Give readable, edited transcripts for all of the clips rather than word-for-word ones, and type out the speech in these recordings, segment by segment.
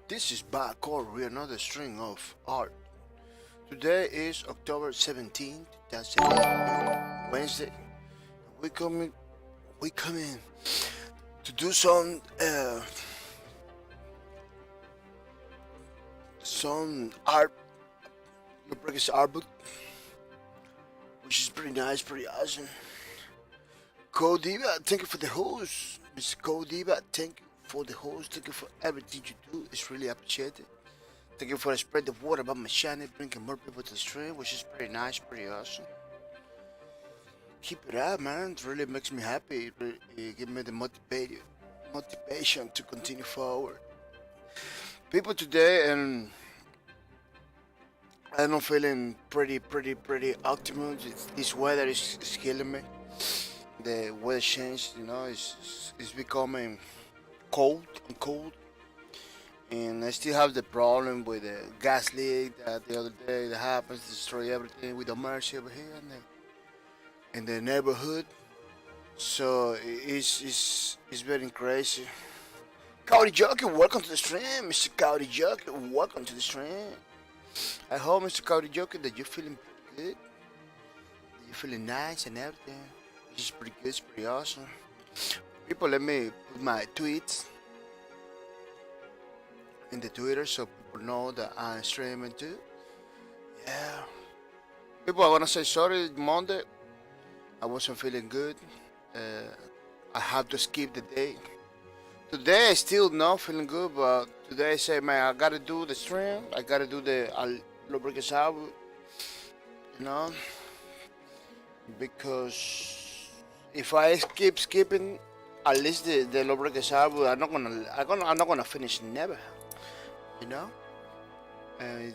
This is Backcourt with another string of art. Today is October 17th, 2018, Wednesday. We coming, we coming to do some art, Lubricus art book, which is pretty nice, pretty awesome. Codiva, thank you for the host, Mr. Codiva. Thank you for the host. Thank you for everything you do. It's really appreciated. Thank you for spread the word about my channel, bringing more people to the stream, which is pretty nice, pretty awesome. Keep it up, man. It really makes me happy. It gives me the motivation to continue forward. People today, and I'm feeling pretty optimistic. This weather is killing me. The weather change, it's becoming cold and cold. And I still have the problem with the gas leak that the other day that happens, destroy everything with the mercy over here in the neighborhood. So it's very crazy. Cowdy Joker, welcome to the stream, Mr. Cowdy Joker, welcome to the stream. I hope, Mr. Cowdy Joker, that you're feeling pretty good, that you're feeling nice and everything. Which is pretty good, it's pretty awesome. People, let me put my tweets in the Twitter so people know that I'm streaming too. Yeah. People, I wanna say sorry. Monday, I wasn't feeling good. I have to skip the day. Today I still not feeling good, but today I say, man, I gotta do the stream. I gotta do the lubricants album. Because if I keep skipping, at least the lubricants album, I'm not gonna finish never. You know,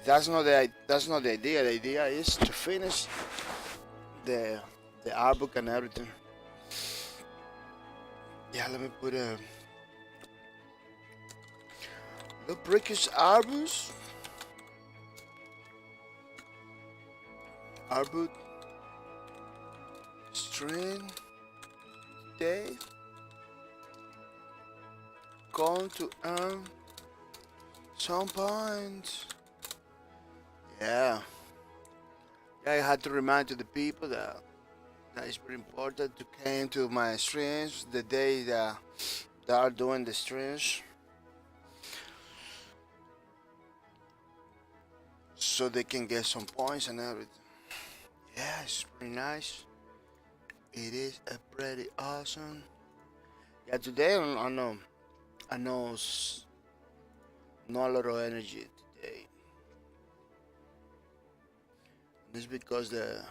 that's not the idea. The idea is to finish the art book and everything. Yeah, let me put a lubricants arbus arbut string day going to earn some points. Yeah, I had to remind to the people that it's pretty important to came to my streams the day that they are doing the streams, so they can get some points and everything. Yeah, it's pretty nice. It is a pretty awesome. Yeah, today I know not a lot of energy today. It's because the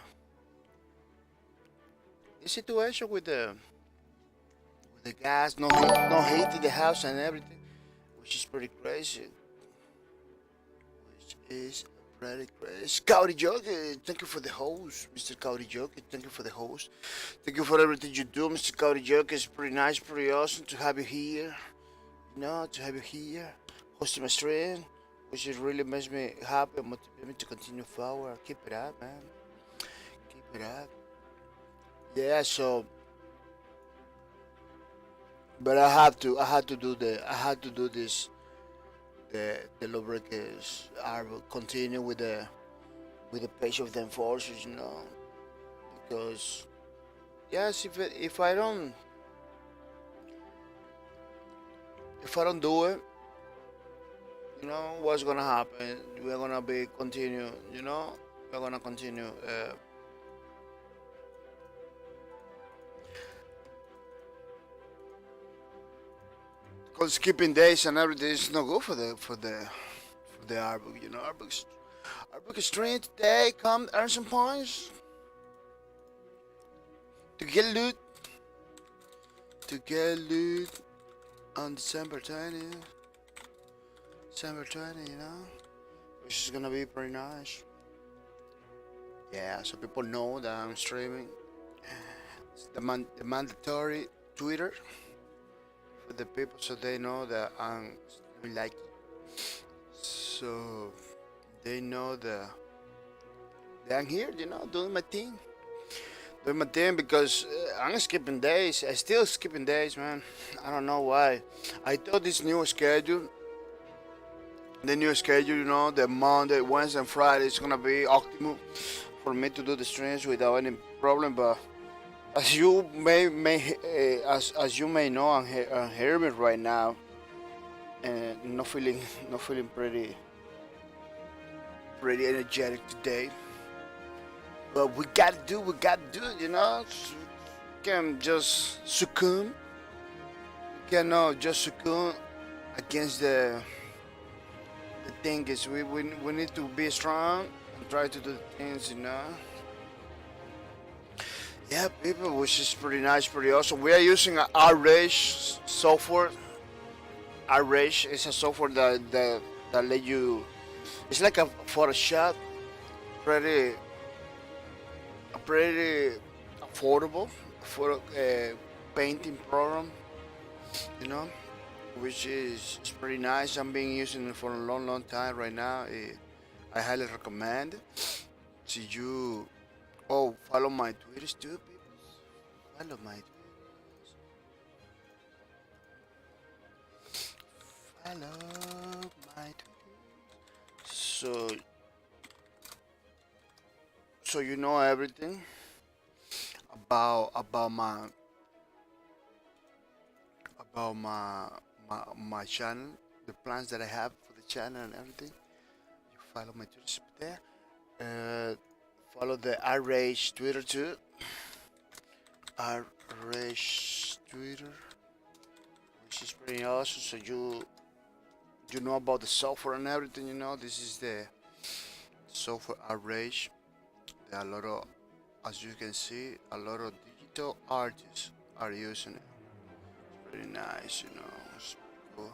situation with the gas, no heat in the house and everything, which is pretty crazy. Which is pretty crazy. Cowdy Joker, thank you for the host, Mr. Cowdy Joker. Thank you for the host. Thank you for everything you do, Mr. Cowdy Joker. It's pretty nice, pretty awesome to have you here. To have you here, hosting my stream, which is really makes me happy and motivate me to continue forward. Keep it up, man. Keep it up. Yeah, so, but I had to do this. The lubricants are continue with the page of the enforcers, because yes, if I don't do it, what's gonna happen? We're gonna be continue, we're gonna continue. Because skipping days and everything is not good for the art book, Art book is train today. Come earn some points to get loot. To get loot on December 20th. December 20, which is gonna be pretty nice. Yeah, so people know that I'm streaming. It's the mandatory Twitter for the people, so they know that I'm like. So they know that I'm here, doing my thing. Doing my thing because I'm skipping days. I still skipping days, man. I don't know why. I thought this new schedule the new schedule, you know, the Monday, Wednesday, and Friday is gonna be optimal for me to do the streams without any problem. But as you as you may know and hear me right now, and not feeling not feeling pretty energetic today. But we gotta do it, you know. Can just succumb. Cannot just succumb against the thing is we need to be strong and try to do things, you know. Yeah, people, which is pretty nice, pretty awesome. We are using a RRage software. RRage is a software that let you. It's like a Photoshop, pretty pretty affordable for painting program, you know, which is pretty nice. I'm being using it for a long time right now. I highly recommend. So you, oh, follow my Twitters too, people. Follow my Twitters. Follow my Twitters. So you know everything about my channel, the plans that I have for the channel and everything. You follow my Twitter there. Uh, Follow the RRage Twitter too. RRage Twitter, which is pretty awesome. So you know about the software and everything. You know this is the software RRage. There are a lot of, as you can see, a lot of digital artists are using it. It's pretty nice, you know. It's pretty cool.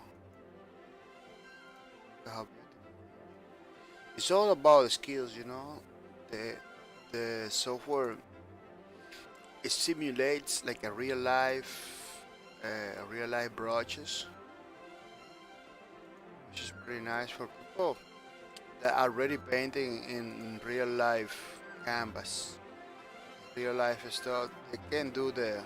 How beautiful. It's all about the skills, you know. The software, it simulates like a real life brushes, which is pretty nice for people that are already painting in real life canvas, real life stuff. They can do the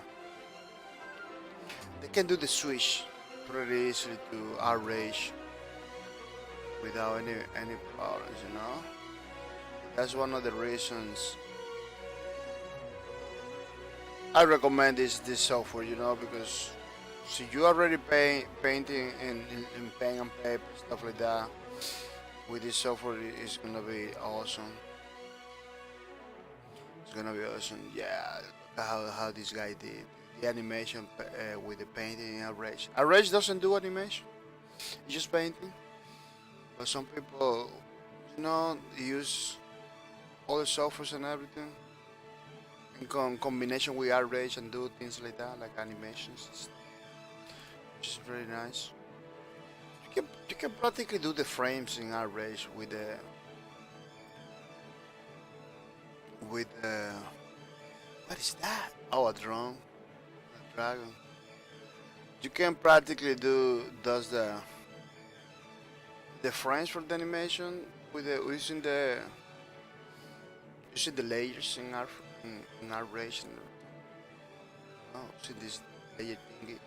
switch pretty easily to RRage without any problems, you know. That's one of the reasons I recommend this software, you know, because see you already painting in pen and paper stuff like that. With this software, it's gonna be awesome. It's gonna be awesome. Yeah, how this guy did the animation with the painting in RRage. RRage doesn't do animation; it's just painting. But some people, you know, use all the softwares and everything in combination with RRage and do things like that, like animations, which is very nice. You can practically do the frames in RRage with what is that? Oh, a drone, a dragon. You can practically do does the frames for the animation with the using the layers in RRage. Oh, see this layer thingy,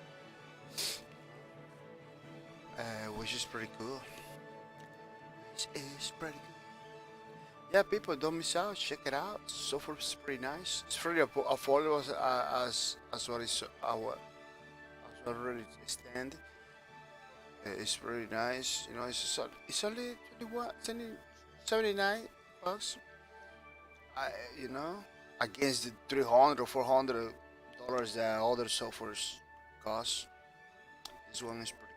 which is pretty cool. Which is pretty cool. Yeah, people, don't miss out. Check it out. So far, it's pretty nice. It's pretty affordable as what is our as already stand. It's pretty nice. You know, it's only 21, it's only 79 bucks. I you know against the 300 or $400 that other softwares cost. This one is pretty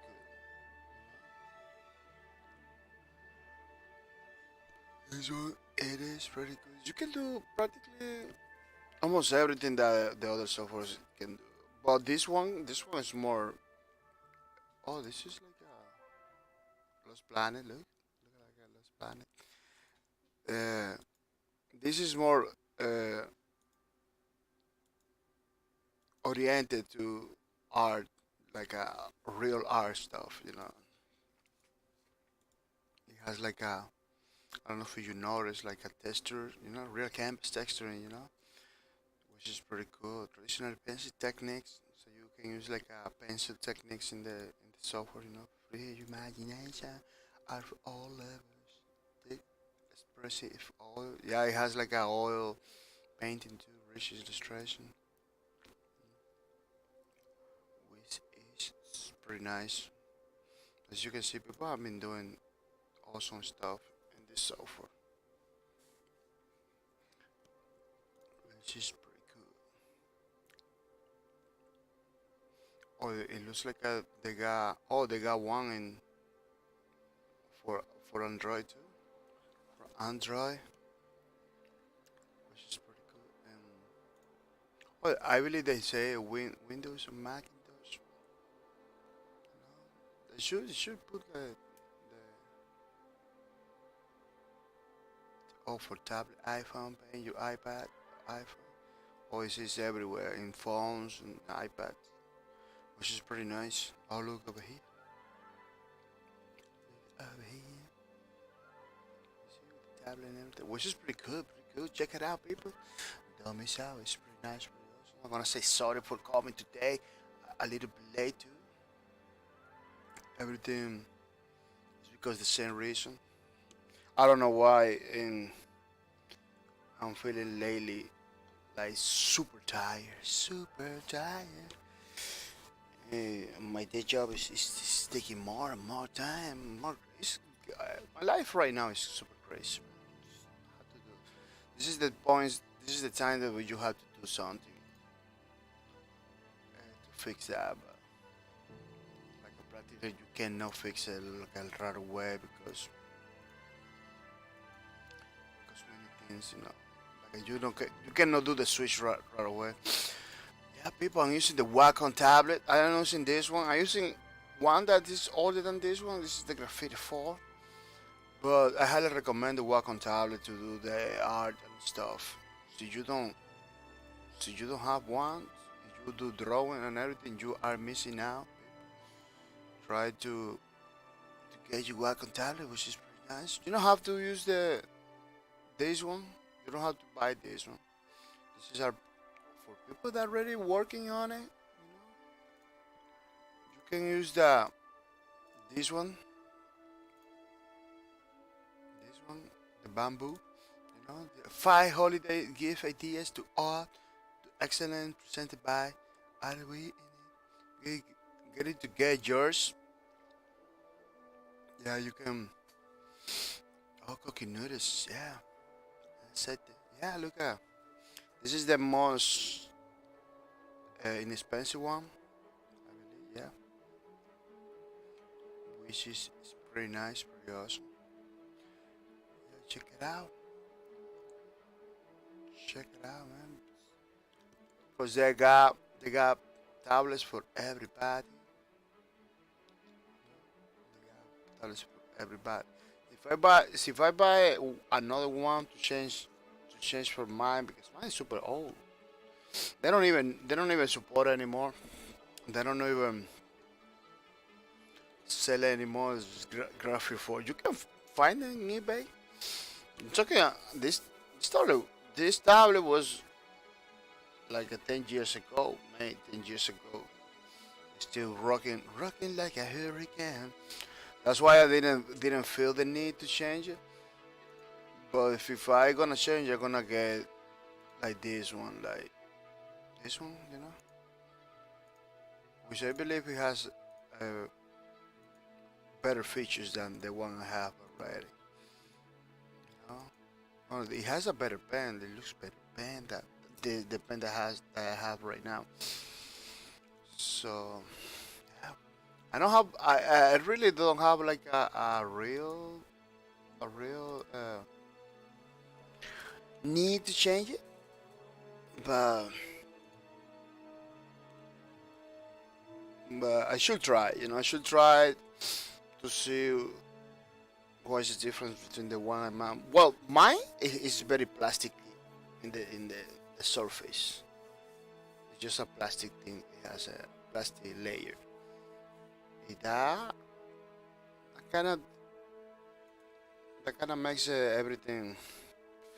good. This one it is pretty good. You can do practically almost everything that the other softwares can do. But this one is more. Oh, this is like a Lost Planet. Look like a Lost Planet. This is more uh, oriented to art, like a real art stuff. You know, it has like a. I don't know if you notice, like a texture. You know, real canvas texturing. You know, which is pretty cool. Traditional pencil techniques, so you can use like a pencil techniques in the software. You know, free your imagination. Out of all levels, thick, expressive oil. Yeah, it has like a oil painting too, rich illustration, which is pretty nice. As you can see, people have been doing awesome stuff in this software, which is pretty cool. Oh, it looks like they got one in for Android too. For Android, which is pretty cool. And well, I believe they say Windows and Macintosh. No, they should put the oh for tablet, iPhone, paying your iPhone. Oh, it's everywhere in phones and iPads, which is pretty nice. Oh, look over here. Look over here. You see with the tablet and everything, which is pretty cool. Pretty cool. Check it out, people. Don't miss out. It's pretty nice. Pretty awesome. I'm gonna say sorry for coming today a little bit late too. Everything is because the same reason. I don't know why, and I'm feeling lately like super tired. My day job is taking more and more time. My life right now is super crazy. Have to do. This is the point. This is the time that you have to do something to fix that. But like practically, you cannot fix it like right away because many things, like you cannot do the switch right away. Yeah, people, I'm using the Wacom tablet. I am using this one. I'm using one that is older than this one. This is the Graffiti 4. But I highly recommend the Wacom tablet to do the art and stuff. So you don't have one, if you do drawing and everything, you are missing out. Try to get your Wacom tablet, which is pretty nice. You don't have to use this one. You don't have to buy this one. This is our for people that are already working on it. You can use this one, the bamboo. The 5 holiday gift ideas to art, to excellent, presented by Alwi. Get, get it to get yours. Yeah, you can. Oh, cookie noodles. Yeah, I said that. Yeah, look at. This is the most inexpensive one, I believe. Yeah, which is pretty nice, pretty awesome. Yeah, check it out. Check it out, man. Cause they got tablets for everybody. They got tablets for everybody. If I buy another one to change for mine because mine is super old. They don't even support it anymore. They don't even sell it anymore. It's graphic for you can find it in eBay. It's okay. This tablet this tablet was like 10 years ago, made 10 years ago. Still rocking like a hurricane. That's why I didn't feel the need to change it. But if I gonna change, I'm gonna get like this one, which I believe it has uh, better features than the one I have already. You know, oh, it has a better pen. It looks better pen that the pen that I have right now. So yeah, I really don't have like a real need to change it, but I should try. I should try to see what is the difference between the one and mine. Well, mine is very plastic in the surface. It's just a plastic thing. It has a plastic layer. That kind of that kind of makes everything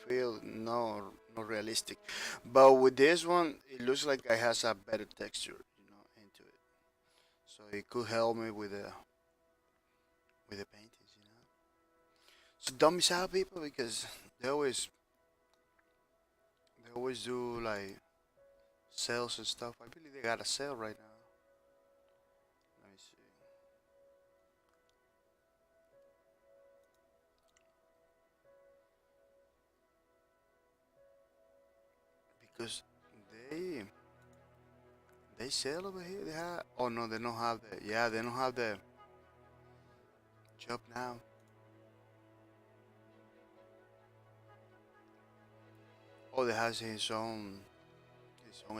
feel no realistic. But with this one, it looks like it has a better texture, into it. So it could help me with the paintings. dummies out people because they always do like sales and stuff. I believe they got a sale right now. Let me see. Because they they sell over here. They have. Oh no, they don't have the. Yeah, they don't have the job now. Oh, they has his own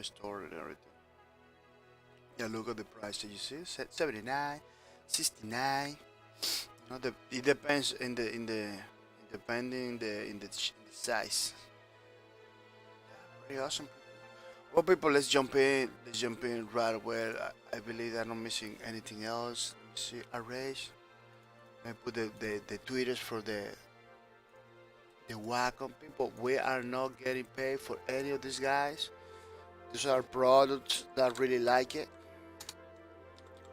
store and everything. Yeah, look at the price that you see. 79, 69. You know, it depends depending in the size. Yeah, pretty awesome. Well, people, let's jump in. Let's jump in right away. I believe I'm not missing anything else. Let me see. Arrange. I put the tweeters for the Wacom people. We are not getting paid for any of these guys. These are products that really like it.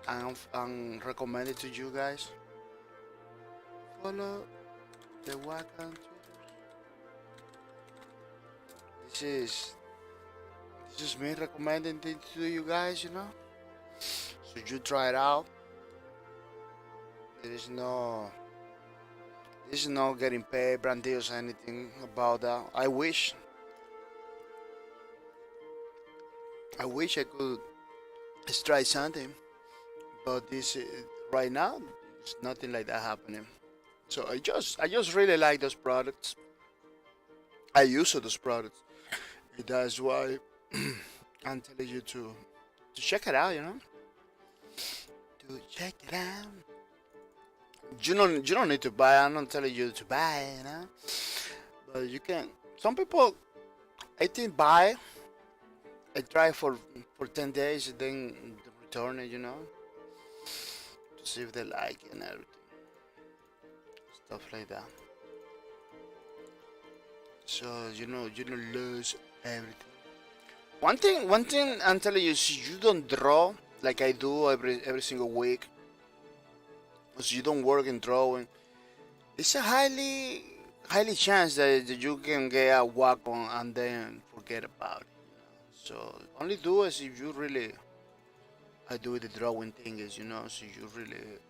I'm recommended to you guys. Follow the Wacom tweeters. This is this is me recommending it to you guys. You know, so you try it out. There is no this is not getting paid, brand deals, anything about that. I wish I could try something, but this right now, it's nothing like that happening. So I just really like those products. I use those products. That's why I'm telling you to check it out. You know, to check it out. You don't need to buy. I'm not telling you to buy. You know, but you can. Some people, I think, buy. I try for 10 days and then return it. You know, to see if they like it and everything, stuff like that. So you don't lose everything. One thing I'm telling you is you don't draw like I do every single week. So you don't work in drawing. It's a highly chance that you can get a whack on and then forget about it. So only do it if you really I do the drawing thing is so you really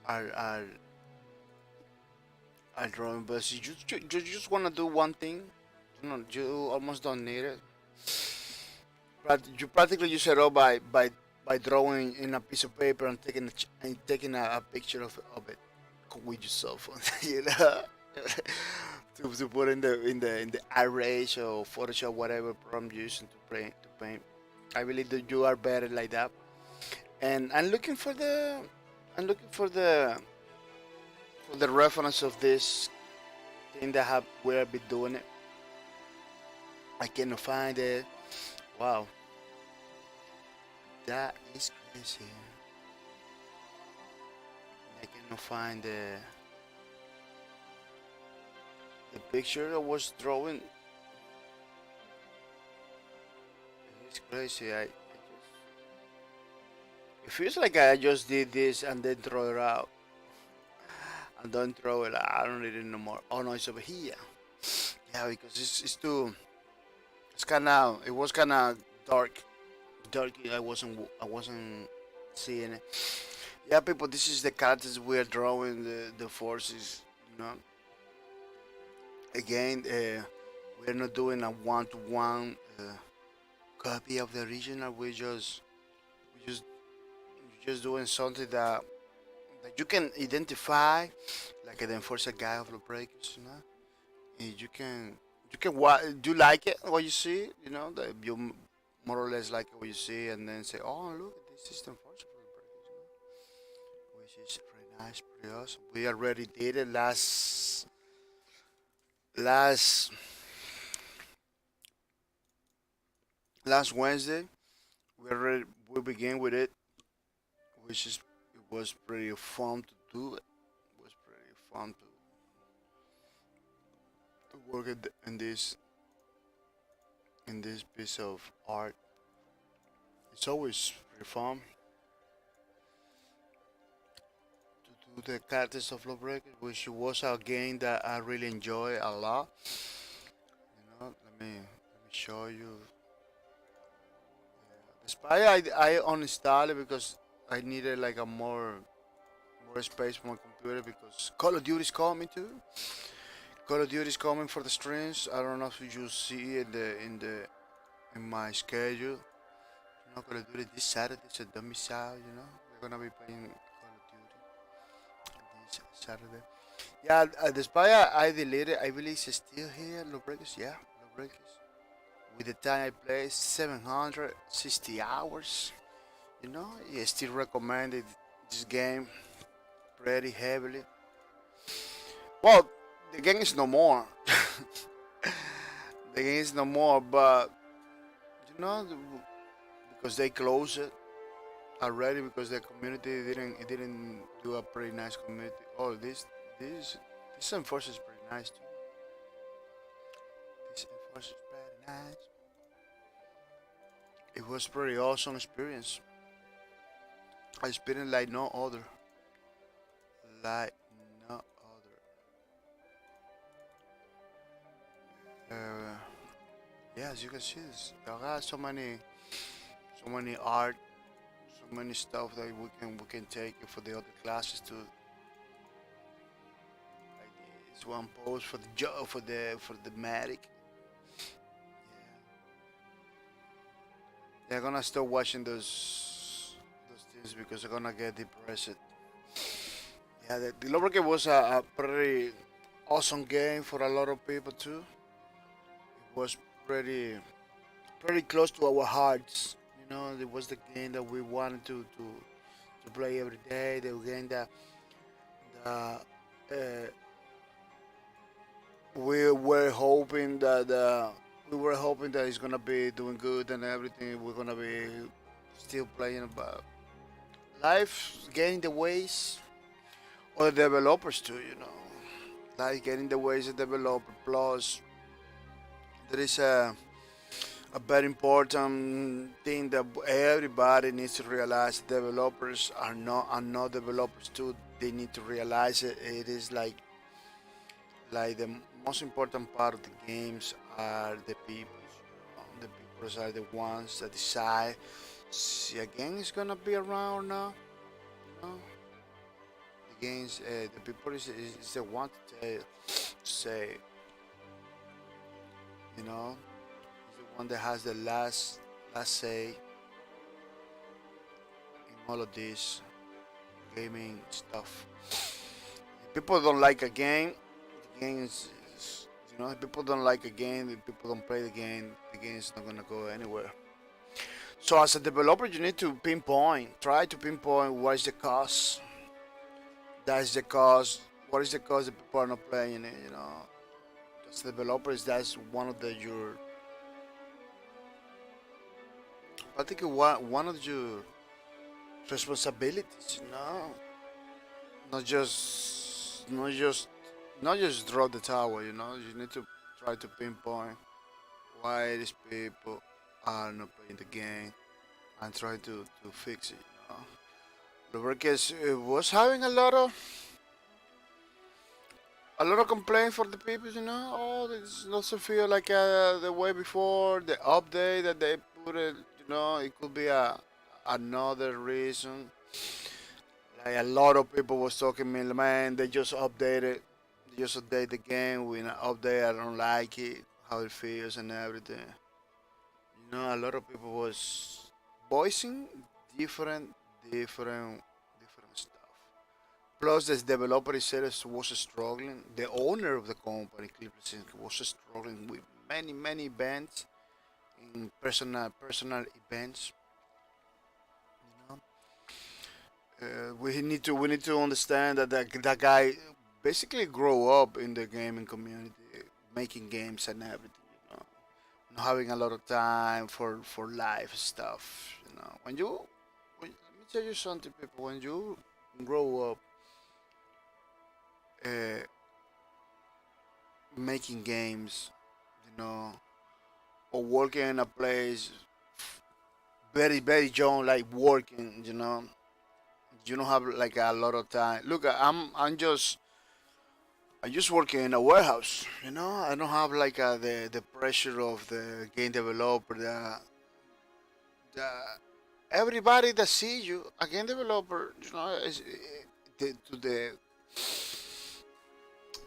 are are drawing. But if you just wanna do one thing, you almost don't need it. But you practically you set up by drawing in a piece of paper and taking a picture of it with your cell phone, you know, to put in the array or Photoshop whatever program you're using to paint. I believe that you are better like that. And I'm looking for the reference of this thing that have where I've been doing it. I cannot find it. Wow, that is crazy. I cannot find the picture I was drawing. It's crazy. It feels like I just did this and then throw it out. And don't throw it out. I don't need it no more. Oh no, it's over here. Yeah, because it's too. It's it was kinda dark. Dark. I wasn't seeing it. Yeah, people. This is the characters we are drawing. The forces. You know. Again, we're not doing a one-to-one copy of the original. We just doing something that you can identify, like an enforcer guy of the breakers. And you can do you like it what you see. That you more or less like what you see, and then say, oh look, this is the enforcer for the breakers. Which is pretty nice, pretty awesome. We already did it last last Wednesday. We began with it, which is it was pretty fun to do it. It was pretty fun to work in this piece of art. It's always pretty fun to the characters of Lawbreakers, which was a game that I really enjoy a lot. Let me show you. The Spy I uninstalled it because I needed like a more space for my computer because Call of Duty is coming too. Call of Duty is coming for the streams. I don't know if you see in my schedule. Call of Duty this Saturday, so don't miss out. We're gonna be playing Call of Duty this Saturday. Yeah, the Spy I deleted. I believe it's still here. Lawbreakers, yeah, Lawbreakers. With the time I play, 760 hours. I still recommended this game pretty heavily. Well, the game is no more. The game is no more, but you know, because they closed it already because the community didn't do a pretty nice community. Oh, this enforcer is pretty nice too. This enforcer is pretty nice. It was pretty awesome experience. I experienced like no other. Like no other. Yeah, as you can see, there are so many art, so many stuff that we can take for the other classes too. Like this one pose for the for the medic. They're gonna start watching those things because they're gonna get depressed. Yeah, the Lower Game was a pretty awesome game for a lot of people too. It was pretty close to our hearts. It was the game that we wanted to play every day. The game that we were hoping that it's gonna be doing good and everything. We're gonna be still playing, but life getting in the ways, or the developers too. Like getting in the ways of developer. Plus, there is a very important thing that everybody needs to realize. Developers are not developers too. They need to realize it. It is like the most important part of the games are the people. The people are the ones that decide. See, a game is gonna be around now. You know? The games, the people is the one to say, you know, is the one that has the last say in all of this gaming stuff. If people don't like a game, the game if people don't like a game, if people don't play the game is not gonna go anywhere. So as a developer, you need to try to pinpoint what is the cause. That's the cause. What is the cause that people are not playing it? As developers, that's one of I think one of your responsibilities. Not just not just not just drop the tower. You need to try to pinpoint why these people are not playing the game and try to fix it. The work is was having a lot of complaints for the people. Oh, this doesn't feel like the way before the update that they put it. It could be another reason. Like a lot of people was talking me, man, they just update the game with an update. I don't like it, how it feels and everything. A lot of people was voicing different, different stuff. Plus, the developer itself was struggling. The owner of the company, Clipperson, was struggling with many events, in personal events. You we need to understand that guy basically grow up in the gaming community, making games and everything. Not having a lot of time for life stuff. Let me tell you something, people. When you grow up uh, making games, you know, or working in a place very young, like working, You don't have like a lot of time. Look, I'm just working in a warehouse. You know, I don't have like the pressure of the game developer. The everybody that see you, a game developer, you know, is to the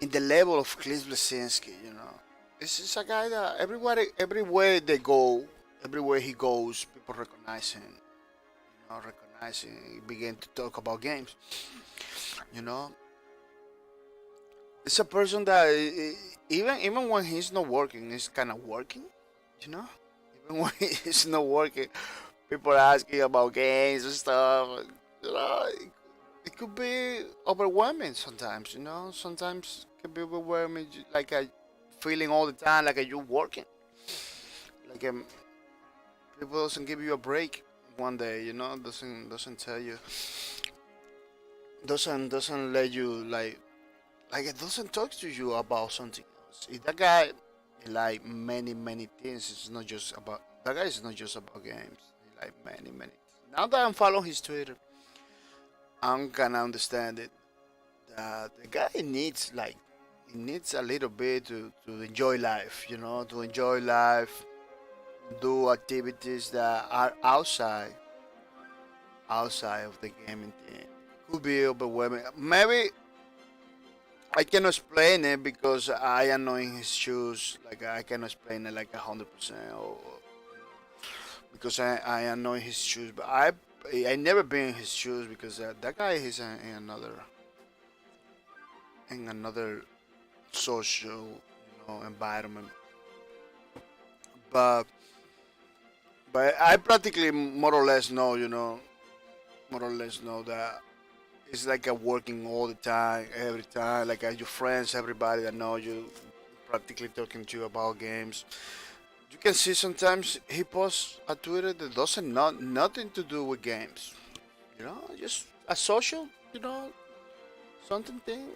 in the level of Cliff Blesinski. You know, this is a guy that everybody, everywhere they go, everywhere he goes, people recognize him. You know, recognizing, begin to talk about games. You know, it's a person that even when he's not working, he's kind of working. You know, even when he's not working, people are asking about games and stuff. You know, it could be overwhelming sometimes. You know, sometimes it can be overwhelming, like a feeling all the time, like you're working. Like people doesn't give you a break one day. You know, doesn't tell you, doesn't let you like it doesn't talk to you about something else. If that guy like many things, it's not just about that guy is not just about games. He like many. Now that I'm following his Twitter, I'm gonna understand it. That the guy needs like he needs a little bit to enjoy life. You know, to enjoy life, do activities that are outside of the gaming thing. Could be overwhelming. Maybe I cannot explain it because I am not in his shoes. Like I cannot explain it like 100%, or because I am not in his shoes. But I never been in his shoes because that guy is in another social, you know, environment. But I practically more or less know, you know, more or less know that it's like a working all the time, every time. Like your friends, everybody that know you, practically talking to you about games. You can see sometimes he posts a Twitter that doesn't not nothing to do with games. You know, just a social, you know, something thing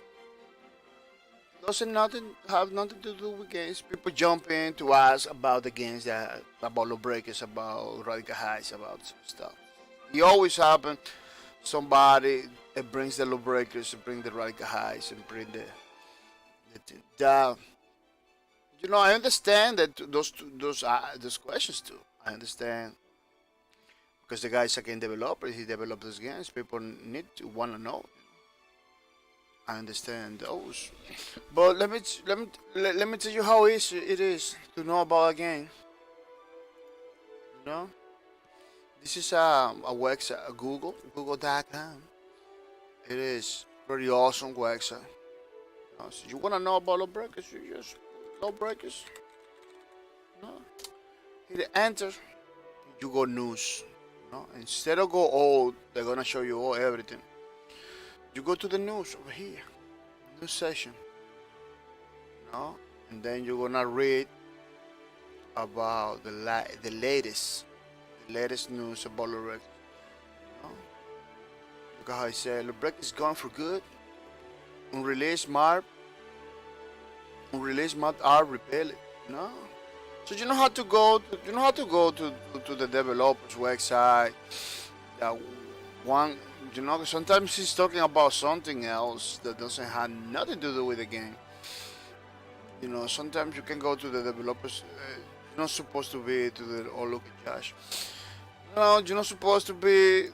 doesn't nothing have nothing to do with games. People jump in to ask about the games that about low breakers, about radical highs, about stuff. It always happen. Somebody that brings the low breakers, bring the radical highs, and bring the you know, I understand that those questions too. I understand because the guy is a game developer. He developed those games. People need to want to know. I understand those, but let me tell you how easy it is to know about a game. You know, this is a website, a Google.com. It is very awesome website. You know, so you wanna know about low breakers, you just low breakers. No, hit enter. You go news. No, instead of go old, they're gonna show you all everything. You go to the news over here, news section. No, and then you're gonna read about the latest news about Lorette. No, look how I said Lorette is gone for good. Unreleased map, unreleased map are repelled. No, so you know how to go. You know how to go to the developer's website. That one, you know, sometimes he's talking about something else that doesn't have nothing to do with the game. You know, sometimes you can go to the developers. You're not supposed to be to the oh look at Josh. No, you're not supposed to be.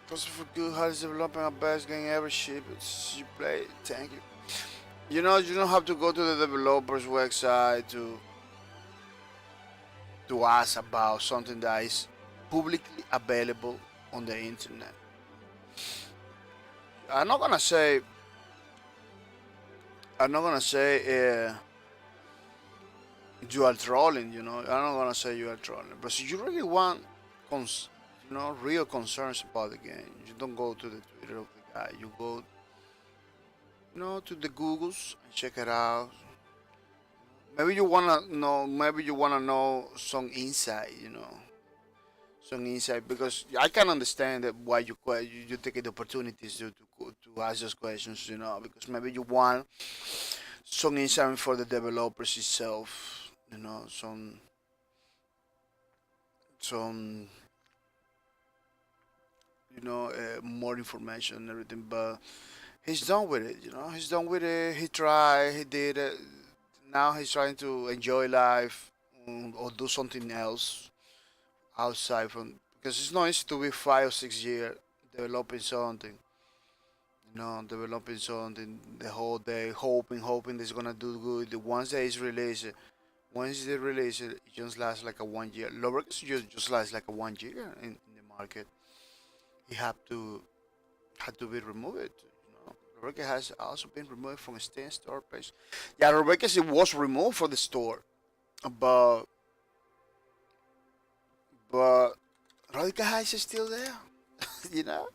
Because for good, how is developing a best game ever ship you play? Thank you. You know, you don't have to go to the developer's website to ask about something that is publicly available on the internet. I'm not gonna say. I'm not gonna say you are trolling. You know, I'm not gonna say you are trolling. But if you really want, you know, real concerns about the game, you don't go to the Twitter of the guy. You go, you know, to the Googles and check it out. Maybe you wanna know. Maybe you wanna know some insight. You know, some insight because I can understand that why you take the opportunities to ask those questions. You know, because maybe you want some insight for the developers itself. You know, some more information and everything. But he's done with it. He's done with it. He tried. He did it. Now he's trying to enjoy life, or do something else outside from, because it's not easy to be 5 or 6 years developing something. Developing something the whole day, hoping it's gonna do good. Once they is released, once they release it, it just lasts like a 1 year. Lowbreakers just lasts like a 1 year in the market. He had to be removed. Lowbreaker has also been removed from Steam store place. Yeah, Lowbreakers, it was removed from the store, but but Radical Heights is still there. you know,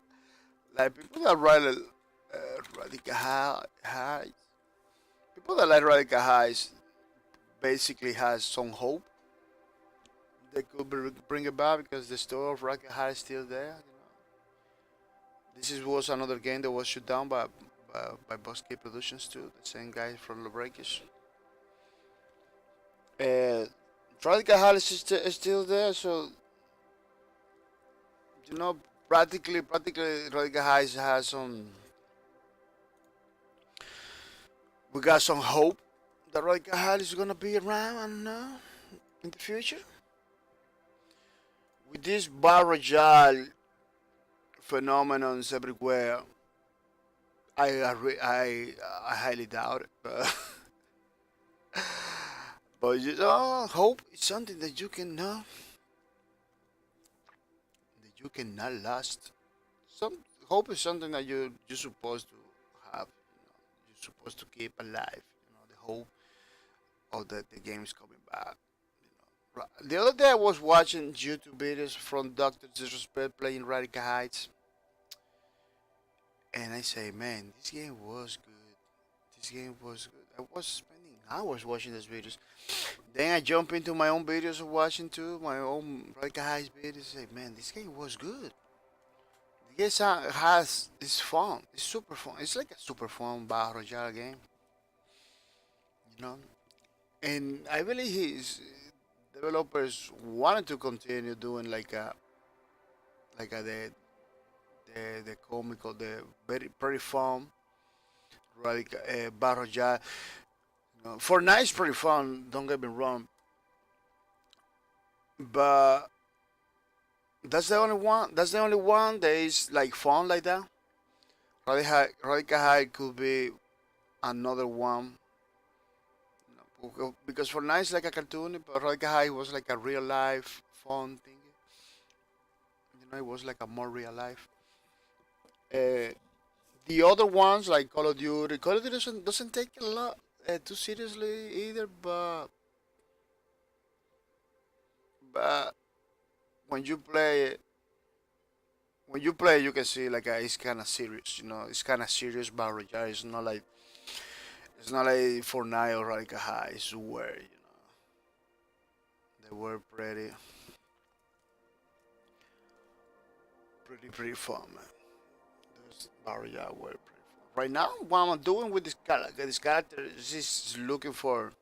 like people that write Radical Heights, people that like Radical Heights basically has some hope they could bring it back, because the story of Radical Heights is still there. This was another game that was shut down by Bosque Productions too, the same guy from Lawbreakers. Uh, Radical Heights is still there, so you know practically Radical Heights has some. We got some hope that Radical Heights is gonna be around. I don't know, in the future with this bar royale phenomenons everywhere. I highly doubt it, but but hope is something that you can know that you cannot last. Some hope is something that you're supposed to have. You're supposed to keep alive. The hope of that the game is coming back. The other day I was watching YouTube videos from Doctor Disrespect playing Radical Heights, and I say, man, this game was good. This game was good. I was spending hours watching these videos. Then I jump into my own videos of watching too, my own Radical Heights videos. Say, man, this game was good. The game has it's fun. It's super fun. It's like a super fun battle royale game, you know. And I believe his developers wanted to continue doing like the comical, the very pretty fun radical battle royale. Fortnite is pretty fun. Don't get me wrong, but that's the only one. That's the only one that is like fun like that. Radical High could be another one. Because Fortnite is like a cartoon, but Radical High was like a real life fun thing. It was like a more real life. Uh, the other ones like Call of Duty doesn't take a lot too seriously either. But when you play it, you can see like it's kind of serious. It's kind of serious Battle Royale. It's not like Fortnite or Radical High. It's where they were pretty fun, man. Those Battle Royale were pretty fun. Right now, what I'm doing with this character is just looking for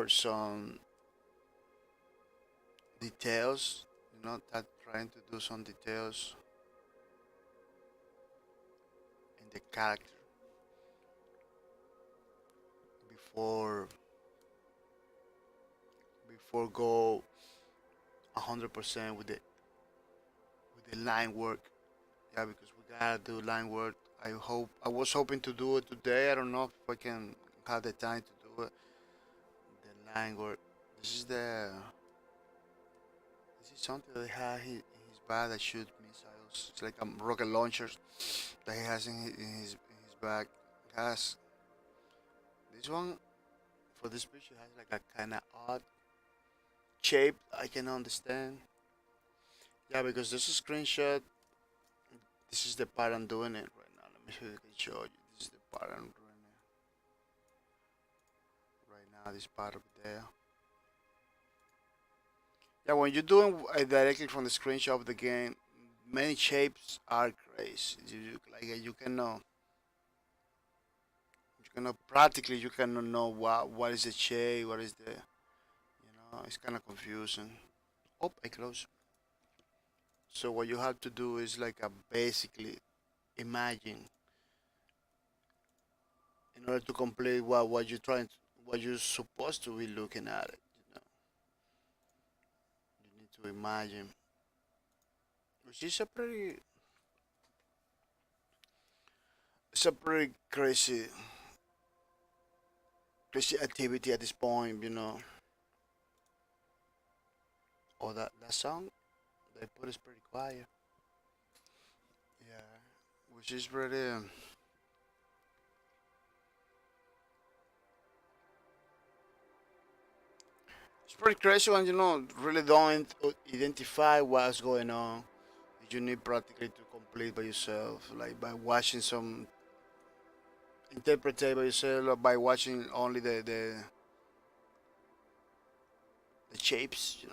some details. That trying to do some details in the character before before go 100% with the line work. Yeah, because we gotta do line work. I was hoping to do it today. I don't know if I can have the time to do it. The line work. This is the this is something that he has in his bag that shoots missiles. It's like a rocket launcher that he has in his bag. It has this one for this picture has like a kind of odd shape. I can understand. Yeah, because this is a screenshot. This is the part I'm doing it right now. Let me see if I can show you. This is the part I'm doing it right now. This part over there. Yeah, when you're doing directly from the screenshot of the game, many shapes are crazy. You cannot practically you cannot know what is the shape, what is the it's kind of confusing. Oh, I close. So what you have to do is like a basically imagine in order to complete what you're trying to, what you're supposed to be looking at it. You need to imagine, which is a pretty, it's a pretty crazy activity at this point. Oh, that song they put is pretty quiet. Yeah, which is pretty. It's pretty crazy when really don't identify what's going on. You need practically to complete by yourself, like by watching some interpret by yourself, or by watching only the shapes.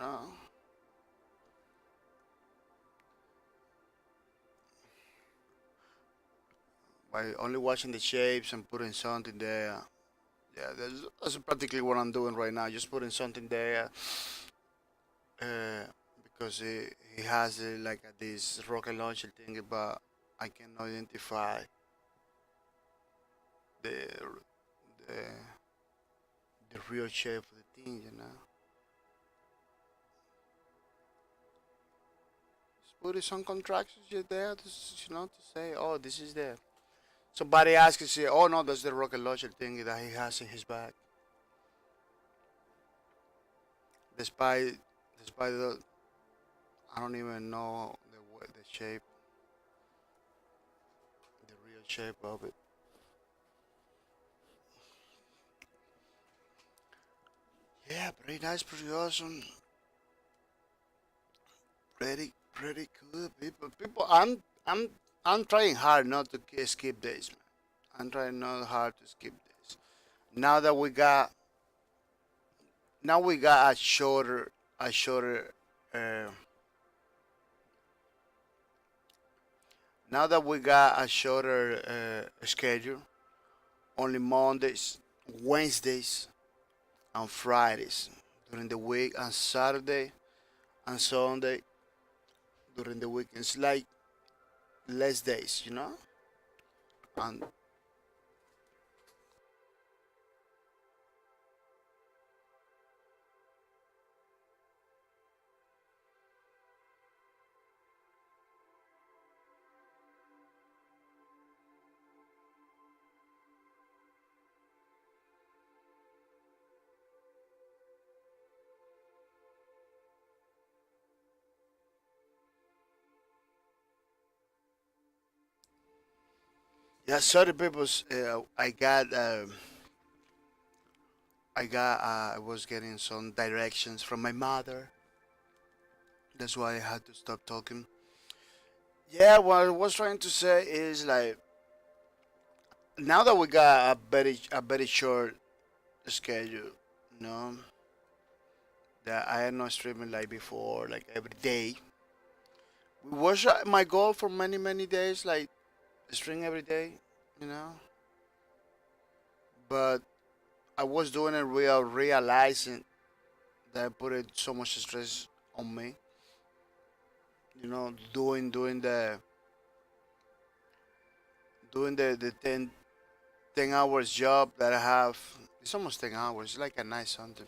By only watching the shapes and putting something there. Yeah, that's practically what I'm doing right now. Just putting something there, uh, because he has like this rocket launcher thing, but I can identify the the the real shape of the thing. Just put some contractions there, to say, oh, this is there. Somebody asks you, oh no, that's the rocket launcher thing that he has in his bag. Despite, despite I don't even know the shape, the real shape of it. Yeah, pretty nice, pretty awesome, pretty cool, people. I'm trying hard not to skip days, man. I'm trying not hard to skip days. Now that we got, now we got a shorter. Uh, Now that we got a shorter schedule, only Mondays, Wednesdays, and Fridays during the week, and Saturday and Sunday during the weekends, like less days. And yeah, sorry, people. I was getting some directions from my mother. That's why I had to stop talking. Yeah, what I was trying to say is like now that we got a very short schedule, you know, that I am not streaming like before, like every day. It was my goal for many days, like stream every day, you know. But I was doing it realizing that I put it so much stress on me, doing the 10 hours job that I have. It's almost 10 hours. It's like a nice something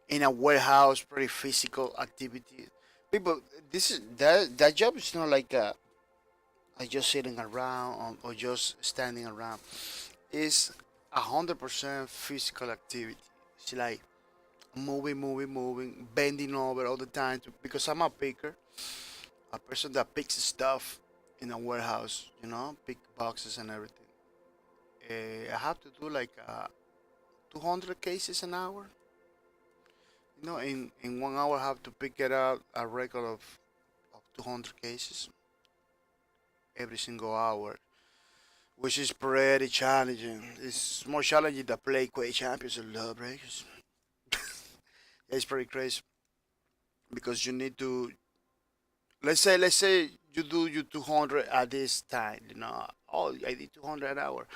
in a warehouse, pretty physical activity. People, this is that job is not like just sitting around or just standing around. It's 100% physical activity. It's like moving, bending over all the time because I'm a picker, a person that picks stuff in a warehouse. Pick boxes and everything. I have to do like 200 cases an hour. In 1 hour, I have to pick it out a record of 200 cases every single hour, which is pretty challenging. It's more challenging than play Quake Champions and Lawbreakers. It's pretty crazy because you need to, let's say you do you 200 at this time. Oh, I did 200 an hour.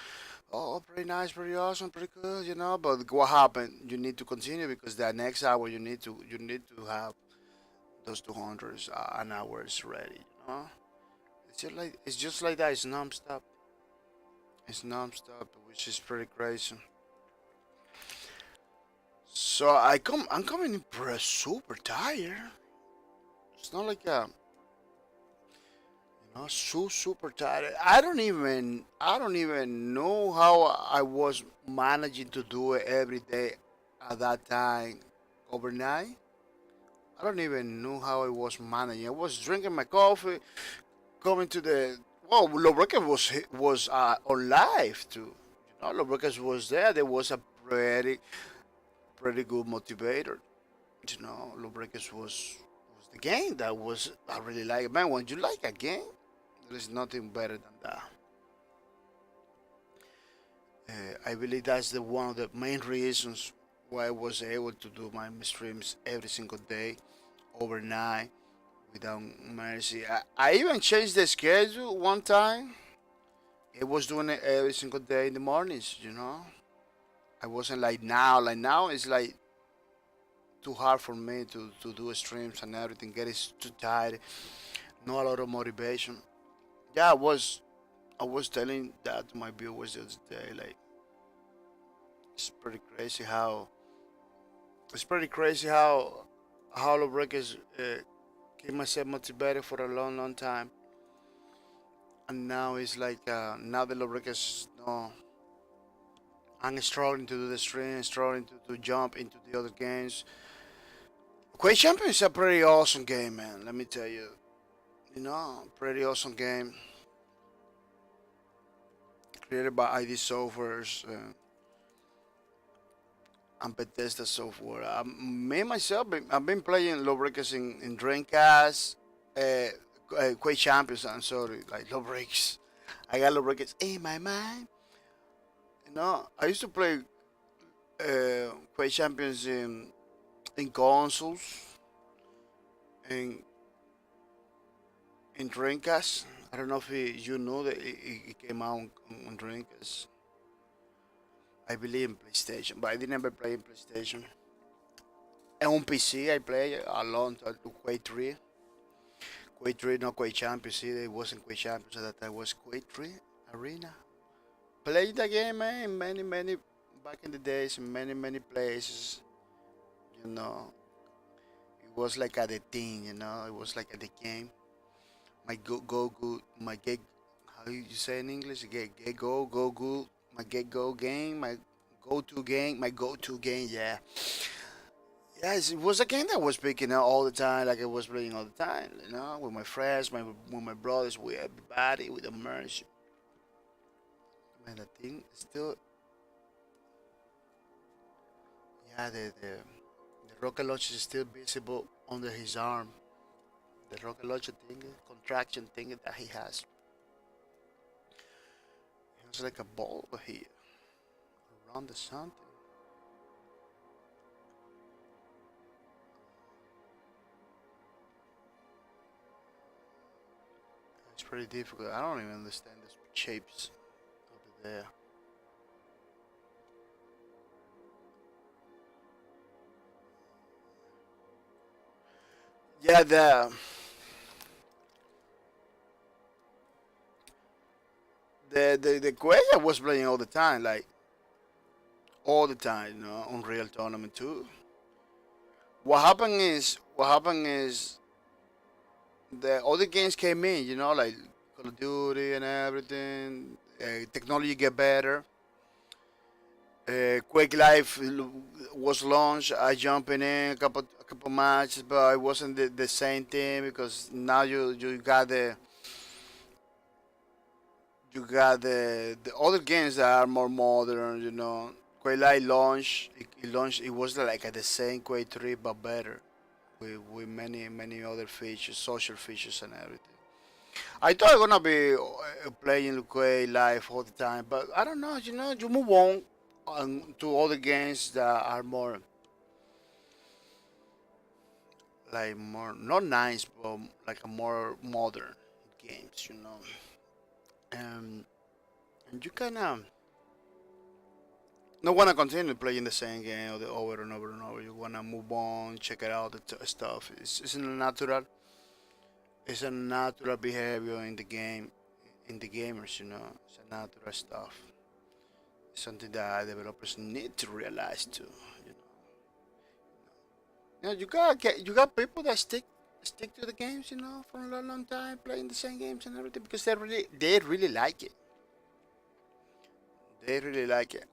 Oh, pretty nice, pretty awesome, pretty good. But what happened? You need to continue because the next hour you need to have those 200s an hour is ready. You know, it's just like that. It's non-stop. It's non-stop, which is pretty crazy. So I'm coming in super tired. It's not like super tired. I don't even know how I was managing to do it every day at that time overnight. I don't even know how I was managing. I was drinking my coffee, coming to the well, Lobreca was on live too. You know, Lobreca was there. There was a pretty good motivator. You know, Lobreca was the game that was I really like. Man, when you like a game, there is nothing better than that. I believe that's the one of the main reasons why I was able to do my streams every single day, overnight, without mercy. I even changed the schedule one time. I was doing it every single day in the mornings, you know. I wasn't like now. Like now, it's like too hard for me to do streams and everything. Get it too tired. Not a lot of motivation. Yeah, I was telling that to my viewers the other day. Like it's pretty crazy how how the breakers keep myself motivated for a long time, and now it's like now the breakers no. I'm struggling to do the stream, struggling to jump into the other games. Quake Champion is a pretty awesome game, man. Let me tell you, you know, pretty awesome game created by ID Softwares and Bethesda Software. Me myself, I've been playing Lawbreakers in Dreamcast, Quake Champions. I'm sorry, like Lawbreakers. I got Lawbreakers in my mind. You know, I used to play Quake Champions in consoles, in in Dreamcast. I don't know if you know that it came out on Dreamcast. I believe in PlayStation, but I didn't ever play in PlayStation. And on PC, I play a long time to Quake 3. Quake 3, not Quake Champions. See, it wasn't Quake Champions at that time. It was Quake 3 Arena. Played the game, man, in many, back in the days, in many places. You know, it was like at the thing, you know, it was like at the game. My my get, how you say in English? Get go good. My get go game, my go to game. Yeah, yes, it was a game that was picking up all the time, like I was playing all the time. You know, with my friends, with my brothers, with everybody, with the merch. Man, the thing still, yeah, the rocket launcher is still visible under his arm. The rocket launcher thing, contraction thing that he has. It's like a ball here around the something. It's pretty difficult. I don't even understand the shapes over there. Yeah, the Quake I was playing all the time, like all the time, you know, Unreal Tournament too. What happened is the other games came in, you know, like Call of Duty and everything. Technology get better. Quake Live was launched. I jumped in a couple matches, but it wasn't the same thing because now you got the other games that are more modern. You know, Quake Live launched. It launched. It was like at the same Quake 3 but better with many other features, social features and everything. I thought I was gonna be playing Quake Live all the time, but I don't know. You know, you move on to other games that are more like more not nice, but like a more modern games. You know, and you kind of don't want to continue playing the same game over and over and over. You want to move on, check it out, stuff. It's a natural. It's a natural behavior in the game, in the gamers. You know, it's a natural stuff. It's something that developers need to realize too. You know, you got people that stick to the games. You know, for a long, long time, playing the same games and everything because they really like it. They really like it.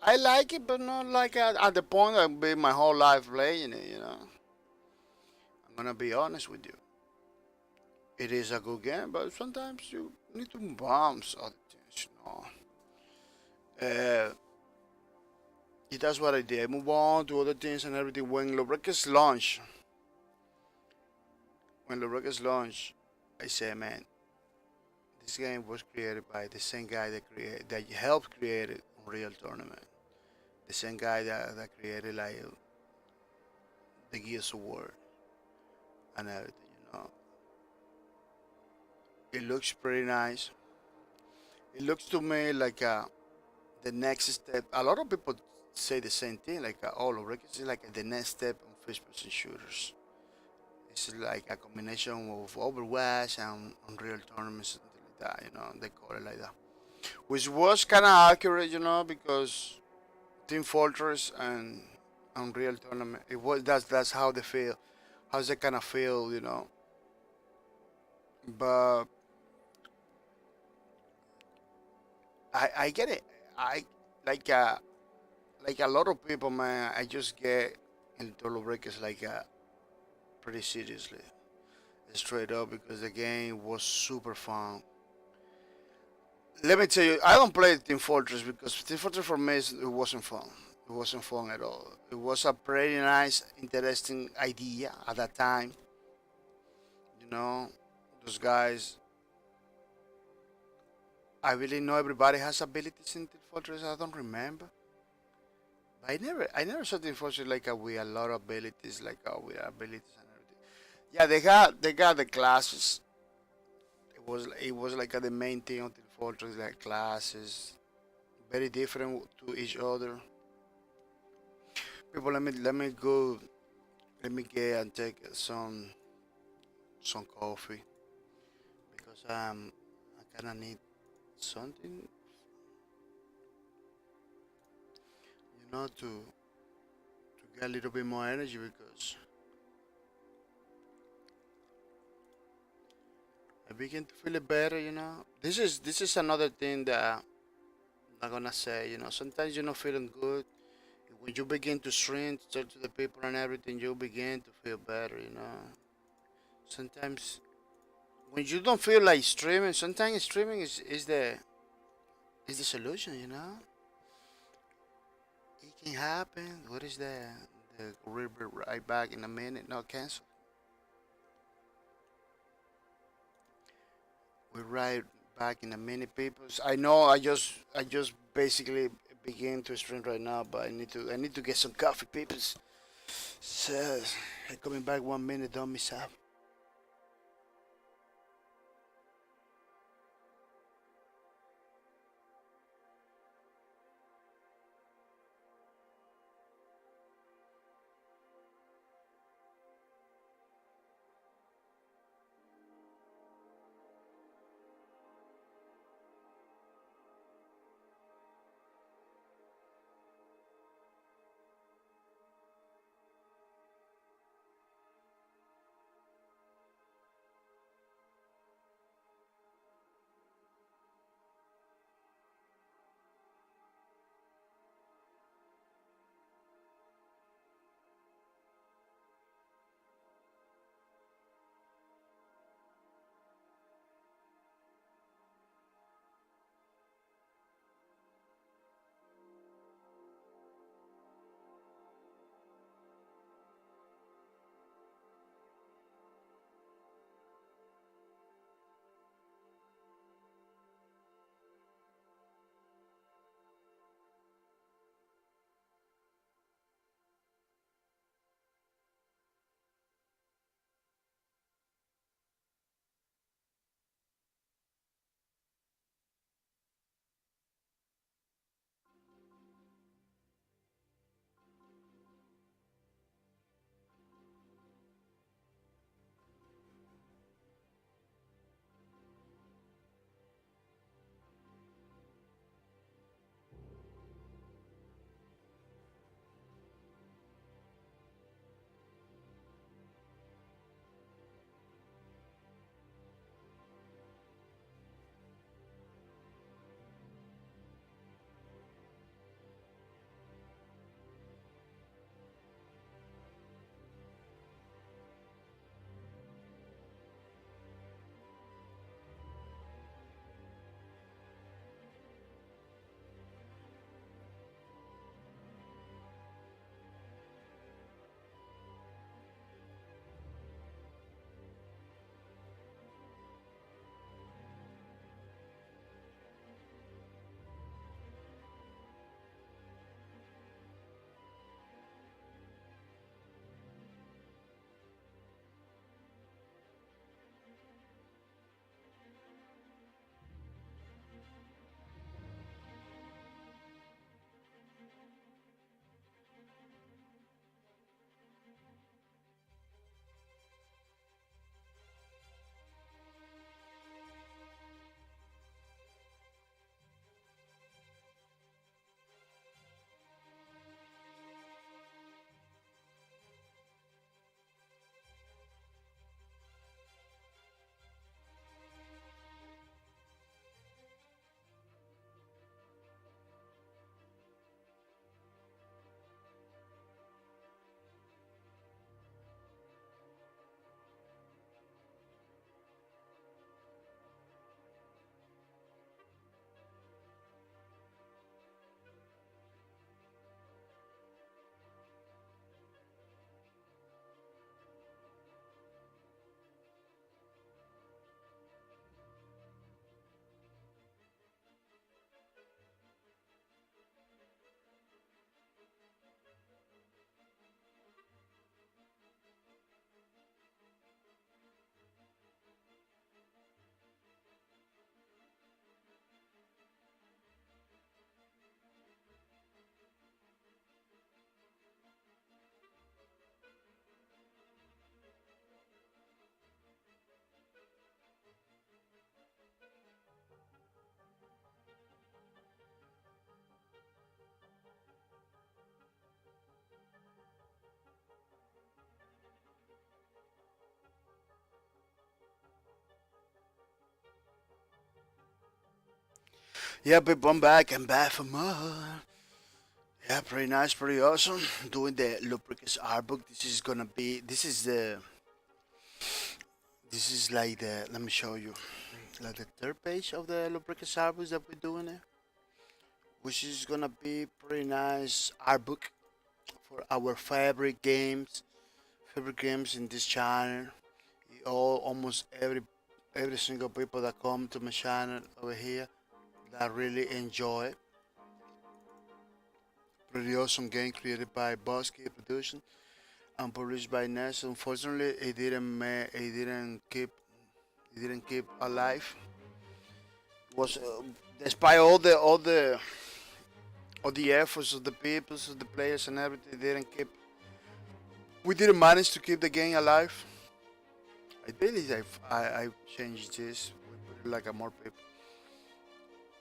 I like it, but not like at the point I've been my whole life playing it. You know, I'm gonna be honest with you. It is a good game, but sometimes you need to bounce other things. You know, that's what I did. I move on to other things and everything. When Lobreakers launched, I said, man, this game was created by the same guy that helped create it Unreal Tournament. The same guy that created like the Gears of War and everything. You know, it looks pretty nice. It looks to me like the next step. A lot of people say the same thing, like all of it is like the next step on first-person shooters. It's like a combination of Overwatch and Unreal Tournament, something like that. You know, they call it like that, which was kind of accurate, you know, because Team Fortress and Unreal Tournament, it was that's how they feel, how's they kind of feel, you know. But I get it. I like like a lot of people, man. I just get into Lawbreakers like pretty seriously, straight up, because the game was super fun. Let me tell you, I don't play Team Fortress because Team Fortress for me it wasn't fun. It wasn't fun at all. It was a pretty nice, interesting idea at that time. You know, those guys. I really know everybody has abilities in Team Fortress. I don't remember. But I never saw Team Fortress like with a lot of abilities, like with abilities and everything. Yeah, they got the classes. It was like the main thing on Team Fortress, like classes, very different to each other. People, let me go. Let me get and take some coffee because I kind of need something, to get a little bit more energy because I begin to feel it better. This is another thing that I'm gonna say. Sometimes you're not feeling good. When you begin to stream, to talk to the people and everything, you begin to feel better. Sometimes when you don't feel like streaming, sometimes streaming is the solution. It can happen. What is that? We'll be right back in a minute. No, cancel. We're right back in a minute, people. I know. I just basically begin to stream right now, but I need to get some coffee, people. So, coming back 1 minute. Don't miss out. Yeah, people, I'm back. I'm back for more. Yeah, pretty nice, pretty awesome. Doing the lubricants art book. This is gonna be. This is like the. Let me show you. Like the third page of the lubricants art book that we're doing it, which is gonna be pretty nice art book for our favorite games in this channel. All almost every single people that come to my channel over here that really enjoy. Pretty awesome game created by Bosky Production and published by Ness. Unfortunately, it didn't keep alive. Was despite all the efforts of the people, of the players, and everything, it didn't keep. We didn't manage to keep the game alive. I did it. I changed this. We put it like a more people.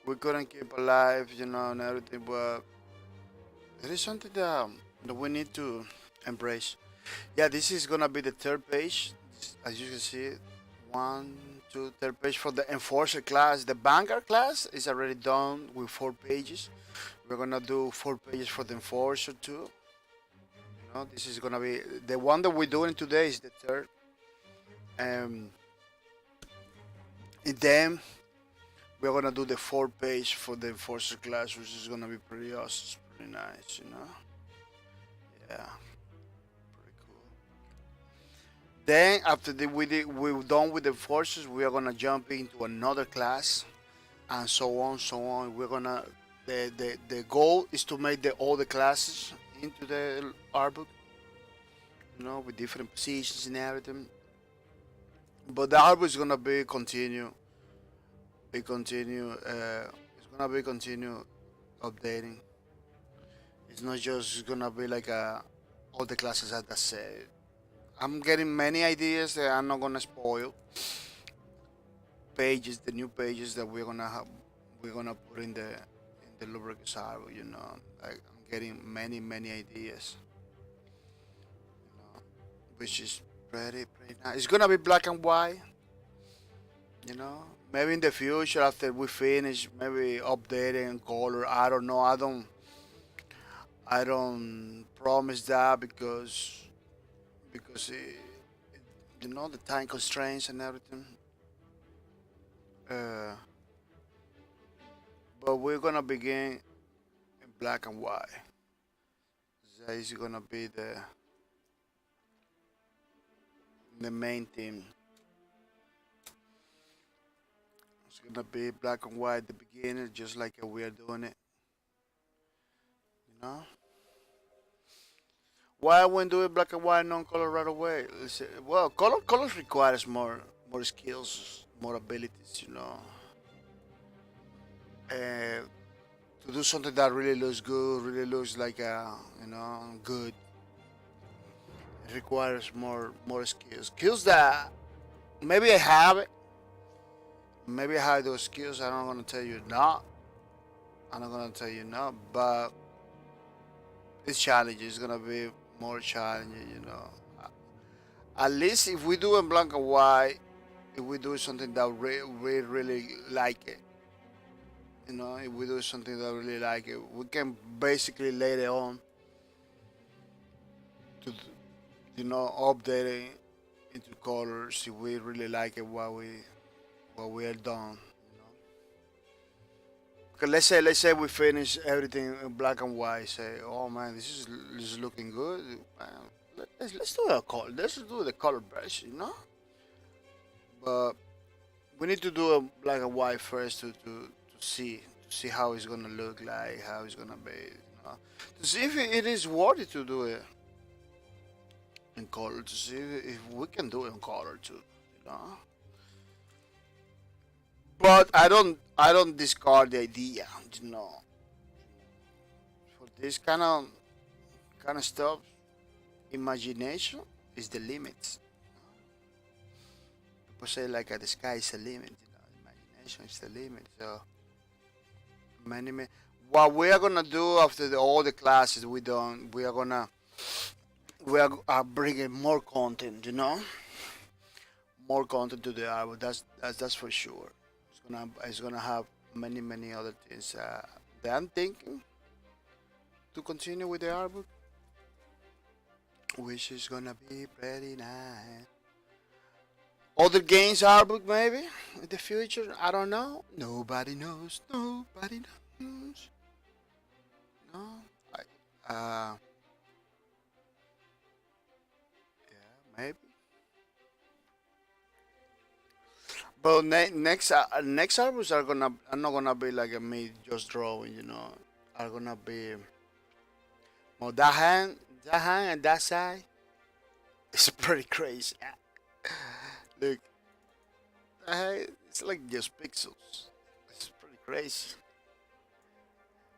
We couldn't keep alive, and everything, but it is something that we need to embrace. Yeah, this is gonna be the third page. As you can see, one, two, third page for the enforcer class. The vanguard class is already done with 4 pages. We're gonna do 4 pages for the enforcer too. This is gonna be the one that we're doing today is the third. And then we're gonna do the 4 page for the enforcer class, which is gonna be pretty awesome, pretty nice. Yeah. Then after we're done with the forces, we are gonna jump into another class, and so on, so on. We're gonna the goal is to make all the classes into the art book, with different positions and everything. But the art book is gonna be continue. It's gonna be continue updating. It's not just gonna be like all the classes at the same. I'm getting many ideas that I'm not gonna spoil. Pages, the new pages that we're gonna put in the lubricants arrow. Like I'm getting many ideas, which is pretty nice. It's gonna be black and white. Maybe in the future after we finish, maybe updating color. I don't know. I don't promise that because the time constraints and everything. But we're gonna begin in black and white. That is gonna be the main theme. It's gonna be black and white at the beginning, just like we are doing it. You know. Why when doing black and white non-color right away? Well, colors requires more skills, more abilities, to do something that really looks good, really looks like good. It requires more skills. Skills that maybe I have it. Maybe I have those skills. I'm not gonna tell you not. I'm not gonna tell you no, but it's challenging. It's gonna be more challenging. At least if we do in black and white, if we do something that we really like it, if we do something that really like it, we can basically later on to update it into colors if we really like it while we are done. Okay, let's say we finish everything in black and white. Say, oh man, this is looking good. Let's do a color. Let's do the color brush. But we need to do a black and white first to see how it's gonna look like, how it's gonna be. To see if it is worthy to do it in color. To see if we can do it in color too. But I don't discard the idea, For this kind of stuff, imagination is the limit. People say like the sky is the limit, imagination is the limit. So what we are gonna do after all the classes we done, we are bringing more content, more content to the album. That's for sure. It's gonna have many other things that I'm thinking to continue with the art book, which is gonna be pretty nice. Other games art book maybe in the future. I don't know. Nobody knows. Nobody knows. No. Yeah, maybe. But next albums are not gonna be like a me just drawing, you know. Are gonna be more that hand and that side. It's pretty crazy. Look, it's like just pixels. It's pretty crazy.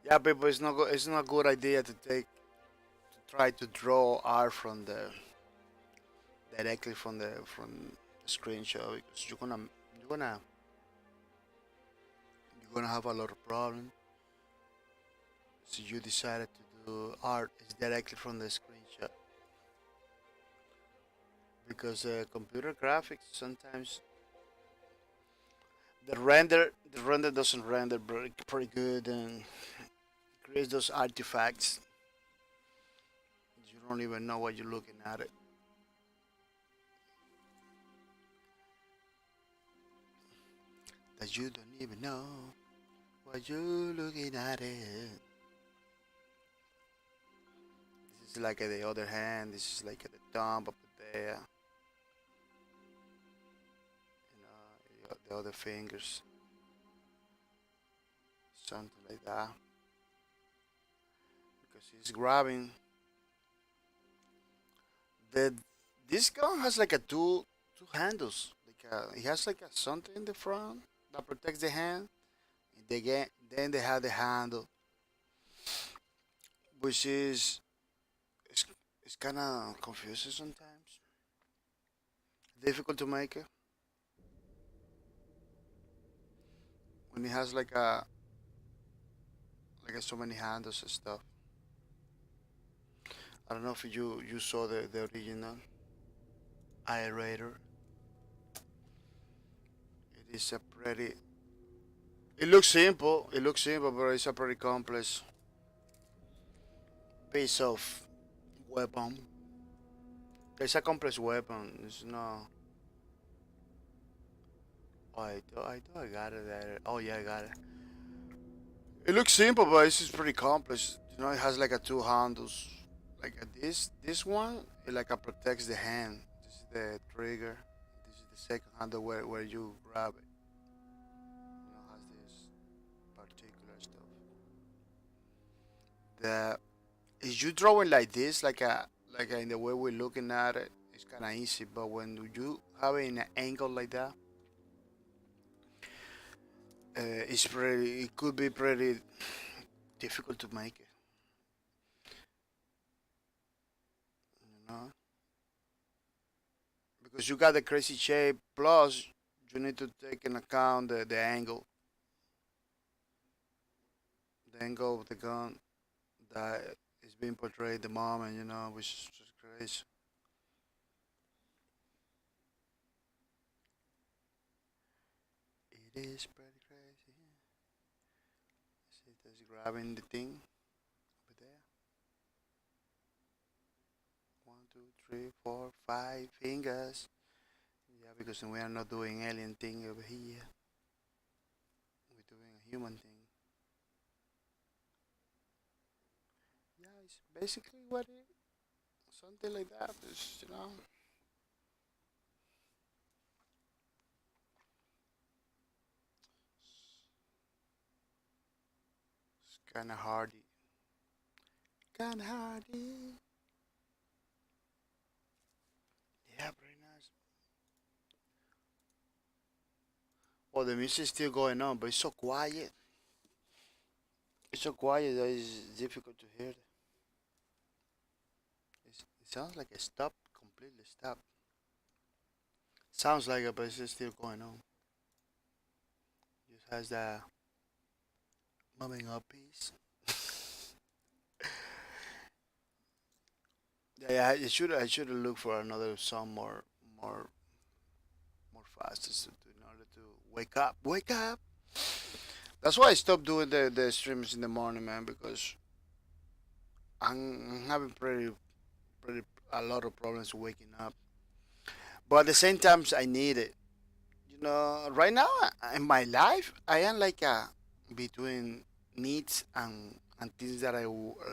Yeah, people, it's not a good idea to try to draw art from the directly from the screenshot because you're gonna you're gonna have a lot of problems. So you decided to do art is directly from the screenshot because computer graphics sometimes the render doesn't render pretty good and creates those artifacts. You don't even know what you're looking at it. That you don't even know what you're looking at it. This is like at the other hand. This is like at the thumb up there. You know, the other fingers, something like that. Because he's grabbing the. This gun has like a two handles. Like it has like a something in the front that protects the hand. Then they have the handle, which is it's, it's kind of confusing sometimes. Difficult to make it when it has like so many handles and stuff. I don't know if you saw the original aerator. It is a pretty. It looks simple. It looks simple, but it's a pretty complex piece of weapon. It's a complex weapon. It's not. Oh, I got it there. Oh yeah, I got it. It looks simple, but it's just pretty complex. You know, it has like a two handles. Like this one, it like protects the hand. This is the trigger. This is the second handle where you grab it. You know, has this particular stuff. The is you drawing like this, like in the way we're looking at it, it's kind of easy. But when you have it in an angle like that, it could be pretty difficult to make it. You know, because you got the crazy shape. Plus, you need to take in account the angle of the gun that is being portrayed at the moment. You know, which is just crazy. It is pretty crazy. See, that's grabbing the thing over there. 1, 2, 3, 4, 5 fingers. Yeah, because we are not doing alien thing over here. We're doing a human thing. Yeah, it's basically what it something like that. It's, you know, it's kind of hardy. Kind of hardy. Yeah, very nice. Well, the music's still going on, but it's so quiet. It's so quiet that it's difficult to hear. It sounds like it stopped, completely stopped. Sounds like it, but it's still going on. Just has that moving up piece. Yeah, I should have looked for another song more more fast in order to wake up, wake up. That's why I stopped doing the streams in the morning, man, because I'm having pretty a lot of problems waking up. But at the same time, I need it. You know, right now in my life, I am like between needs and things that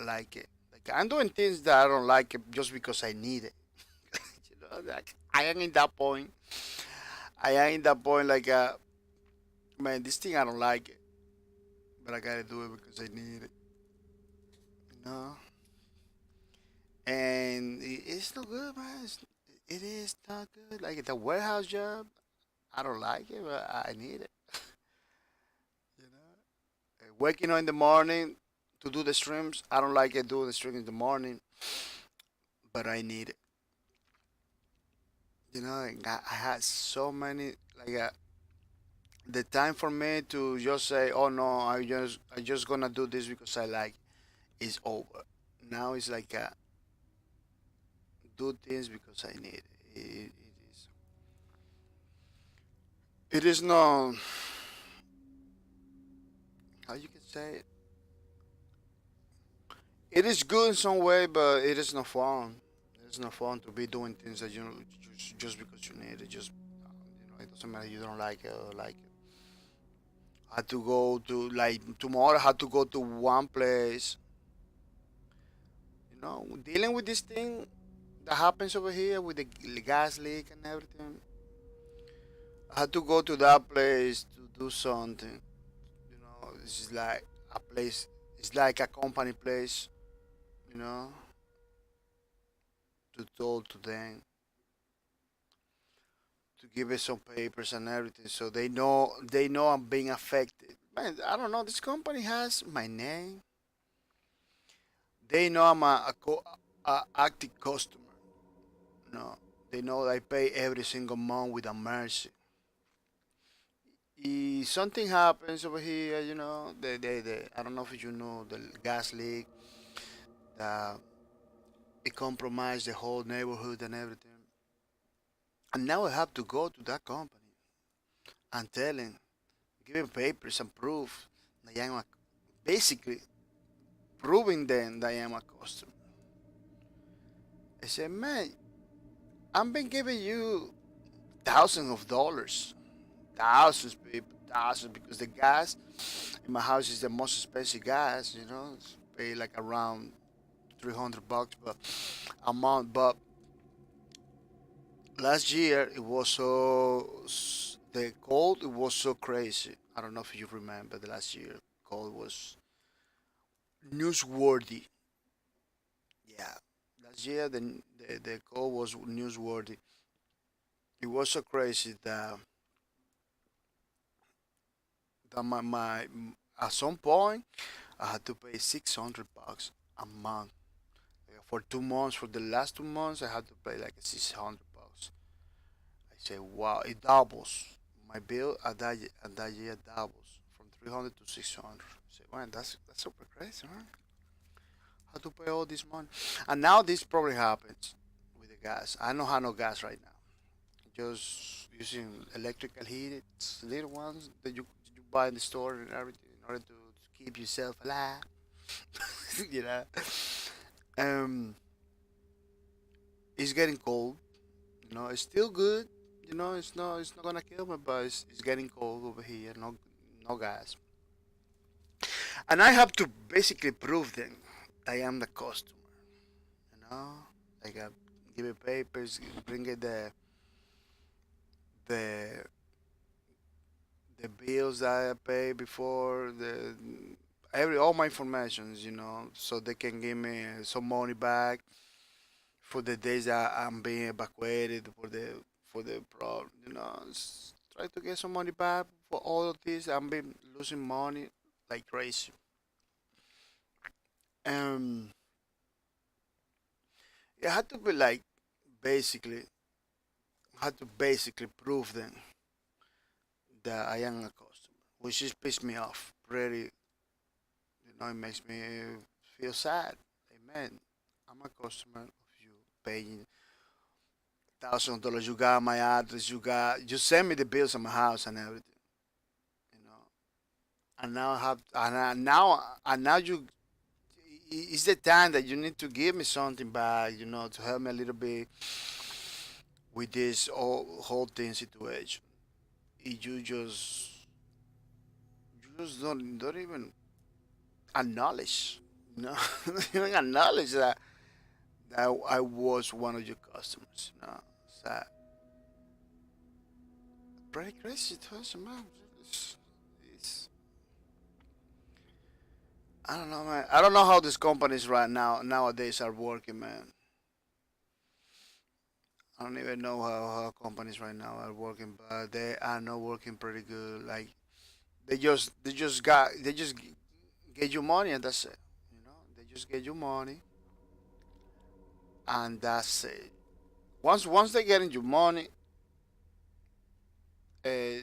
like it. Like I'm doing things that I don't like it just because I need it. You know, like I am in that point. I am in that point like man, this thing I don't like it, but I gotta do it because I need it. You know, and it's not good, man. It is not good. Like the warehouse job, I don't like it, but I need it. You know, waking up in the morning to do the streams, I don't like it doing the stream in the morning, but I need it. You know, I had so many like the time for me to just say, "Oh no, I just gonna do this because I like," is over. Now it's like do things because I need it. It is. It is no. How you can say it? It is good in some way, but it is not fun. It is not fun to be doing things that you know just because you need it. Just you know, it doesn't matter you don't like it or like it. I had to go to like tomorrow. I had to go to one place. You know, dealing with this thing that happens over here with the gas leak and everything. I had to go to that place to do something. You know, this is like a place. It's like a company place. You know, to talk to them, to give us some papers and everything, so they know I'm being affected. Man, I don't know. This company has my name. They know I'm a active customer. No, they know I pay every single month with a mercy. If something happens over here, you know, I don't know if you know the gas leak, that it compromised the whole neighborhood and everything. And now I have to go to that company and tell him, giving papers and proof that I am basically proving them that I am a customer. I said, man, I've been giving you thousands of dollars, thousands, people, thousands, because the gas in my house is the most expensive gas. You know, it's pay like around $300, but a month. But last year it was the cold. It was so crazy. I don't know if you remember the last year. Cold was newsworthy. Yeah, last year the call was newsworthy. It was so crazy that my at some point I had to pay $600 a month. Yeah, for 2 months, for the last 2 months, I had to pay like $600. I say, wow, it doubles. My bill at that year doubles from 300 to 600. I say, man, that's super crazy, man. How to pay all this money? And now this probably happens with the gas. I don't have no gas right now. Just using electrical heat, it's little ones that you buy in the store and everything in order to keep yourself alive. You know, um, it's getting cold. You know, it's still good. You know, it's not gonna kill me, but it's getting cold over here. No gas, and I have to basically prove them I am the customer. You know, like give it papers, bring it the the bills that I pay before, the every all my informations, you know, so they can give me some money back for the days that I'm being evacuated for the problem, you know. Try to get some money back for all of this. I'm been losing money like crazy. Um, it had to be like basically had to basically prove them that I am a customer, which just pissed me off pretty. You know, it makes me feel sad. Like, man, I'm a customer of you, paying $1,000. You got my address. You send me the bills of my house and everything. You know, and now I have and now you it's the time that you need to give me something back, to help me a little bit with this whole thing situation. You just don't even acknowledge, don't even acknowledge that I was one of your customers. So pretty crazy situation, man. It's I don't know, man. I don't know how these companies right now nowadays are working, man. I don't even know how companies right now are working, but they are not working pretty good. Like they just get you money and that's it. They just get you money and that's it. Once they getting you money, uh,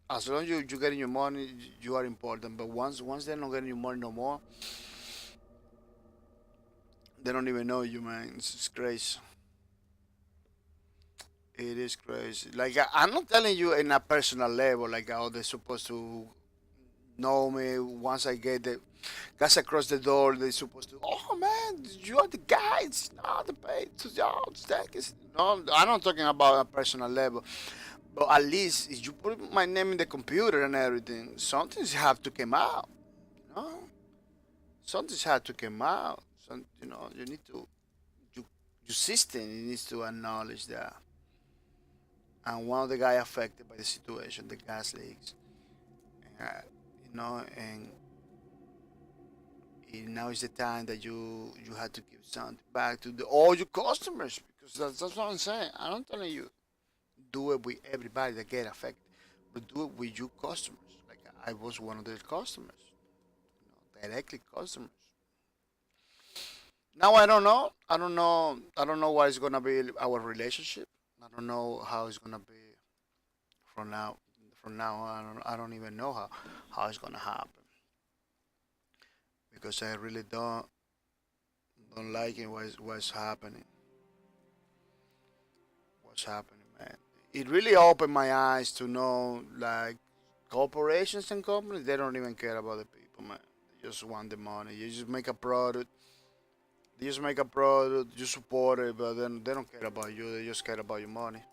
as long as you getting your money, you are important. But once they're not getting your money no more, they don't even know you, man. It's crazy. It is crazy. Like I'm not telling you in a personal level, like how they're supposed to know me. Once I get the guys across the door, they're supposed to. Oh man, you are the guy. It's not the pay to the stack. No, I'm not talking about a personal level. But at least if you put my name in the computer and everything, something's have to come out. You know, something's have to come out. You need to you, your system needs to acknowledge that. And one of the guy affected by the situation, the gas leaks, uh, and now is the time that you have to give something back to all your customers because that's what I'm saying. I'm not telling you do it with everybody that get affected, but do it with your customers. Like I was one of their customers, directly customers. Now I don't know. I don't know. I don't know what is gonna be our relationship. I don't know how it's gonna be from now. From now on, I don't even know how it's gonna happen because I really don't like it. What's happening? What's happening, man? It really opened my eyes to know like corporations and companies they don't even care about the people, man. They just want the money. You just make a product. They just make a product. You support it, but then they don't care about you. They just care about your money.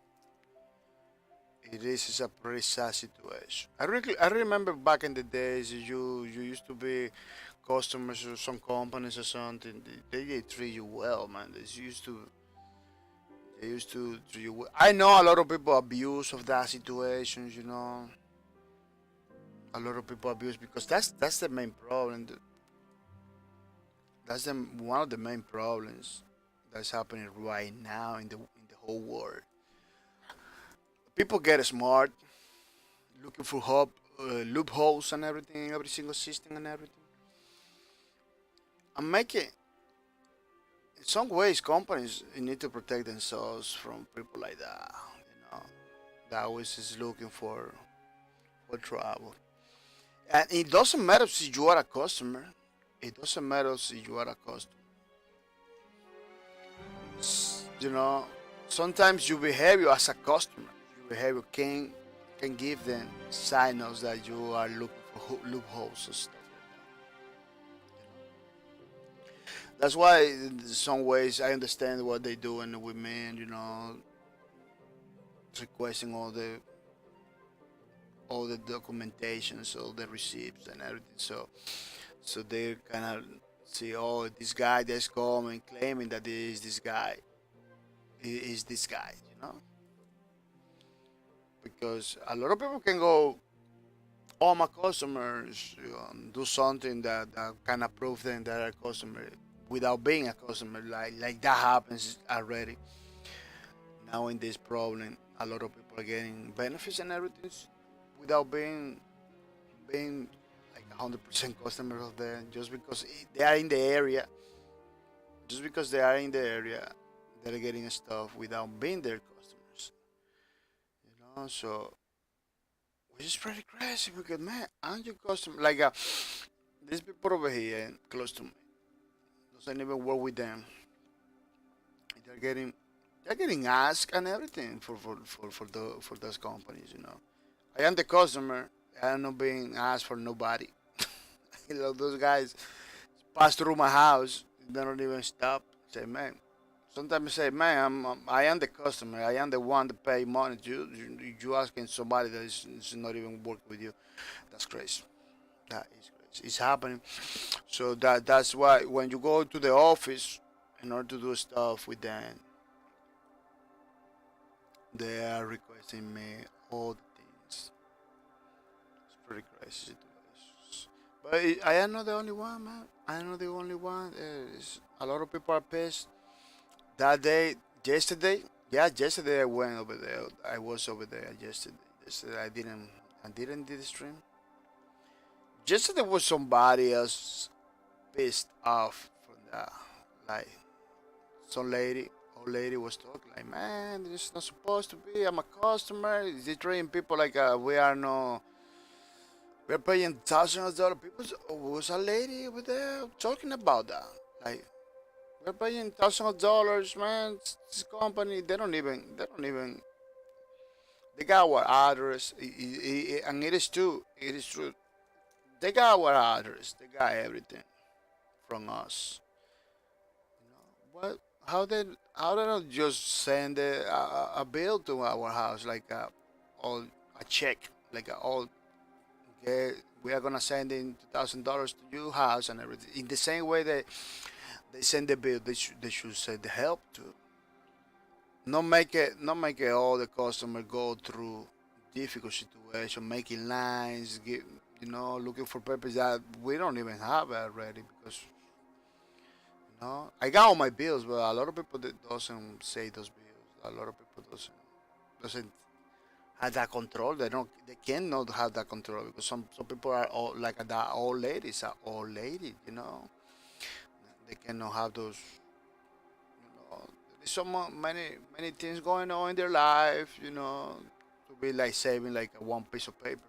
It's a pretty sad situation. I remember back in the days you used to be customers of some companies or something. They treat you well, man. They used to treat you well. I know a lot of people abuse of that situations. A lot of people abuse because that's the main problem. That's one of the main problems that's happening right now in the whole world. People get smart, looking for loopholes and everything, every single system and everything. And make it in some ways companies need to protect themselves from people like that. You know, that always is looking for trouble. And it doesn't matter if you are a customer. It doesn't matter if you are a customer. You know, sometimes your behavior as a customer, your behavior can give them signals that you are looking for loopholes and stuff like that. That's why, in some ways, I understand what they do and with men. Requesting all the documentations, all the receipts and everything. So they kind of see, oh, this guy that's coming claiming that he is this guy. He is this guy. Because a lot of people can go, oh, my customers, do something that kind of prove them that are a customer without being a customer. Like that happens already. Now in this problem, a lot of people are getting benefits and everything without being like 100% customer of them just because they are in the area. Just because they are in the area, they're getting stuff without being their customers. So which is pretty crazy because man, aren't you customer like these people over here close to me doesn't even work with them. They're getting they're getting asked and everything for those companies. I am the customer. I am not being asked for nobody. You know, those guys pass through my house. They don't even stop. Say, man. Sometimes I say, man, I am the customer. I am the one to pay money. You asking somebody that is not even working with you. That's crazy. That is crazy. It's happening. So that's why when you go to the office in order to do stuff with them, they are requesting me all the things. It's pretty crazy situations. But I am not the only one, man. I am not the only one. A lot of people are pissed. That day, yesterday, yeah, yesterday I went over there. I was over there yesterday. Yesterday I didn't do the stream. Yesterday was somebody else pissed off from that. Like some lady, old lady was talking like, man, this is not supposed to be. I'm a customer. They treating people like we are no. We're paying thousands of dollars. People was a lady over there talking about that. Like we're paying thousands of dollars, man. This company, they don't even. They got our address, and it is true. It is true. They got our address. They got everything from us. You know what? How they not just send a bill to our house like all a check like all get we are gonna send in $2,000 to your house and everything. In the same way that they send the bill, they should send the help too. Not make it all the customer go through difficult situation, making lines, looking for papers that we don't even have already because I got all my bills, but a lot of people that doesn't say those bills. A lot of people doesn't have that control. They cannot have that control because some people are all like that old ladies are old lady. They cannot have those. There's many things going on in their life. To be like saving like a one piece of paper.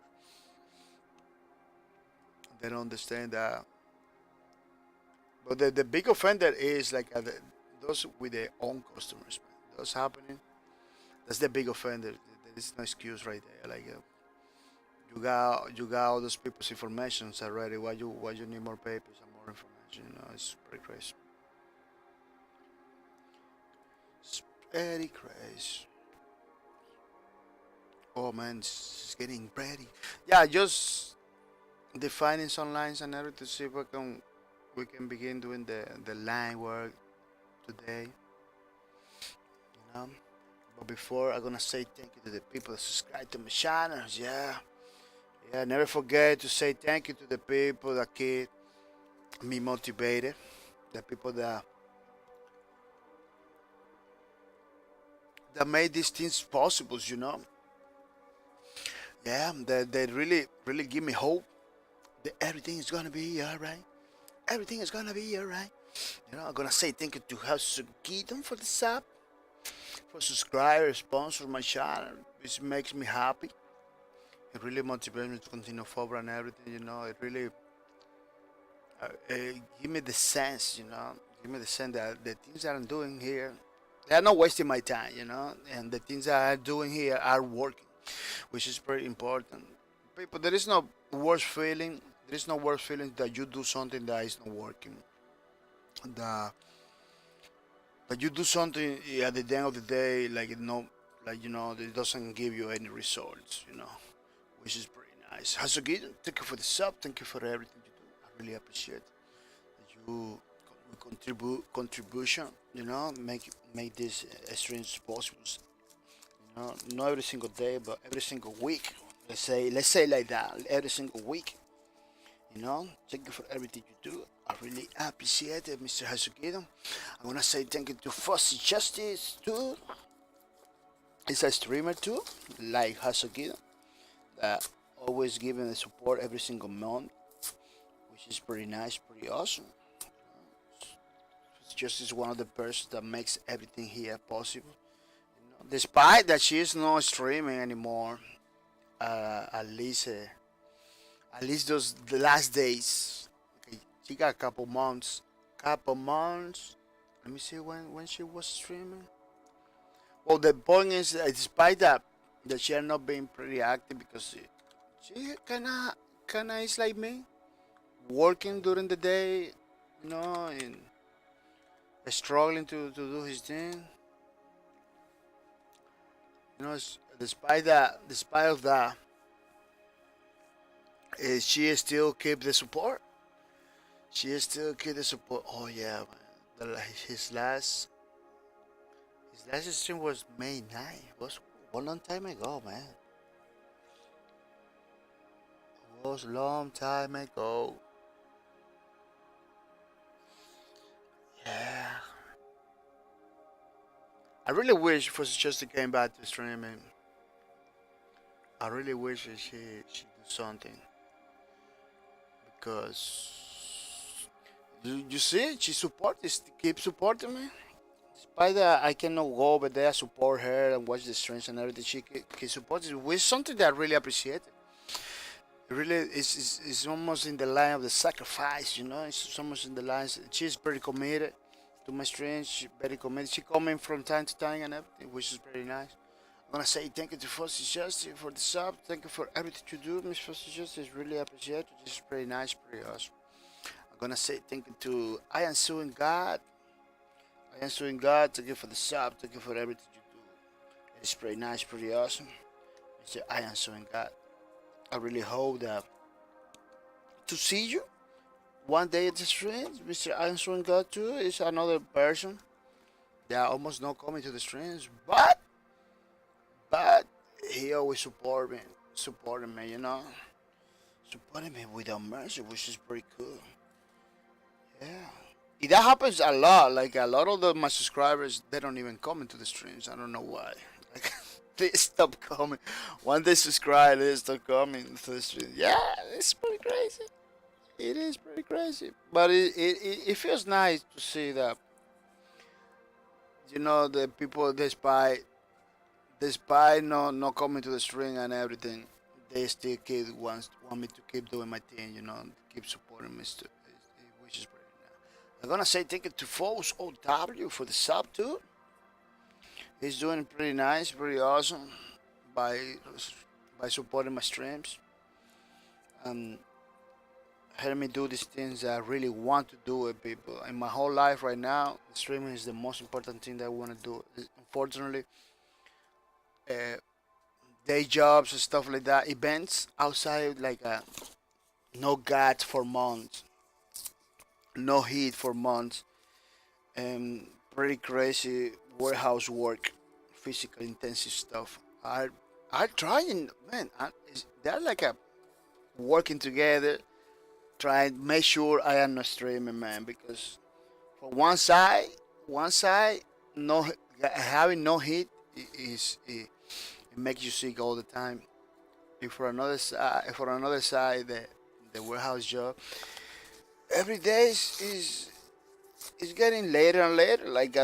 They don't understand that. But the big offender is like those with their own customers, man. Those happening. That's the big offender. There is no excuse right there. Like you got all those people's information already. Why you need more papers and more information? It's pretty crazy. It's pretty crazy. Oh man, it's getting pretty. Yeah, just defining some lines and everything to see if we can begin doing the line work today. You know. But before, I'm gonna say thank you to the people that subscribe to my channels. Yeah, yeah. Never forget to say thank you to the people that keep me motivated. The people that made these things possible. Yeah, they really really give me hope that everything is gonna be alright. Everything is gonna be alright. I'm gonna say thank you to Hasugiton for the sub, for subscribers, sponsor my channel. This makes me happy. It really motivates me to continue forward and everything. It really give me the sense. Give me the sense that the things that I'm doing here, they're not wasting my time. And the things that I'm doing here are working, which is very important. People, there is no worse feeling. There is no worse feeling that you do something that is not working. That that you do something at the end of the day, it doesn't give you any results. Which is pretty nice. Hasugid, thank you for the sub. Thank you for everything you do. I really appreciate that you contribution. Make this streams possible. Not every single day, but every single week. Let's say like that. Every single week. Thank you for everything you do. I really appreciate it, Mr. Hasugido. I wanna say thank you to Fussy Justice too. He's a streamer too, like Hasugido. Always giving the support every single month, which is pretty nice, pretty awesome. Just is one of the persons that makes everything here possible. Despite that she is not streaming anymore, at least those the last days. Okay, she got a couple months. Couple months. Let me see when she was streaming. Well, the point is, despite that she had not been pretty active because She kinda is like me, working during the day, and struggling to do his thing. Despite of that, she still keep the support. She still keep the support. Oh yeah, man. His last stream was May 9th. Was one long time ago, man. Was long time ago. Yeah. I really wish for just to came back to streaming. I really wish that she do something because you see she keep supporting me. Despite that, I cannot go over there support her and watch the streams and everything. She keep supporting me, which is something that I really appreciate. It really is almost in the line of the sacrifice, It's almost in the lines. She's pretty committed to my streams. She's very committed. She coming from time to time and everything, which is very nice. I'm gonna say thank you to Foster Justice for the sub. Thank you for everything you do, Miss Foster Justice. Really appreciate it. This is pretty nice, pretty awesome. I'm gonna say thank you to I am suing God. I am suing God. Thank you for the sub. Thank you for everything you do. It's pretty nice, pretty awesome. Mr. I am suing God. I really hope that to see you one day at the streams. Mr. I am suing God too is another person that almost not coming to the streams, but he always supporting me, supporting me without mercy, which is pretty cool. Yeah, that happens a lot. Like a lot of my subscribers, they don't even come into the streams. I don't know why. Like they stop coming. When they subscribe, they stop coming to the stream. Yeah, it's pretty crazy. It is pretty crazy, but it feels nice to see that the people despite not coming to the stream and everything, they still want me to keep doing my thing, keep supporting me, which is pretty nice. I'm gonna say thank you to Foes OW for the sub too. He's doing pretty nice, pretty awesome by supporting my streams and helping me do these things that I really want to do with people. In my whole life right now, streaming is the most important thing that I want to do. Unfortunately, uh, day jobs and stuff like that, events outside like no gas for months, no heat for months, and pretty crazy warehouse work, physical intensive stuff. I trying, man. They're like a working together, trying make sure I am not streaming, man. Because for one side, no having no heat it makes you sick all the time. If for another side, the warehouse job, every day is getting later and later. Like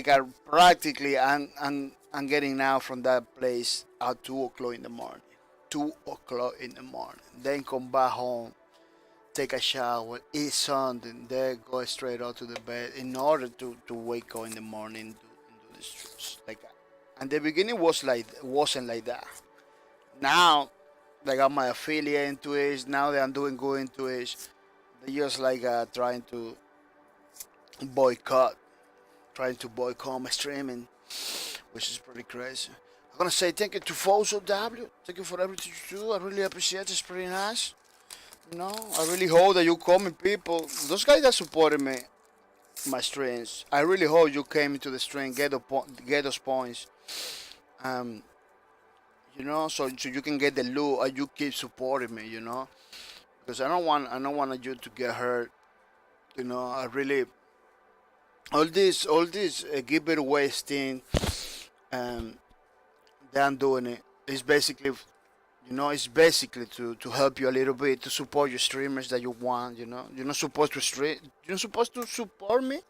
I practically I'm getting now from that place at 2 o'clock in the morning. 2 o'clock in the morning. Then come back home, take a shower, eat something, then go straight out to the bed in order to wake up in the morning and do the streets. Like, and the beginning wasn't like that. Now I got my affiliate into it. Now that I'm doing good into it, they just like trying to boycott, my streaming, which is pretty crazy. I'm gonna say thank you to Foso W. Thank you for everything you do. I really appreciate it. It's pretty nice. I really hope that you coming people. Those guys that supported me, my streams. I really hope you came into the stream, get those points. Um, so you can get the loot and you keep supporting me. Because I don't want you to get hurt. I really all this give it away thing. Um, that I'm doing it. It's basically to help you a little bit to support your streamers that you want. You're not supposed to stream. You're not supposed to support me.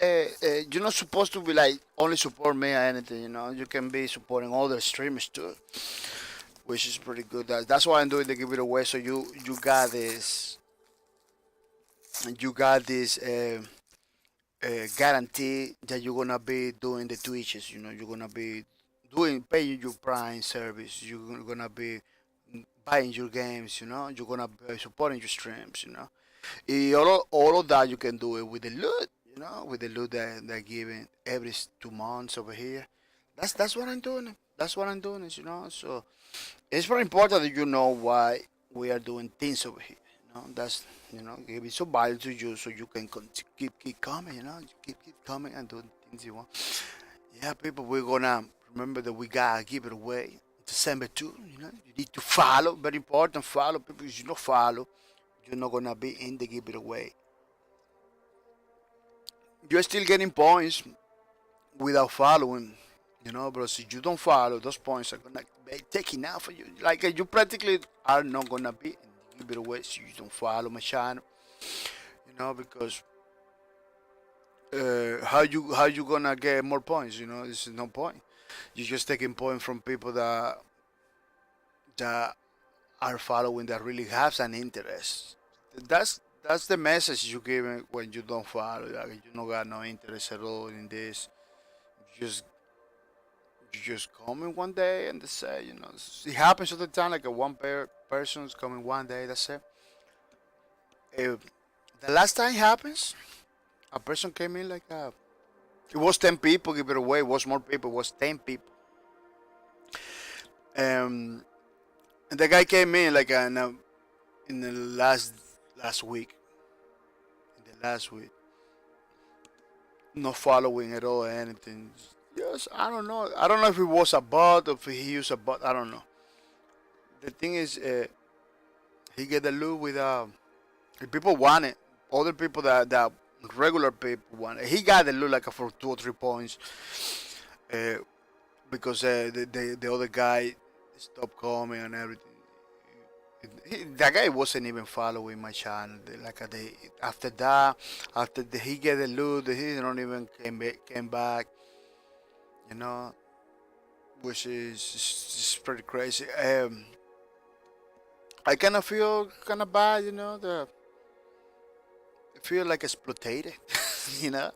You're not supposed to be like only support me or anything. You can be supporting other streamers too, which is pretty good. That's why I'm doing the give it away. So you got this. You got this. Guarantee that you're gonna be doing the Twitches. You're gonna be paying your Prime service. You're gonna be buying your games, you know. You're gonna be supporting your streams, you know. All of that you can do it with the loot, you know, with the loot that they're giving every 2 months over here. That's what I'm doing. That's what I'm doing, is, you know. So it's very important that you know why we are doing things over here. You know, that's, you know, give it some value to you so you can keep coming. You know, keep coming and doing things you want. Yeah, people, we're gonna remember that we gotta give it away. December 2, you know, you need to follow. Very important, follow people. If you don't follow, you're not gonna be in the give it away. You're still getting points without following, you know, but if you don't follow, those points are gonna be taken out for you. Like you practically are not gonna be in the give it away so you don't follow my channel, you know, because how you gonna get more points? You know, there's no point. You're just taking points from people that are following, that really have an interest. That's the message you give when you don't follow. Like you don't got no interest at all in this. You just you just come in one day and they say, you know, it happens all the time. Like a person's coming one day. That's it. If the last time happens, a person came in like it was 10 people. Give it away. It was more people. It was 10 people. Um, and the guy came in like in the last week. In the last week, not following at all anything. Yes, I don't know. I don't know if it was a bot or if he used a bot. I don't know. The thing is, he get the loot with the people want it. Other people that regular people want it. He got the loot like for 2 or 3 points, uh, because the other guy stopped coming and everything. That guy wasn't even following my channel. Like after that, he get the loot, he don't even came back. You know, which is pretty crazy. I kind of feel kind of bad. You know, I feel like exploited. You know,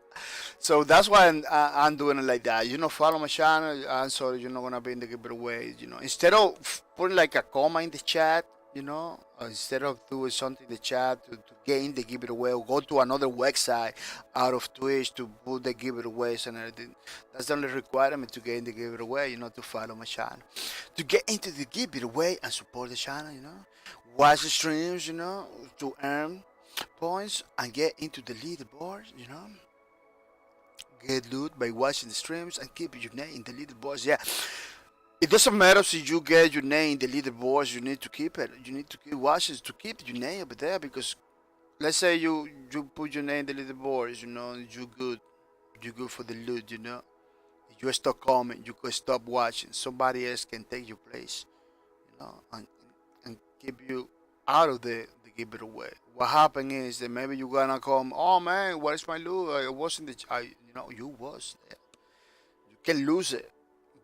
so that's why I'm doing it like that. You know, follow my channel. I'm sorry, you're not gonna be in the giveaway. You know, instead of putting like a comma in the chat, you know, instead of doing something in the chat to gain the giveaway, or go to another website out of Twitch to put the giveaways and everything. That's the only requirement to gain the giveaway. You know, to follow my channel, to get into the giveaway and support the channel. You know, watch the streams. You know, to earn points and get into the leaderboard. You know, get loot by watching the streams and keep your name in the leaderboards. Yeah, it doesn't matter if you get your name in the leaderboards. You need to keep it. You need to keep watching to keep your name up there, because let's say you put your name in the leaderboards. You know, you good for the loot. You know, you stop coming. You could stop watching. Somebody else can take your place. You know, and keep you out of the give it away. What happened is that maybe you gonna come. Oh man, what is my loot? I was in the. You know, you was there. You can lose it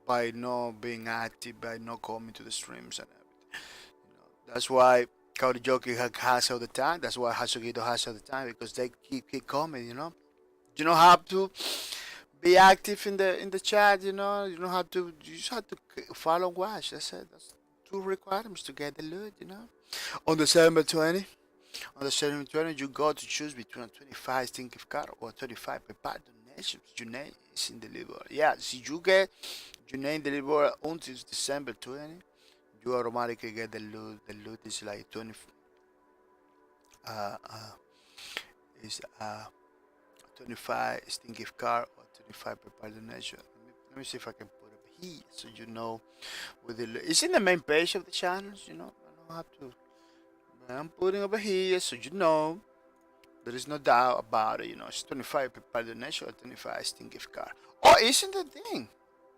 by not being active, by not coming to the streams and everything. You know, that's why Kaorijoki has all the time. That's why Hasugito has all the time, because they keep coming. You know, you don't have to be active in the chat. You know, you don't have to. You just have to follow and watch. That's it. That's 2 requirements to get the loot. You know, on December 20. On December 20, you got to choose between a 25 Steam gift card or 25 PayPal donations. Your name is in the leaderboard. Yeah, see, you get your name in the leaderboard until December 20, you automatically get the loot. The loot is like 20. Uh, uh, is 25 Steam gift card or 25 PayPal donation. Let me see if I can put it here so you know. It's in the main page of the channels. You know, I don't have to. I'm putting over here so you know. There is no doubt about it. You know, it's 25 PayPal donation or 25 Steam gift card. Oh, isn't the thing?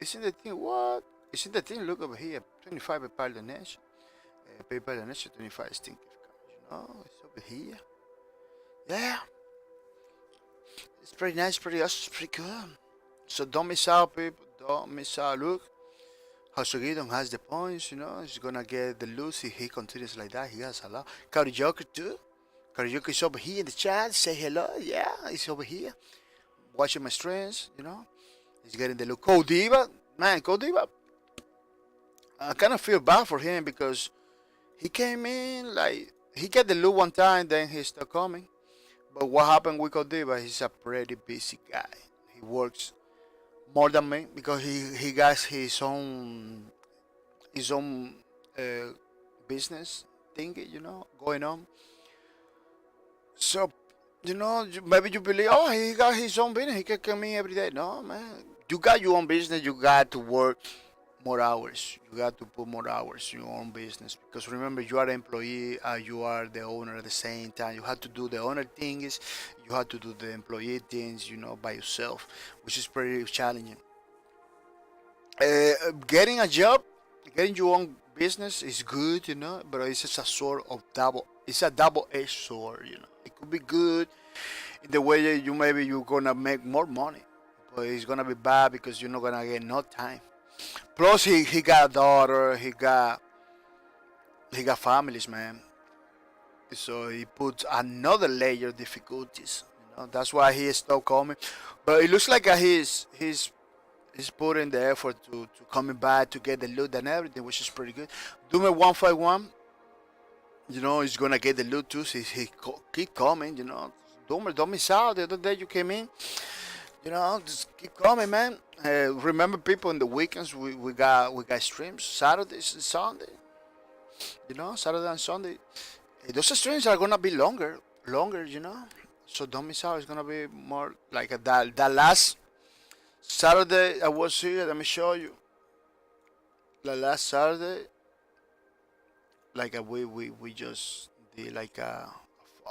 Isn't the thing? What? Isn't the thing? Look over here. 25 PayPal donation. PayPal donation, 25 Steam gift card. You know, it's over here. Yeah. It's pretty nice, pretty awesome, pretty good. So don't miss out, people. Don't miss out. Look. Hasugidon has the points, you know, he's gonna get the loot if he continues like that. He has a lot. Karaoke too. Karaoke is over here in the chat. Say hello. Yeah, he's over here. Watching my streams, you know. He's getting the loot. Kodiva, man, Kodiva. I kind of feel bad for him because He came in like he get the loot one time, then he stopped coming. But what happened with Kodiva? He's a pretty busy guy. He works more than me because he got his own uh, business thing, going on. So, maybe you believe, oh, he got his own business. He can come in every day. No, man. You got your own business. You got to work more hours. You got to put more hours in your own business because remember, you are an employee. You are the owner at the same time. You have to do the owner things. You have to do the employee things, by yourself, which is pretty challenging. Getting a job, getting your own business is good, but it's just a sort of double. It's a double-edged sword. It could be good in the way that maybe you're gonna make more money, but it's gonna be bad because you're not gonna get no time. Plus, he got a daughter. He got families, man. So he puts another layer of difficulties. That's why he stopped coming. But it looks like he's putting the effort to coming back to get the loot and everything, which is pretty good. Doom 151, he's gonna get the loot too. So keep coming, Doomer, don't miss out. The other day you came in, just keep coming, man. Remember, people, in the weekends we got streams, Saturdays and Sunday. Saturday and Sunday. Those streams are gonna be longer. So don't miss out. It's gonna be more like that last Saturday I was here. Let me show you. The last Saturday, like we just did like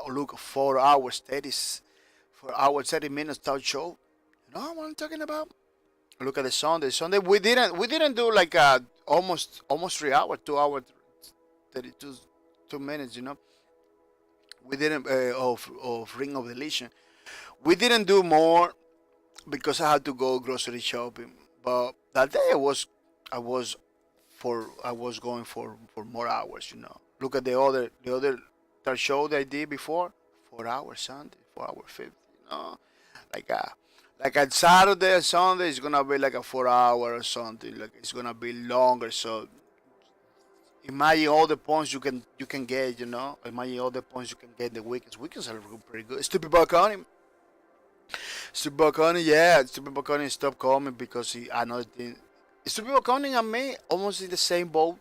look 4 hours 30 minutes talk show. You know what I'm talking about? Look at the Sunday. Sunday we didn't do like almost 3 hours, 2 hours 32 2 minutes. We didn't of Ring of Deletion. We didn't do more because I had to go grocery shopping. But that day I was going for more hours. Look at the other that show that I did before. 4 hours Sunday, 4 hour 50. Like a like a Saturday and Sunday it's gonna be like a 4 hour or something. Like it's gonna be longer. So imagine all the points you can get. Imagine all the points you can get in the weekends. Weekends are pretty good. Stupid Balcony. Stupid Balcony, yeah. Stupid Balcony stopped coming because another thing. Stupid Balcony and me almost in the same boat.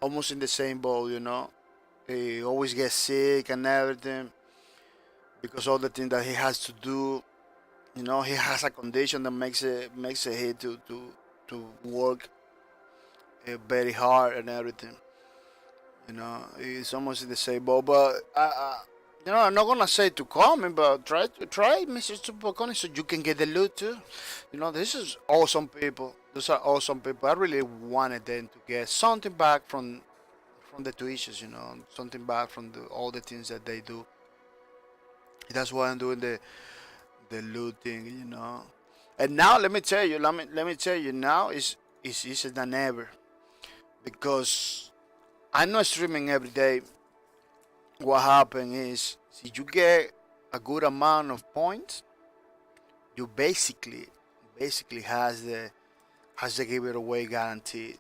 Almost in the same boat. He always gets sick and everything because all the things that he has to do. He has a condition that makes it he to work very hard and everything. It's almost in the same boat. But I'm not gonna say to comment, but try Mr. Superconi so you can get the loot too. This is awesome people. Those are awesome people. I really wanted them to get something back from the Twitches. Something back from all the things that they do. That's why I'm doing the loot thing. And now let me tell you now is easier than ever because I'm not streaming every day. What happened is, if you get a good amount of points, you basically has the give it away guarantee.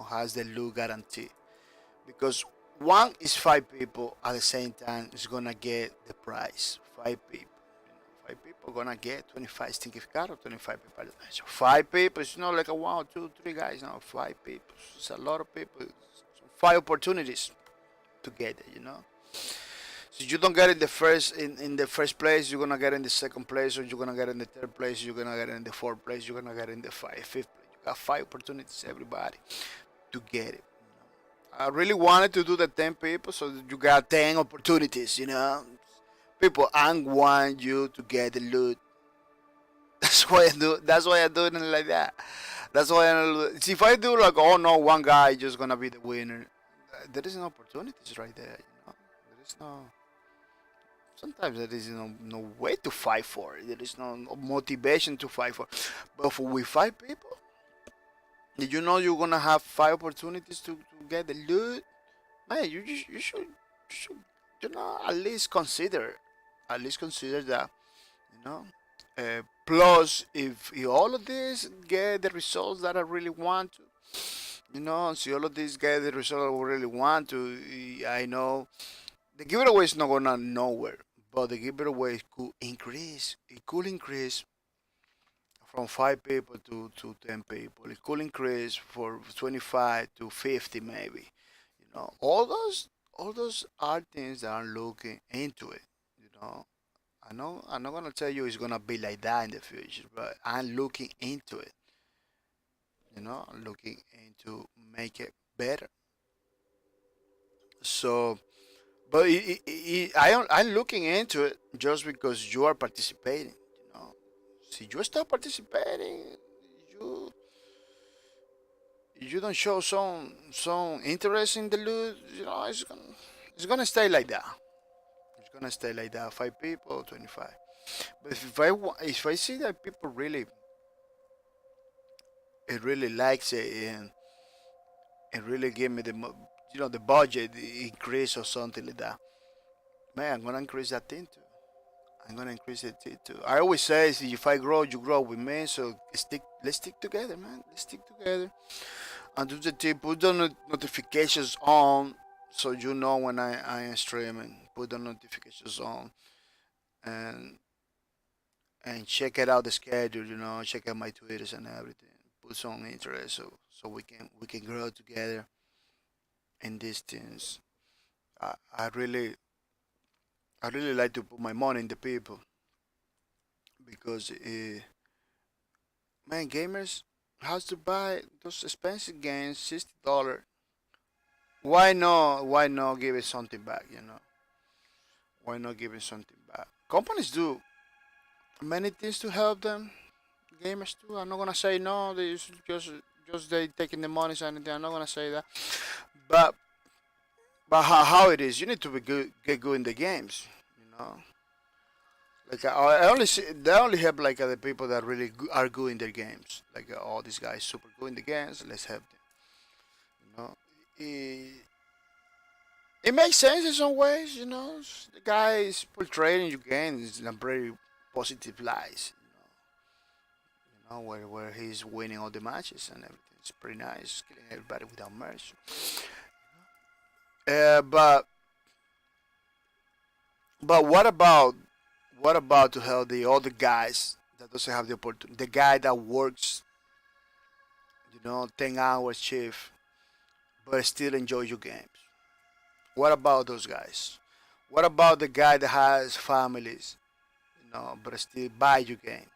Has the loot guarantee because one is 5 people at the same time is gonna get the prize. 5 people. 5 people gonna get 25 stinky caro, 25 people. So 5 people, it's not like a 1, 2, 3 guys. No, 5 people. It's a lot of people. So 5 opportunities to get it. So you don't get in the first place, you're gonna get in the second place, or you're gonna get in the third place, you're gonna get in the fourth place, you're gonna get in the fifth place. You got 5 opportunities, everybody, to get it. I really wanted to do the 10 people, so that you got 10 opportunities. People, I want you to get the loot. That's why I do. That's why I do it like that. That's why see, if I do like, oh no, one guy just gonna be the winner. There is no opportunities right there. There is no. Sometimes there is no way to fight for it. There is no motivation to fight for. But with 5 people, did you know you're gonna have 5 opportunities to get the loot? Man, you should at least consider that. You know. Plus, if all of this get the results that I really want to, You know, see all of these get the result we really want to. I know the giveaway is not gonna nowhere, but the giveaway could increase. It could increase from 5 people to 10 people. It could increase for 25 to 50 maybe. You know, all those are things that I'm looking into it. You know, I'm not gonna tell you it's gonna be like that in the future, but I'm looking into it. You know, I'm looking into make it better. So, but I'm looking into it just because you are participating. You know, see, you start participating, you you don't show some interest in the loot. You know, it's gonna stay like that. It's gonna stay like that. 5 people, 25. But if I see that people really it really likes it and really give me the budget increase or something like that, man, I'm gonna increase that thing too. I'm gonna increase it too. I always say, if I grow, you grow with me. So let's stick together, man. Let's stick together and do the tip. Put the notifications on so you know when I am streaming. Put the notifications on and check it out the schedule. You know, check out my Twitters and everything. Put some interest so we can grow together in these things. I really like to put my money in the people because man, gamers has to buy those expensive games, $60. Why not give it something back? You know, why not give it something back? Companies do many things to help them. Gamers too. I'm not gonna say no. They just they taking the money and anything. I'm not gonna say that. But how it is, you need to be good, get good in the games. You know, like I only see they only help like the people that really are good in their games. Like all these guys super good in the games. Let's help them. You know, it makes sense in some ways. You know, the guy is portraying your games in a very positive light. Where he's winning all the matches and everything. It's pretty nice, killing everybody without mercy. But what about to help the other guys that doesn't have the opportunity? The guy that works, 10 hours shift, but still enjoy your games. What about those guys? What about the guy that has families, but still buy your game?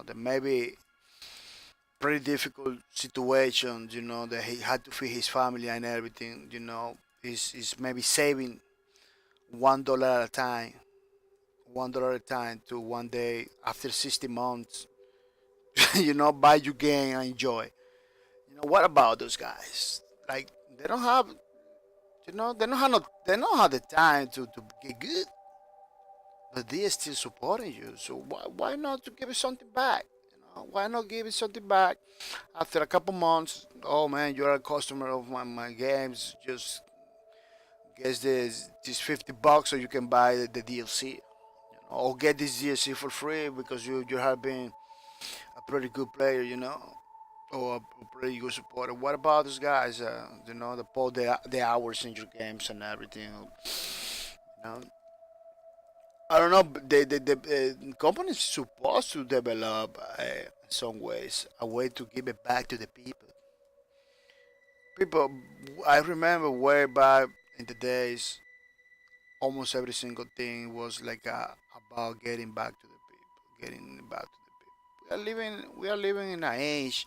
That maybe pretty difficult situations, that he had to feed his family and everything, is maybe saving $1 at a time, $1 at a time to one day after 60 months, buy your game and enjoy. What about those guys? Like they don't have, they don't have the time to get good, but they are still supporting you. So why not to give it something back? Why not give it something back after a couple months? Oh man, you're a customer of my games. Just guess this $50 so you can buy the DLC, or get this DLC for free because you have been a pretty good player, or a pretty good supporter. What about those guys? The put the hours in your games and everything. know, I don't know. The company is supposed to develop, in some ways, a way to give it back to the people. People, I remember way back in the days, almost every single thing was like about getting back to the people, getting back to the people. We are living in an age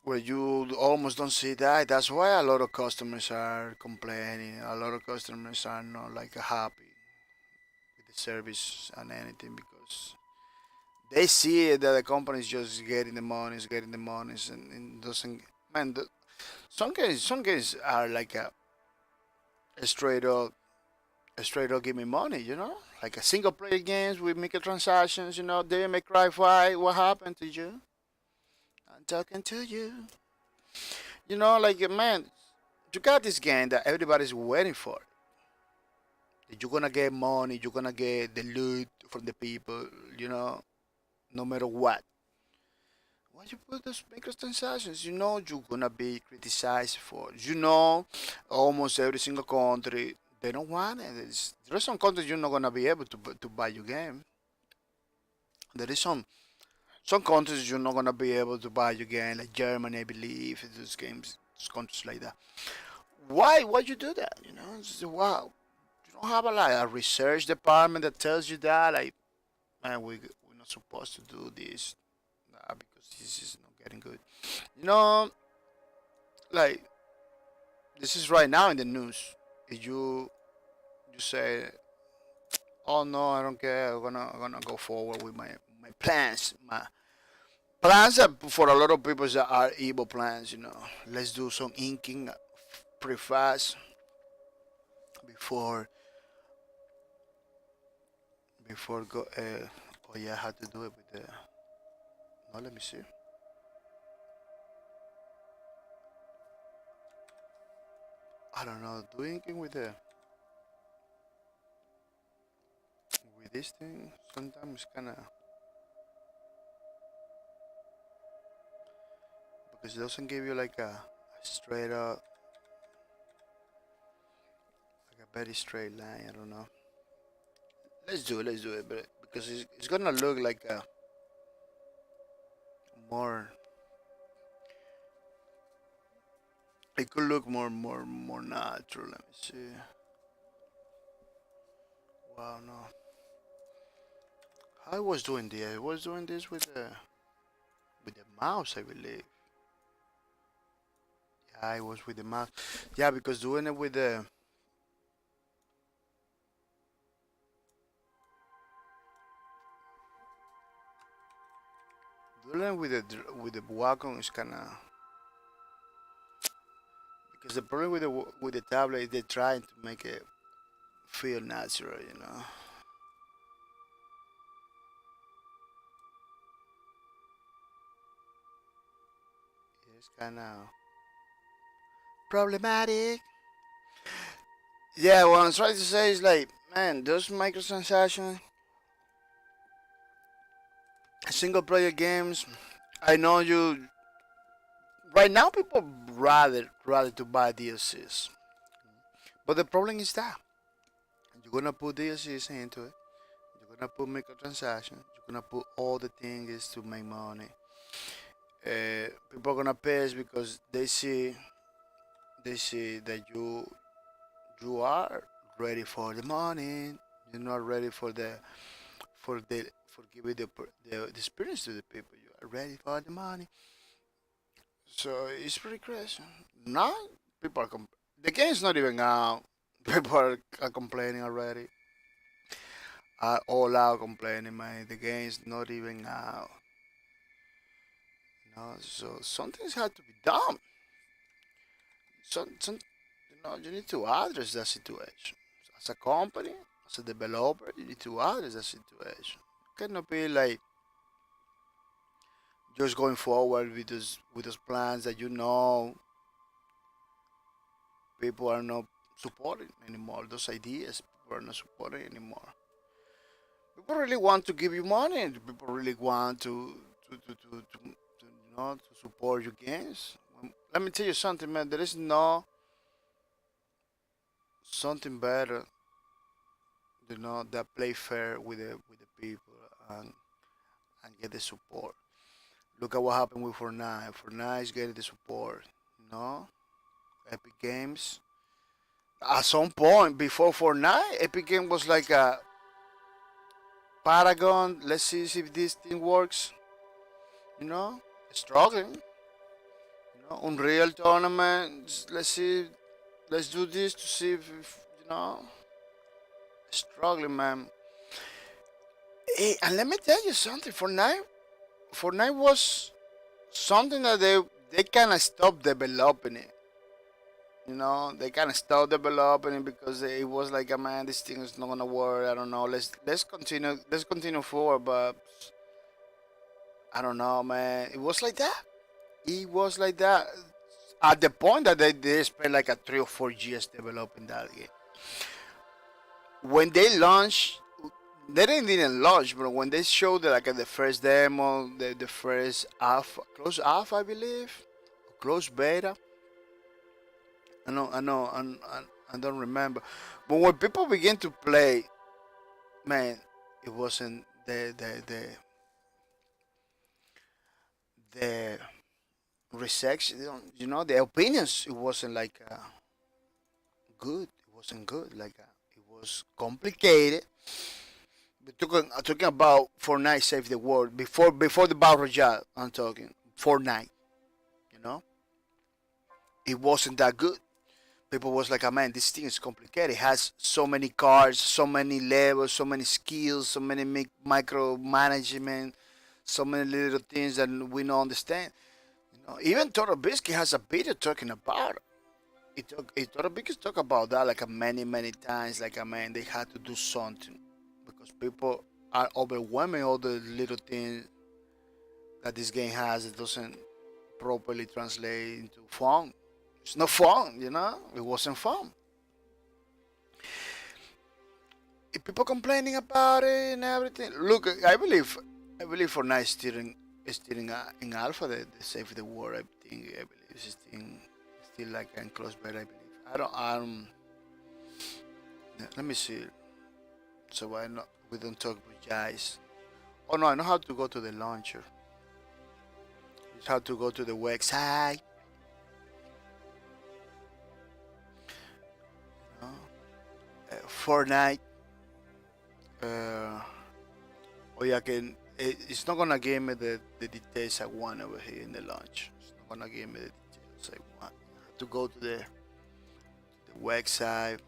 where you almost don't see that. That's why a lot of customers are complaining. A lot of customers are not like happy with the service and anything because they see that the company is just getting the monies, and doesn't. Man, some games are like a straight up, give me money. Like a single player games with microtransactions. Devil May Cry 5. What happened to you? I'm talking to you. Like man, you got this game that everybody's waiting for. That you're gonna get money, you're gonna get the loot from the people. No matter what. Why you put those microtransactions? You know you're gonna be criticized for. You know, almost every single country they don't want it. There's some countries you're not gonna be able to buy your game. There is some countries you're not gonna be able to buy your game, like Germany, I believe. Those games, those countries like that. Why you do that? You know, wow. You don't have a research department that tells you that, like, man, we're not supposed to do this, because this is not getting good. You know, like, this is right now in the news. If you say, oh no, I don't care, I'm gonna go forward with my plans, my plans that for a lot of people that are evil plans. You know, let's do some inking pretty fast before go. Oh yeah, I had to do it with the. No, let me see. I don't know. Do inking with this thing sometimes kind of, because it doesn't give you like a straight up, like a very straight line. I don't know. Let's do it, but because it's gonna look like a more. It could look more natural. Let me see. Wow, no. I was doing this. I was doing this with the mouse, I believe. Yeah, I was with the mouse. Yeah, because doing it with the Wacom is kind of, because the problem with the tablet is they're trying to make it feel natural. You know. It's kind of problematic. Yeah, what I'm trying to say is like, man, those microtransactions, single player games. I know you. Right now, people rather to buy DLCs, but the problem is that you're gonna put DLCs into it. You're gonna put microtransactions. You're gonna put all the things to make money. People are gonna pay because they see that you are ready for the money. You're not ready for giving the experience to the people. You are ready for the money. So it's pretty crazy. Now people the game's not even out. People are complaining already. Are all out complaining, man. The game's not even out. So something's had to be done. Some you need to address that situation. As a company, as a developer, you need to address that situation. It cannot be like just going forward with those plans that people are not supporting anymore. Those ideas people are not supporting anymore. People really want to give you money. People really want to support your games. Let me tell you something, man. There is no something better, that play fair with the people and and get the support. Look at what happened with Fortnite. Fortnite is getting the support. You know, Epic Games. At some point before Fortnite, Epic Games was like a Paragon. Let's see if this thing works. You know, struggling. Unreal tournament. Let's see. Let's do this to see if struggling, man. Hey, and let me tell you something. Fortnite was something that they kind of stopped developing it. They kind of stopped developing it because it was like, man, this thing is not gonna work. I don't know. Let's continue forward, but I don't know, man. It was like that. It was like that at the point that they spent like a 3 or 4 years developing that game. When they launched, they didn't launch, but when they showed like the first demo, the first alpha, close alpha, I believe, close beta. I don't remember. But when people begin to play, man, it wasn't the reception, the opinions. It wasn't like good. It wasn't good. Like it was complicated. We're talking about Fortnite saved the world before the battle royale. I'm talking Fortnite. You know, it wasn't that good. People was like, oh, man, this thing is complicated. It has so many cards, so many levels, so many skills, so many micro management, so many little things that we don't understand. Even Toro Biscuit has a video talking about it. Toro Biscuit talk about that like many times. Like, man, they had to do something because people are overwhelming all the little things that this game has. It doesn't properly translate into fun. It's not fun. It wasn't fun. If people complaining about it and everything, look, I believe Fortnite is still in alpha. They save the world. I believe it's still like in close beta. I believe. I don't. Let me see. So we don't talk with guys. Oh no, I know how to go to the launcher. It's how to go to the website. You know? Fortnite. Oh yeah, it's not gonna give me the details I want over here in the launch. It's not gonna give me the details I want. I have to go to the website.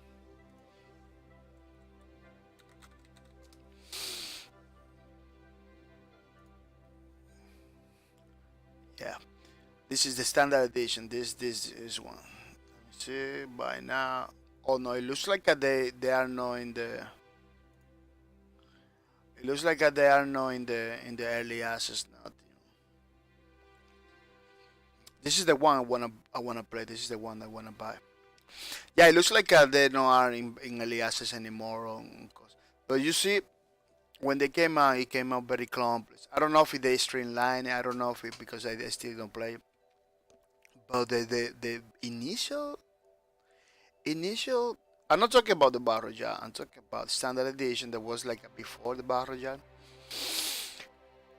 Yeah, this is the standard edition. This is one. Let me see by now. Oh no, it looks like they are not in the. It looks like they are not in the early access now. This is the one I wanna play. This is the one I wanna buy. Yeah, it looks like they don't are in early access anymore. But you see, when they came out, it came out very complex. I don't know if they streamline. I don't know if it because I still don't play. But the initial. I'm not talking about the battle royale. I'm talking about standard edition that was like before the battle royale.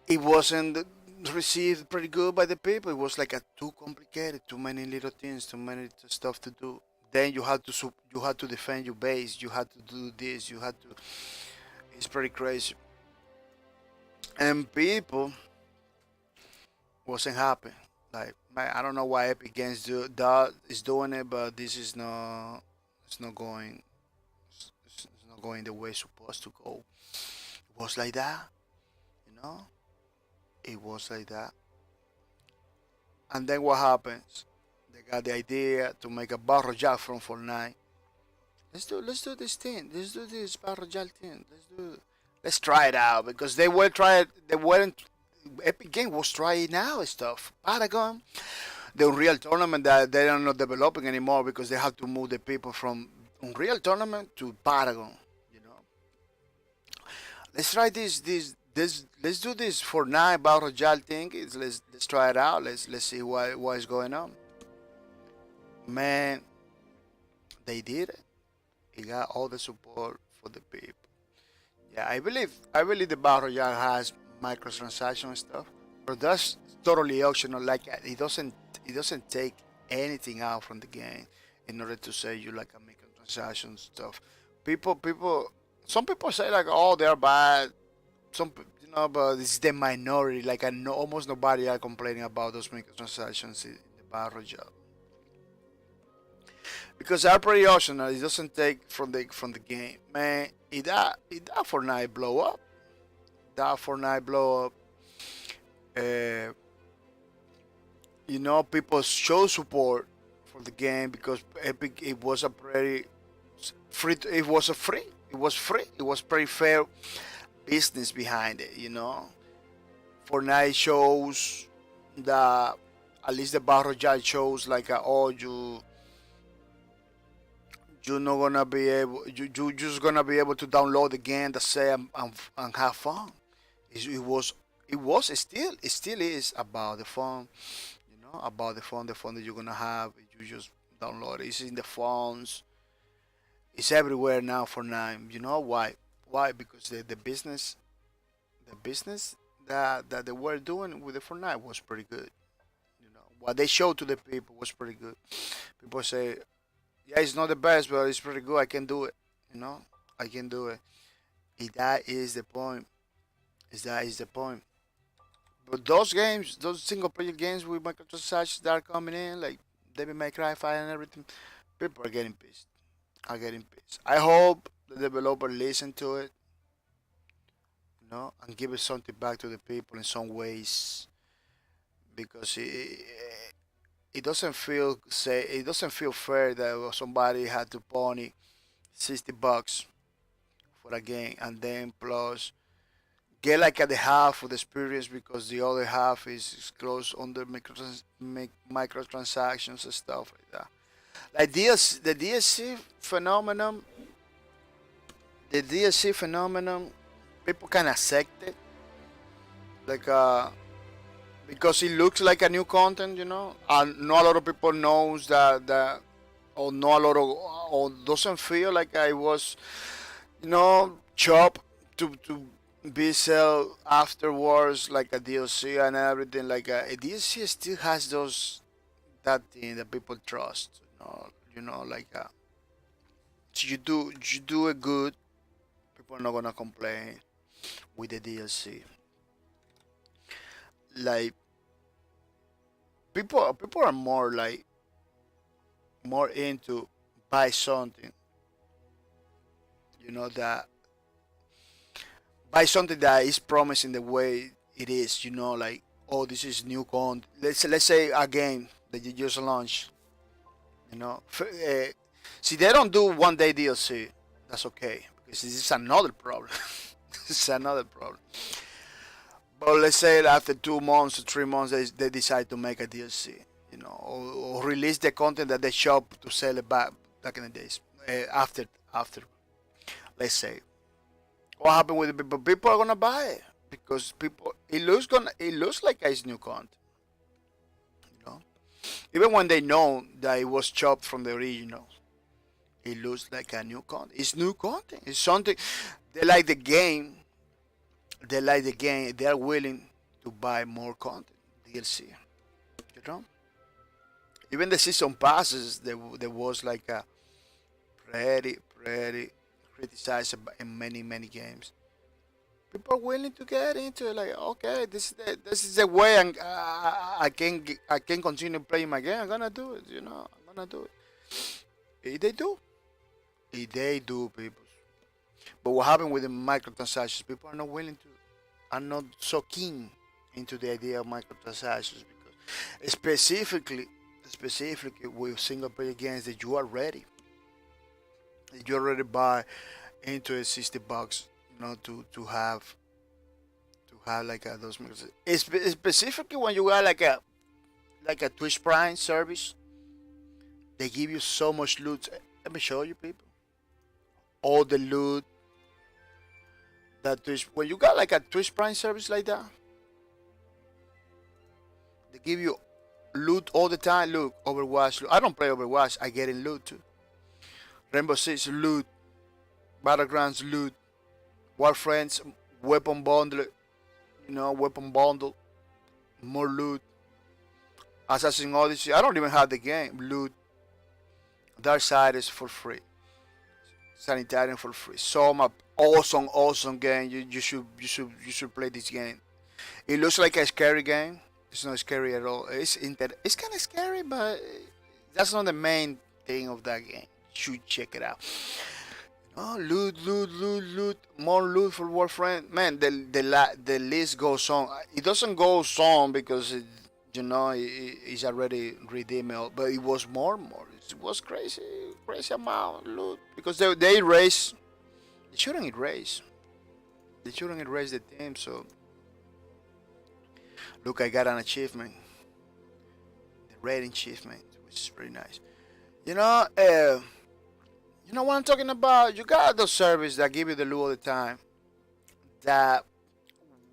It wasn't received pretty good by the people. It was like too complicated, too many little things, too many stuff to do. Then you had to defend your base. You had to do this. You had to. It's pretty crazy. And people wasn't happy. Like, man, I don't know why Epic Games that is doing it, but this is not. It's not going. It's not going the way it's supposed to go. It was like that, you know. It was like that. And then what happens? They got the idea to make a battle royale from Fortnite. Let's do this thing. Let's do this battle royale thing. Let's try it out because they were trying. They weren't. Epic Game was trying out stuff. Paragon, the Unreal Tournament that they are not developing anymore because they have to move the people from Unreal Tournament to Paragon. You know, let's try this. Let's do this Fortnite battle royale thing. Let's try it out. Let's see what is going on. Man, they did it. He got all the support for the people. Yeah, I believe the battle royale has microtransaction and stuff, but that's totally optional. Like it doesn't take anything out from the game in order to say you like a microtransaction stuff. Some people say like, oh, they're bad. But it's the minority. Like I know almost nobody are complaining about those microtransactions in the battle royale because they're pretty optional. It doesn't take from the game, man. It that Fortnite blow up. That Fortnite blow up. Uh, people show support for the game because Epic. It was a pretty free. It was a free. It was free. It was pretty fair business behind it. Fortnite shows that at least the battle royale shows like, oh, you're not gonna be able. You just gonna be able to download the game, to say and have fun. It still is about the fun. You know, about the fun that you're gonna have. You just download it. It's in the phones. It's everywhere now for now. You know why? Why? Because the business that they were doing with the Fortnite was pretty good. You know what they showed to the people was pretty good. People say, yeah, it's not the best, but it's pretty good. I can do it. You know, I can do it. That is the point. Is that is the point. But those games, those single player games with microtransactions that are coming in, like Devil May Cry 5 and everything, people are getting pissed. Are getting pissed. I hope the developer listen to it, you know, and give it something back to the people in some ways because it doesn't feel say it doesn't feel fair that somebody had to pony $60 for a game and then plus get like at the half of the experience because the other half is closed under microtransactions and stuff like that. Like the DLC phenomenon, the DLC phenomenon, people can accept it, like because it looks like a new content, you know, and not a lot of people knows that or not a lot of or doesn't feel like I was, you know, chopped to be sell afterwards like a DLC and everything. Like a DLC still has those that thing that people trust. You know, like so you do it good. People are not gonna complain with the DLC. Like people are more like more into buy something. You know that buy something that is promising the way it is. You know, like oh this is new content. Let's say a game that you just launched. You know, see they don't do 1 day DLC. That's okay because this is another problem. This is another problem. But let's say after 2 months or 3 months, they decide to make a DLC, you know, or release the content that they shop to sell it back in the days. After, let's say, what happened with the people? People are gonna buy it because people it looks like it's new content, you know, even when they know that it was chopped from the original. It looks like a new content. It's new content. It's something they like the game. They like the game. They are willing to buy more content, DLC. You know, even the season passes, there was like a pretty criticized in many games. People are willing to get into it. Like, okay, this is the way I can continue playing my game. I'm gonna do it. You know, I'm gonna do it. They do. They do, people. But what happened with the microtransactions? People are not willing to. Are not so keen into the idea of microtransactions because specifically with single player games that you are ready. You already buy into a $60, you know, to have like those microtransactions. Specifically when you got like a Twitch Prime service, they give you so much loot. Let me show you, people. All the loot that Twitch when you got like a Twitch Prime service like that, they give you loot all the time. Look, Overwatch. I don't play Overwatch. I get in loot too. Rainbow Six loot, Battlegrounds loot, Warframes weapon bundle. You know, weapon bundle, more loot. Assassin's Odyssey. I don't even have the game loot. Dark Side is for free. Sanitarium for free. So my awesome game. You should play this game. It looks like a scary game. It's not scary at all. It's kind of scary, but that's not the main thing of that game. You should check it out. Oh, loot, more loot for Warframe. Man, the list goes on. It doesn't go on because you know it's already redeemable, but it was more. It was crazy amount of loot because they erase. They shouldn't erase. They shouldn't erase the team. So look, I got an achievement, the rating achievement, which is pretty nice. You know, what I'm talking about? You got those services that give you the loot all the time. That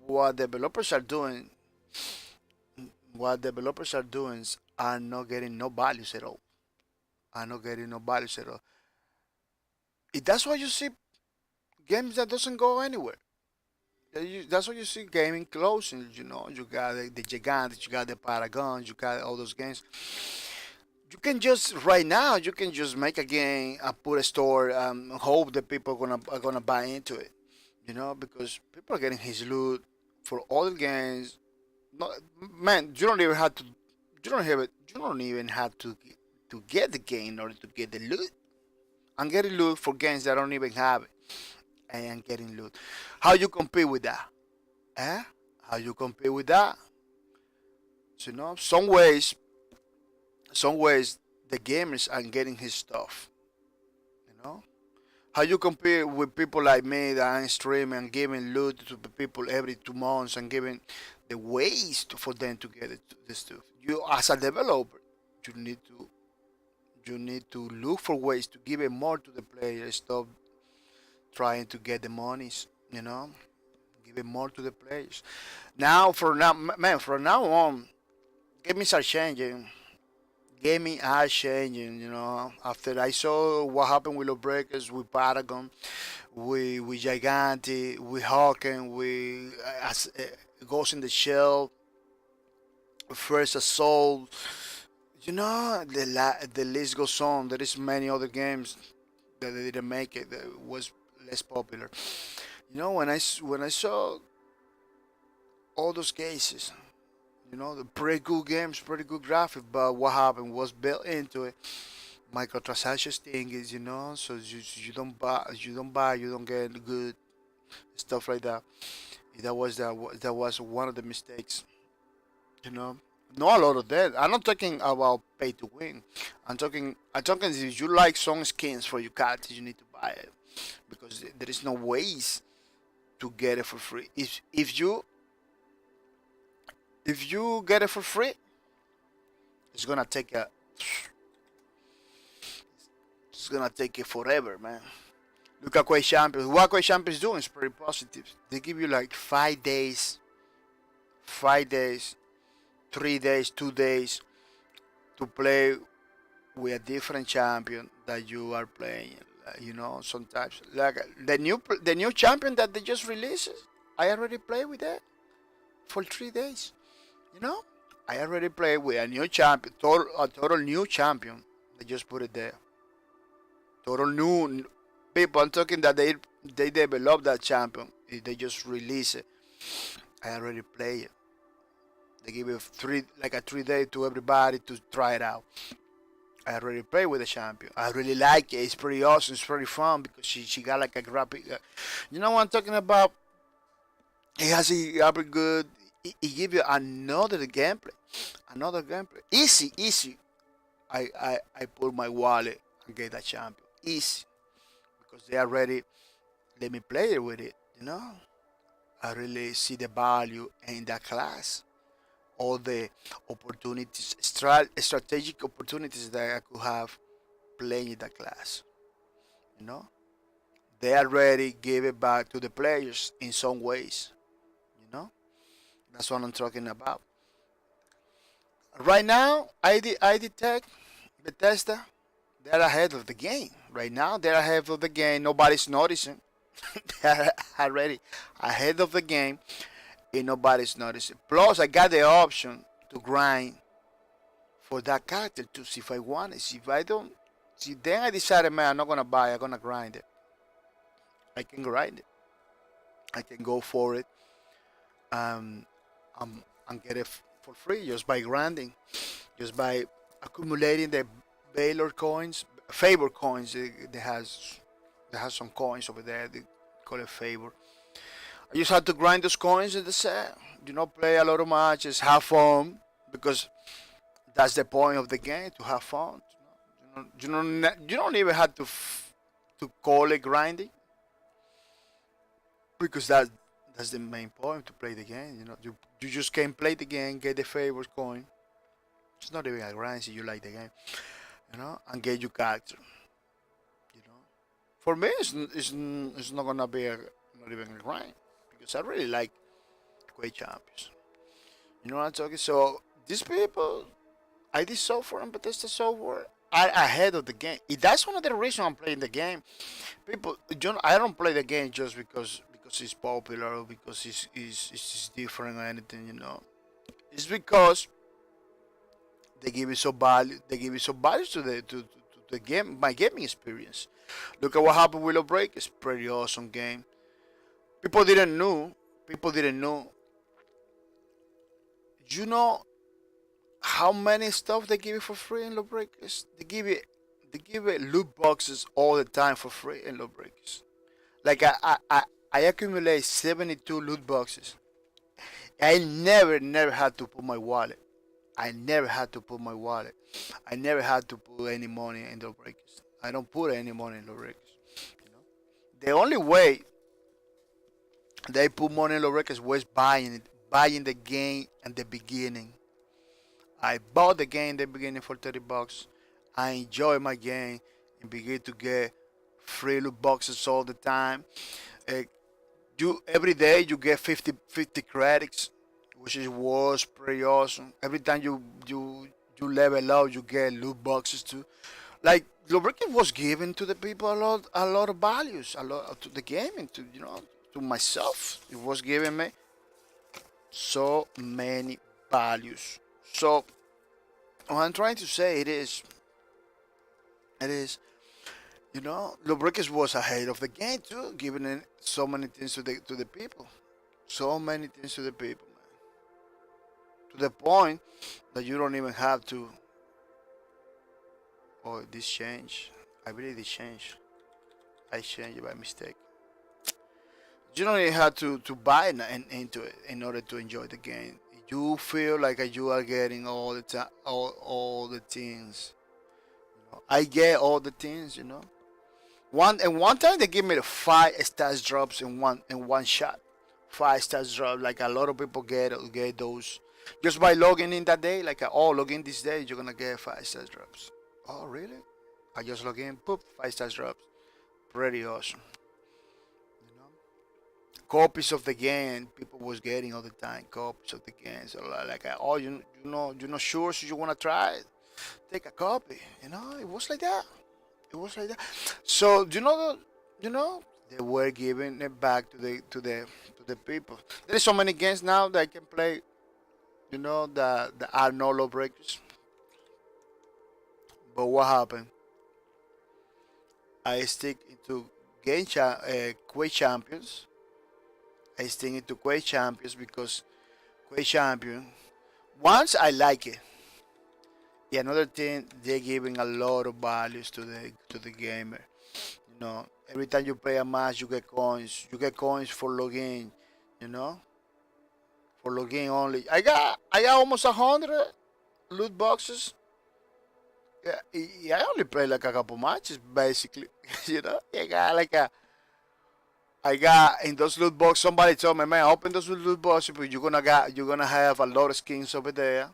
what developers are doing, what developers are doing are not getting no values at all. Are not getting no values at all. That's why you see games that doesn't go anywhere. That's why you see gaming closing. You got the Gigantes, you got the Paragons, you got all those games. You can just right now you can just make a game and put a store hope that people are gonna buy into it. Because people are getting his loot for all the games. No, man, you don't even have to. You don't have it. You don't even have to get the game in order to get the loot. I'm getting loot for games that don't even have it, and I'm getting loot. How you compete with that? Eh? How you compete with that? So, some ways, the gamers are getting his stuff. You know, how you compete with people like me that I'm streaming and giving loot to the people every 2 months and giving the ways for them to get the stuff. You, as a developer, you need to you need to look for ways to give it more to the players. Stop trying to get the monies. Give it more to the players. Man, from now on, gaming are changing. Gaming are changing. After I saw what happened with Lawbreakers, with Paragon, with Gigante, with Hawken, with Ghost in the Shell, First Assault. The list goes on. There is many other games that they didn't make it. That was less popular. When I saw all those cases, the pretty good games, pretty good graphic, but what happened was built into it. Microtransactions thing is, so you don't buy, you don't get good stuff like that. That was one of the mistakes. You know, not a lot of that. I'm not talking about pay to win. I'm talking if you like some skins for your characters, you need to buy it because there is no ways to get it for free. If you get it for free, it's gonna take a it's gonna take it forever, man. Look at Quake Champions. What Quake Champions doing is pretty positive. They give you like 5 days, 3 days, 2 days to play with a different champion that you are playing. Sometimes like the new champion that they just released. I already played with that for 3 days. You know, I already played with a new champion, a total new champion. They just put it there. Total new people. I'm talking that they developed that champion. They just release it. I already played it. They give it like a 3 day to everybody to try it out. I already played with the champion. I really like it. It's pretty awesome. It's pretty fun because she got like a graphic. You know what I'm talking about? It has a graphic good. It give you another gameplay. Easy. I put my wallet and get that champion. Easy because they already let me play it with it. I really see the value in that class. All the opportunities, strategic opportunities that I could have playing that class. You know, they already gave it back to the players in some ways. You know, that's what I'm talking about. Right now, ID Tech, Bethesda, they're ahead of the game. Right now, they're ahead of the game. Nobody's noticing. They're already ahead of the game, and nobody's noticing. Plus, I got the option to grind for that character to see if I want it. See if I don't, see then I decided, man, I'm not gonna buy. I'm gonna grind it. I can grind it. I can go for it. Um, and get it for free just by grinding, just by accumulating the Baylor coins, favor coins. They has some coins over there. They call it favor. I just had to grind those coins and that's it. Play a lot of matches, have fun because that's the point of the game to have fun. You don't even have to call it grinding because that's the main point to play the game. You just can play the game, get the favors coin. It's not even a grind if you like the game, and get your character. You know. For me, it's not gonna be not even a grind because I really like Quake Champions. You know what I'm talking? So these people, ID software and Bethesda software are ahead of the game. That's one of the reasons I'm playing the game. People, I don't play the game just because it's popular or because it's different or anything. It's because they give you so value. They give you so value to the game, my gaming experience. Look at what happened with Break. It's pretty awesome game. People didn't know. People didn't know. You know how many stuff they give you for free in Lawbreakers? They give you loot boxes all the time for free in Lawbreakers. Like I accumulate 72 loot boxes. I never had to put my wallet. I never had to put my wallet. I never had to put any money in Lawbreakers. I don't put any money in Lawbreakers. You know? The only way they put money in Lawbreakers was buying it, buying the game at the beginning. I bought the game in the beginning for $30. I enjoy my game and begin to get free loot boxes all the time. Uh, you every day you get 50 credits, which was pretty awesome. Every time you level up, you get loot boxes too. Like lubricant was given to the people a lot of values, a lot to the game and to myself. It was giving me so many values. So what I'm trying to say it is Lubricus was ahead of the game too, giving it so many things to the people, so many things to the people, man. To the point that you don't even have to. Oh, this change. I believe this change. I changed it by mistake. You don't even have to buy into it in order to enjoy the game. You feel like you are getting all the time, all the things. I get all the things. One time they give me the 5 stats drops in one shot. 5 stats drop, like a lot of people get those just by logging in that day. Like log in this day, you're gonna get 5 stats drops. Oh really? I just log in, poop, 5 stats drops. Pretty awesome. You know, copies of the game people was getting all the time. Copies of the game. So like, oh, you're not sure, so you wanna try it? Take a copy. It was like that. It was like that. So they were giving it back to the people. There is so many games now that I can play. That are no law breakers. But what happened? I stick into Quake Champions. I stick into Quake Champions because Quake Champion. Once I like it. Yeah, another thing, they're giving a lot of values to the gamer. Every time you play a match, you get coins. You get coins for login. You know, for login only. I got almost 100 loot boxes. Yeah, I only play like a couple matches basically. I got like I got in those loot boxes. Somebody told me, man, open those loot boxes, but you're gonna have a lot of skins over there.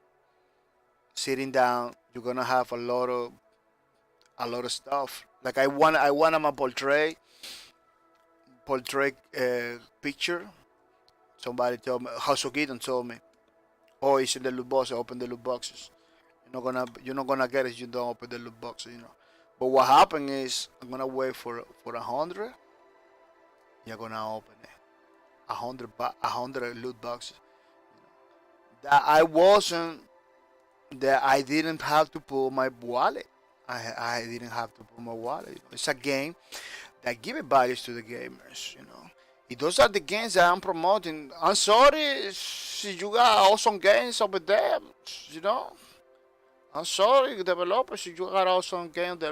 Sitting down, you're gonna have a lot of stuff. Like I want my portrait picture. Somebody told me, Hasogidon told me, oh, it's in the loot box. Open the loot boxes. You're not gonna get it. If you don't open the loot boxes. But what happened is, I'm gonna wait for 100. You're gonna open it. 100 loot boxes. That I wasn't. That I didn't have to pull my wallet. I didn't have to pull my wallet. It's a game that give values to the gamers. Those are the games that I'm promoting. I'm sorry if you got awesome games over there. You know, I'm sorry, developers, if you got awesome games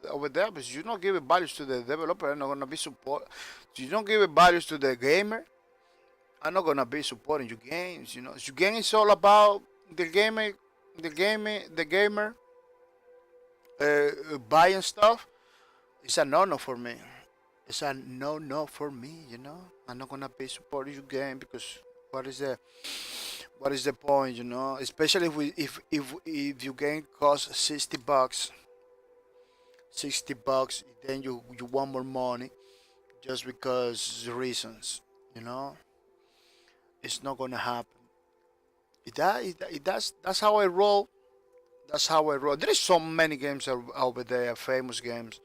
over there, but you don't give values to the developer. I'm not gonna be support. If you don't give values to the gamer, I'm not gonna be supporting your games. Your game is all about the gamer, the gamer buying stuff. It's a no-no for me. It's a no-no for me. I'm not gonna be supporting your game because what is the point? Especially if your game costs $60. $60, then you want more money just because reasons, you know, it's not gonna happen. That's how I roll. That's how I roll. There is so many games over there, famous games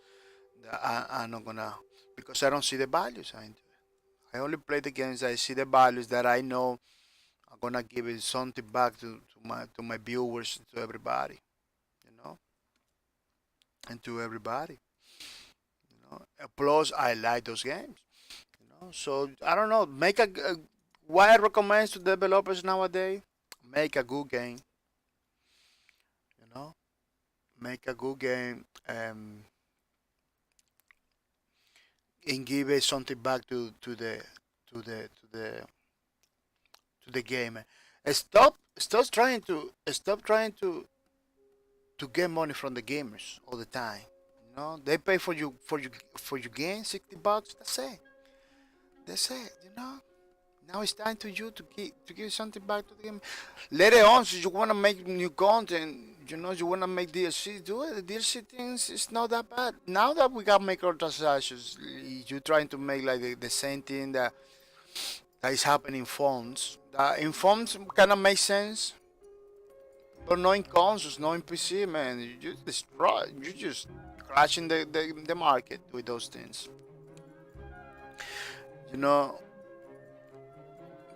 that I'm not gonna, because I don't see the values into it. I only play the games I see the values that I know I'm gonna give it something back to my viewers, to everybody, you know, and to everybody, you know. Plus, I like those games, you know. So I don't know. What I recommend to developers nowadays: make a good game, you know. Make a good game, and give it something back to the to the to the game. Stop trying to get money from the gamers all the time. You know, they pay for your game $60. That's it. That's it. You know. Now it's time to you to give something back to the game. Later on, so you wanna make new content, you know, you wanna make DLC, do it. The DLC things is not that bad. Now that we got microtransactions, you trying to make like the same thing that is happening in phones. That in phones kind of makes sense, but not in consoles, not in PC, man. You just destroy. You just crashing the market with those things. You know,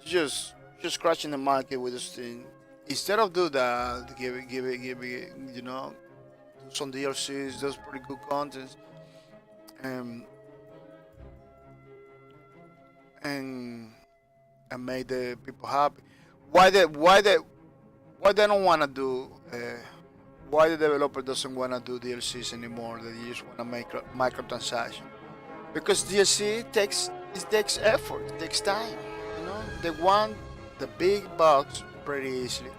just crashing the market with this thing. Instead of do that, give it, you know, do some DLCs, those pretty good contents, and and and make the people happy. Why they don't wanna do? Why the developer doesn't wanna do DLCs anymore? They just wanna make microtransaction, because DLC takes effort, it takes time. You know, they want the big bucks pretty easily,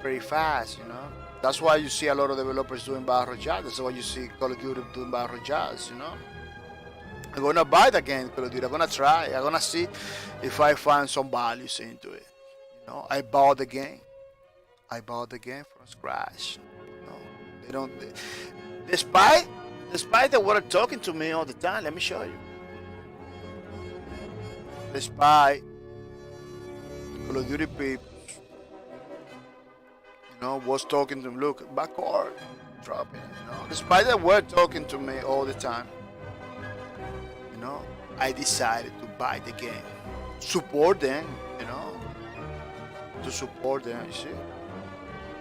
pretty fast. You know, that's why you see a lot of developers doing battle royale. That's why you see Call of Duty doing battle royales. You know, I'm gonna buy the game Call of Duty. I'm gonna try. I'm gonna see if I find some values into it. You know, I bought the game. I bought the game from scratch. You know, they don't. Despite despite the water talking to me all the time. Let me show you. Despite Call of Duty people, you know, was talking to me. Look, backward, dropping. You know, despite the word talking to me all the time, you know, I decided to buy the game, support them. You know, to support them. You see,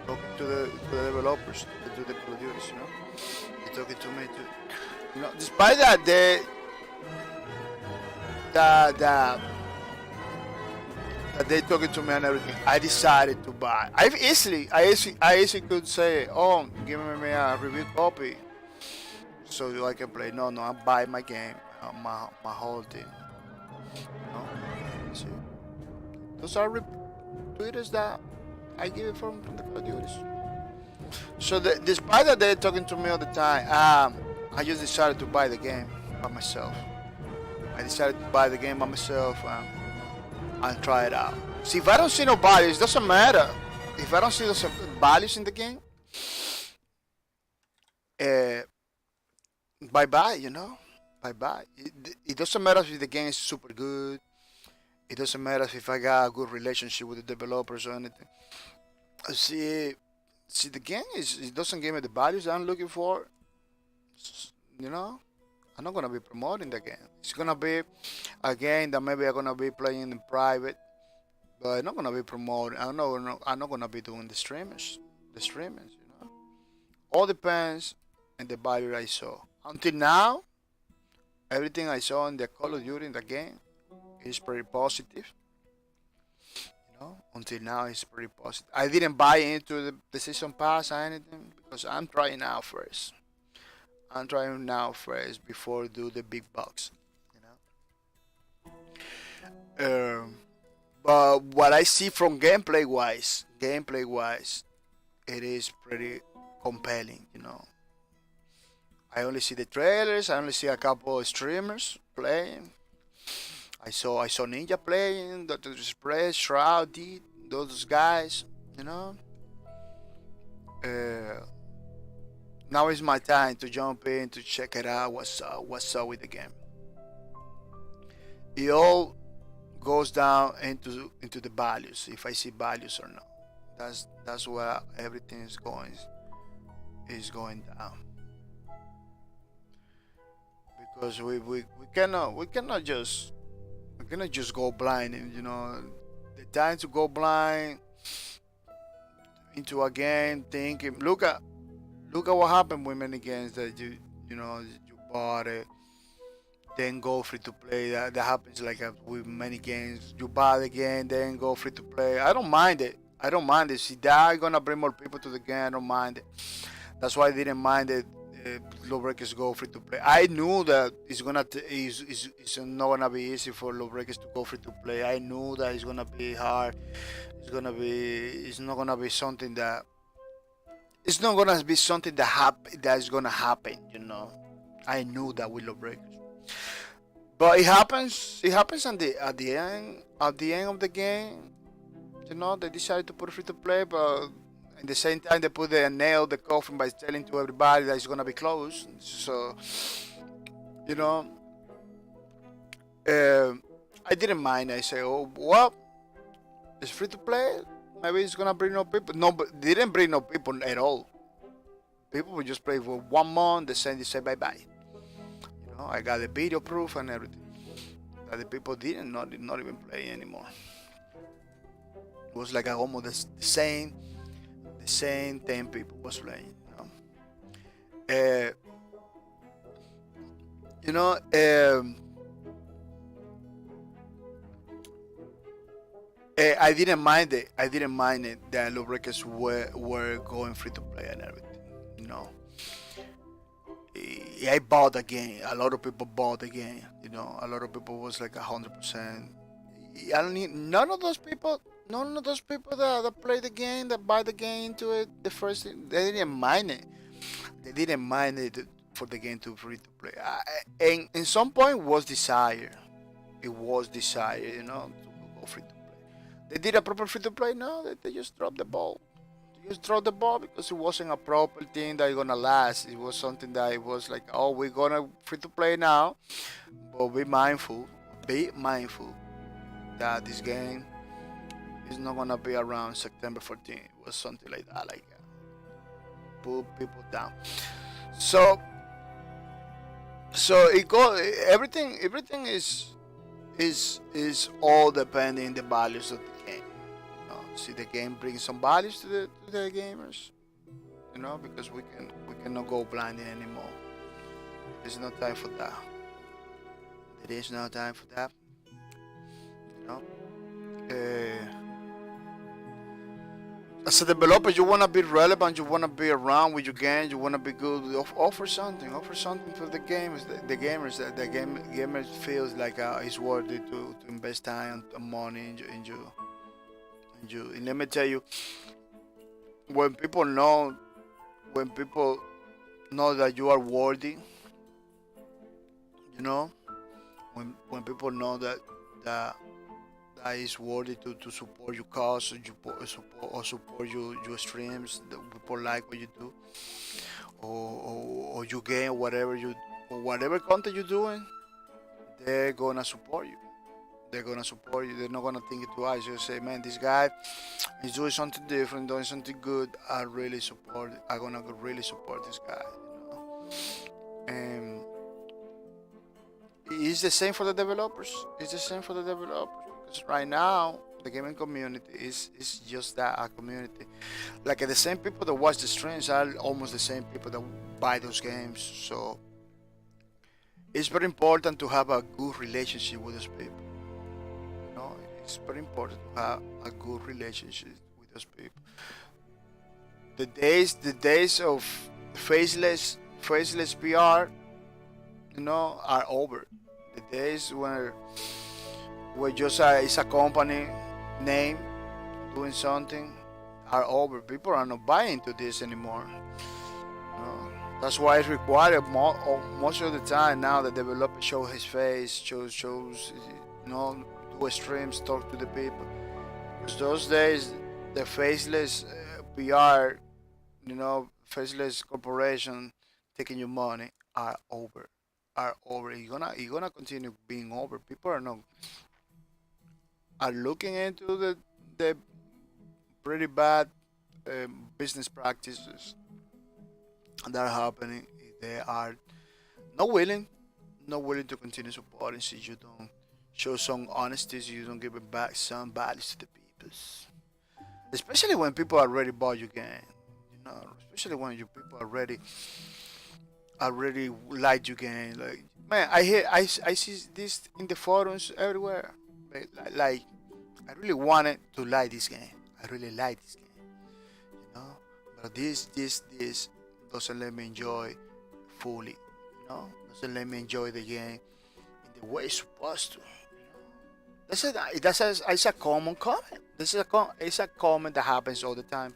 talking to the developers, to the Call of Duties. You know, they're talking to me too. You know, despite that, that they talking to me and everything, I decided to buy. I easily could say, oh, give me a review copy so I can play. No, I buy my game, my whole thing. You know, see, those are tweeters that I give it from the Call of Duties. So despite that they're talking to me all the time, I just decided to buy the game by myself. I decided to buy the game by myself and try it out. See, if I don't see no values, doesn't matter. If I don't see those values in the game, uh, bye bye, you know? Bye bye. It doesn't matter if the game is super good. It doesn't matter if I got a good relationship with the developers or anything. See, the game it doesn't give me the values I'm looking for. You know, I'm not gonna be promoting the game. It's gonna be a game that maybe I'm gonna be playing in private, but I'm not gonna be promoting. I'm not gonna be doing the streamers. You know, all depends on the value I saw. Until now, everything I saw in the Call of Duty in the game is pretty positive. You know, until now it's pretty positive. I didn't buy into the season pass or anything because I'm trying out first. I'm trying now first before do the big bucks. You know. But what I see from gameplay wise, it is pretty compelling. You know. I only see the trailers. I only see a couple of streamers playing. I saw Ninja playing, Dr. Express, Shroud, D, those guys. You know. Now is my time to jump in to check it out. What's up with the game? It all goes down into the values. If I see values or not, that's where everything is going down. Because we cannot just go blind. And the time to go blind into a game thinking. Look at what happened with many games that you bought it, then go free to play. That happens like with many games. You buy the game, then go free to play. I don't mind it. I don't mind it. See, that gonna bring more people to the game. I don't mind it. That's why I didn't mind it. Lawbreakers go free to play. I knew that it's not gonna be easy for lawbreakers to go free to play. I knew that it's gonna be hard. It's not gonna be something that that is gonna happen. I knew that with lawbreakers. But it happens. It happens at the end of the game. They decided to put free to play, but at the same time they put the nail the coffin by telling to everybody that it's gonna be closed. So I didn't mind. I say, oh well, it's free to play. Maybe it's gonna bring no people. No, but didn't bring no people at all. People would just play for 1 month. They say bye bye. I got the video proof and everything. That the people not even play anymore. It was like almost the same 10 people was playing. I didn't mind it. I didn't mind it that lawbreakers were going free to play and everything. I bought the game. A lot of people bought the game. A lot of people was like 100%. I don't need none of those people. None of those people that play the game, that buy the game into it. The first thing, they didn't mind it. They didn't mind it for the game to free to play. And in some point was desire. It was desire, to go free to play. They did a proper free to play. No, they just dropped the ball. They just dropped the ball because it wasn't a proper thing that gonna last. It was something that it was like, oh, we're gonna free to play now, but be mindful that this game is not gonna be around September 14th. It was something like that, like pull people down. So it go everything is all depending on the values of the game. See, the game brings some values to the gamers. Because we cannot go blinding anymore. There's no time for that. There is no time for that. As a developer, you want to be relevant, you want to be around with your game, you want to be good. Offer something for the gamers. The gamers feels like it's worthy to invest time and money in you. And let me tell you, when people know that you are worthy, when people know that is worthy to support your cause or support your streams, that people like what you do, or you game whatever content you're doing, they're gonna support you. They're not gonna think it twice. You say, man, this guy is doing something different, doing something good. I'm gonna really support this guy. And it's the same for the developers. Because right now the gaming community is just that, a community. Like the same people that watch the streams are almost the same people that buy those games. So it's very important to have a good relationship with those people. It's very important to have a good relationship with those people. The days of faceless PR, are over. The days where just it's a company name doing something are over. People are not buying into this anymore. That's why it's required most of the time now. The developer shows his face, shows do streams, talk to the people. Because those days, the faceless PR, faceless corporation taking your money are over. Are over. You're gonna continue being over. People are not are looking into the pretty bad business practices that are happening. They are not willing, not willing to continue supporting so you don't show some honesty, so you don't give it back some values to the people. Especially when people already bought your game. You know, especially when you people already liked your game. Like man, I see this in the forums everywhere. Like I really wanted to like this game. I really like this game. You know, but this doesn't let me enjoy fully. You know, doesn't let me enjoy the game in the way it's supposed to. It's a common comment. It's a comment that happens all the time.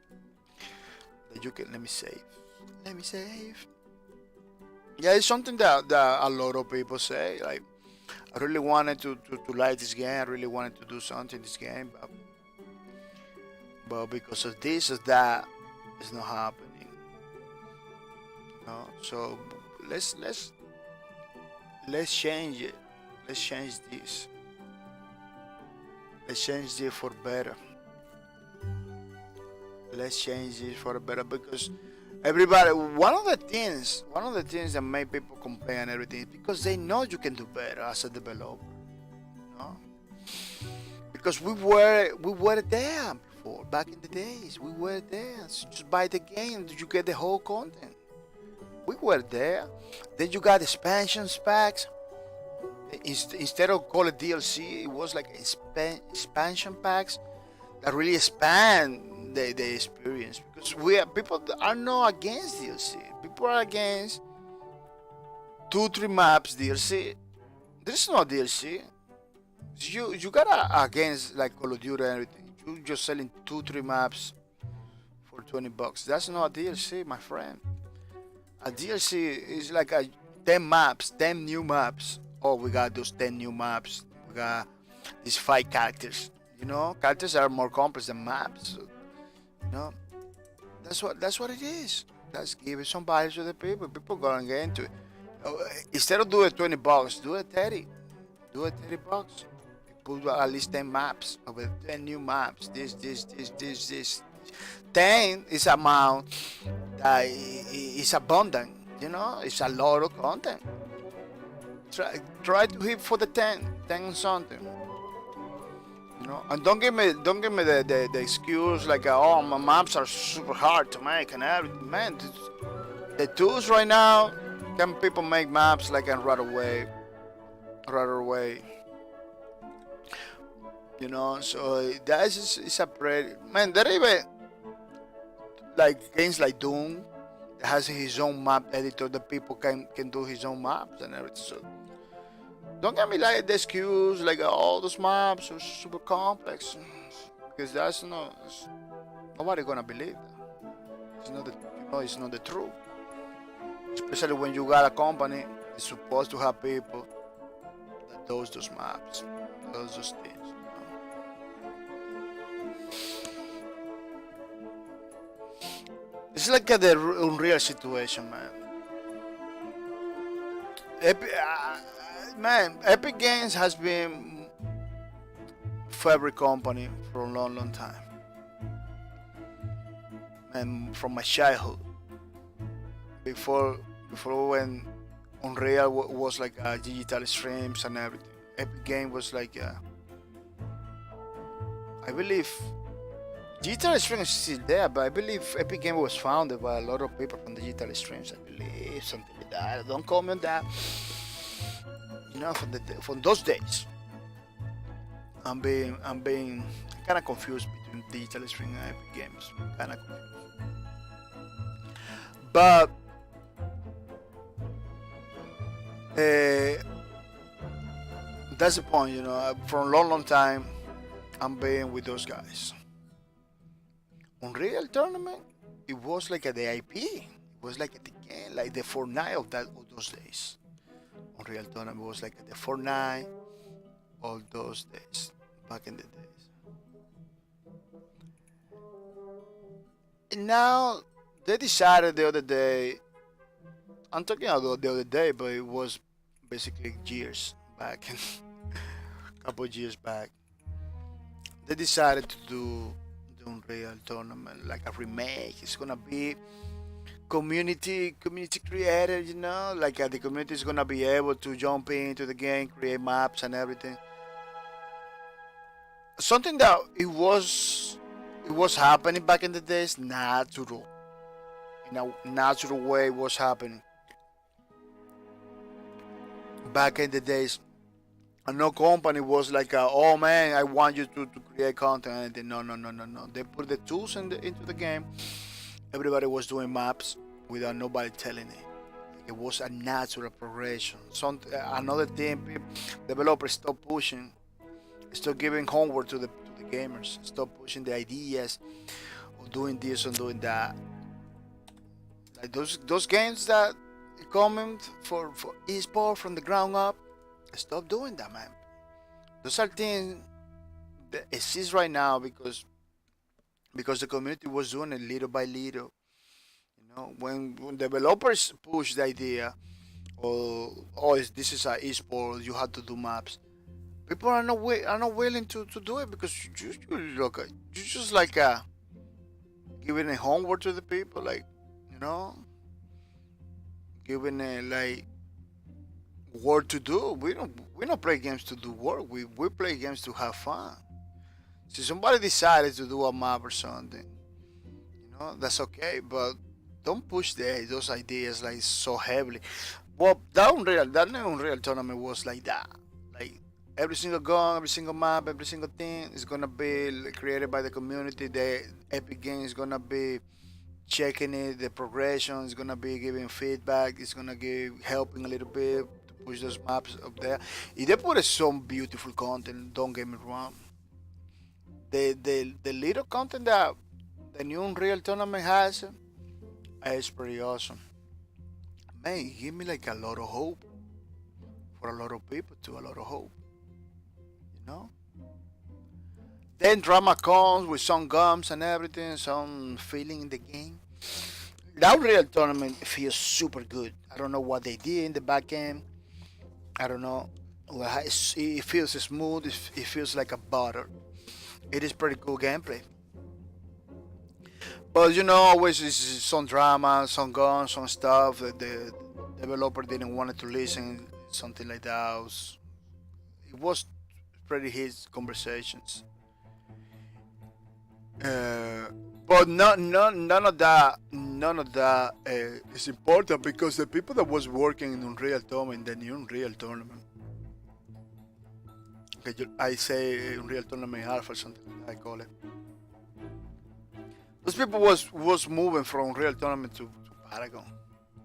That you can let me save. Let me save. Yeah, it's something that a lot of people say. Like I really wanted to like this game. I really wanted to do something in this game, but because of this or that, it's not happening. You know? So let's change it. Let's change this. Let's change this for better. Let's change this for better because everybody. One of the things that make people complain and everything is because they know you can do better as a developer. You know? Because we were there before, back in the days. We were there. So just buy the game, you get the whole content. We were there. Then you got expansions packs. Instead of call it DLC, it was like expansion packs that really expand the experience. Because people are not against DLC. People are against 2-3 maps DLC. There's no DLC. You gotta against like Call of Duty and everything. You just selling 2-3 maps for $20. That's not a DLC, my friend. A DLC is like 10 maps, 10 new maps. Oh, we got those 10 new maps. We got these 5 characters. You know, characters are more complex than maps. So, you know, that's what it is. Let's give it some value to the people. People gonna get into it. Instead of doing $20, do it 30. Do it $30. Put at least 10 maps with 10 new maps. This. 10 is amount that is abundant. You know, it's a lot of content. Try to hit for the 10 something. You know, and don't give me the excuse like oh my maps are super hard to make and everything. Man, the tools right now can people make maps like and right away. You know, so that is a pretty man. There even like games like Doom that has his own map editor that people can do his own maps and everything. So don't get me like the excuse like all those maps are super complex because that's not nobody gonna believe that. It's not the it's not the truth. Especially when you got a company that's supposed to have people that does those maps, does those things. It's like the unreal situation, man. Epic Games has been favorite company for a long time, and from my childhood. Before when Unreal was like digital streams and everything. Epic Game was like I believe digital streams is still there, but I believe Epic Game was founded by a lot of people from digital streams. I believe something like that. Don't call me on that. You know, from those days, I'm being kind of confused between digital stream and Epic Games. Kind of confused, but that's the point. You know, for a long time, I'm being with those guys. Unreal Tournament, it was like the IP. It was like the game, like the Fortnite of those days. Unreal Tournament was like the Fortnite all those days, back in the days. And now they decided the other day. I'm talking about the other day, but it was basically years back, a couple of years back. They decided to do Unreal tournament like a remake. It's gonna be community created, like the community is gonna be able to jump into the game, create maps and everything. Something that it was happening back in the days, natural, in a natural way, was happening back in the days. And no company was like, oh man, I want you to create content. And they, no, no, no, no, no. They put the tools into the game. Everybody was doing maps without nobody telling it. It was a natural progression. Another thing, developers stop pushing, stop giving homework to the gamers, stop pushing the ideas of doing this and doing that. Like those games that coming for esport from the ground up, stop doing that, man. Those are things that exist right now because the community was doing it little by little. When developers push the idea, this is a esport, you have to do maps. People are not willing to do it because you just like giving a homework to the people, like you know, giving a like work to do. We don't play games to do work. We play games to have fun. Si somebody decided to do a map or something, that's okay. But don't push those ideas like so heavily. Well, that Unreal tournament was like that. Like every single gun, every single map, every single thing is gonna be created by the community. The Epic Game is gonna be checking it. The progression is gonna be giving feedback. It's gonna give helping a little bit to push those maps up there. If they put some beautiful content, don't get me wrong. The little content that the new Unreal tournament has is pretty awesome. Man, it give me like a lot of hope for a lot of people too. A lot of hope, you know. Then drama comes with some gums and everything, some feeling in the game. That Unreal tournament feels super good. I don't know what they did in the back end. I don't know. Well, it feels smooth. It feels like a butter. It is pretty cool gameplay. But always is some drama, some guns, some stuff that the developer didn't want it to listen, something like that. It was pretty his conversations. Uh, but none of that is important because the people that was working in Unreal Tournament, the new Unreal Tournament, okay, I say Unreal Tournament Alpha, something like that I call it. Those people was moving from Unreal Tournament to Paragon,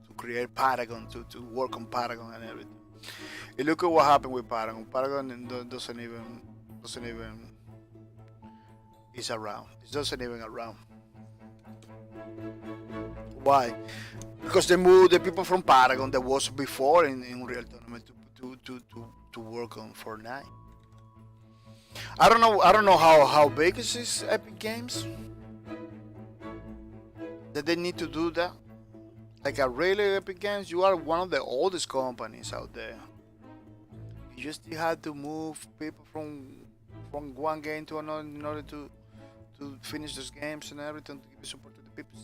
to create Paragon, to work on Paragon and everything. And look at what happened with Paragon. Paragon doesn't even is around. It doesn't even around. Why? Because they moved the people from Paragon that was before in Unreal Tournament to work on Fortnite. I don't know how big is this Epic Games that they need to do that. Like a really Epic Games, you are one of the oldest companies out there. You just had to move people from one game to another in order to finish those games and everything to give support to the people.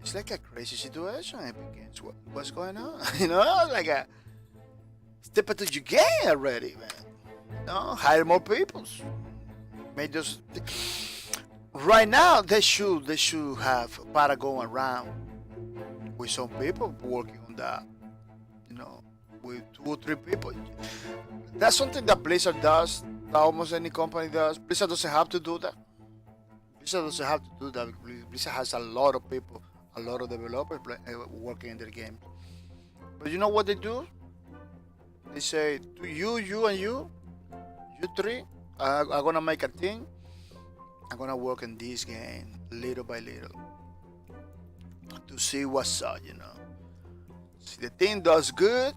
It's like a crazy situation, Epic Games. What's going on? Like a step into your game already, man. Hire more people. Make those. Right now, they should have Paragon around with some people working on that. With 2 or 3 people. That's something that Blizzard does. That almost any company does. Blizzard doesn't have to do that. Blizzard doesn't have to do that. Blizzard has a lot of people, a lot of developers working in their game. But you know what they do? They say, to you, and you three, are gonna make a thing. I'm gonna work in this game little by little to see what's up. See the thing does good.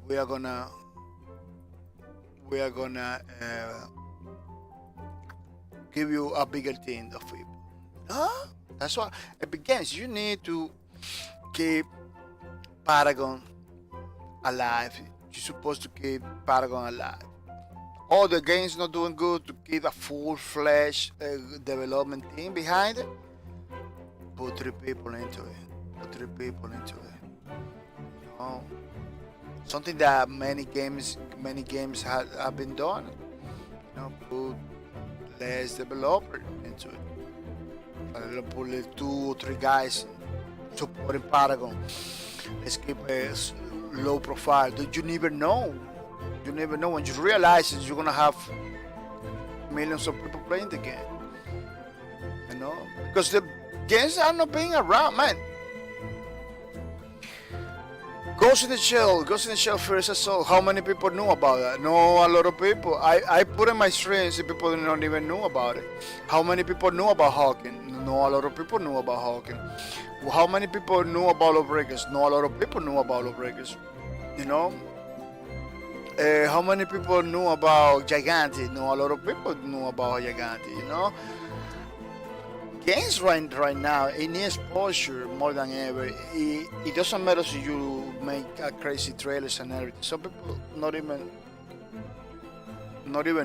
We are gonna give you a bigger team of people. Huh? That's why it begins. You need to keep Paragon alive. You're supposed to keep Paragon alive. All the games not doing good, to keep a full-fledged development team behind it. Put 3 people into it. Put 3 people into it. You know, something that many games have been done. You know, put less developer into it. Put 2 or 3 guys supporting Paragon. Let's keep a low profile. You never know. You never know when you realize that you're gonna have millions of people playing the game. You know, because the games are not being around, man. Ghost in the Shell First Assault. How many people knew about that? No, a lot of people. I put in my streams and people don't even know about it. How many people knew about Hawking? No, a lot of people knew about Hawking. How many people knew about Lawbreakers? No, a lot of people knew about Lawbreakers. You know. How many people knew about Gigante? No, a lot of people knew about Gigante. You know. Games right now, it needs exposure more than ever. It doesn't matter if you make crazy trailers and everything. Some people not even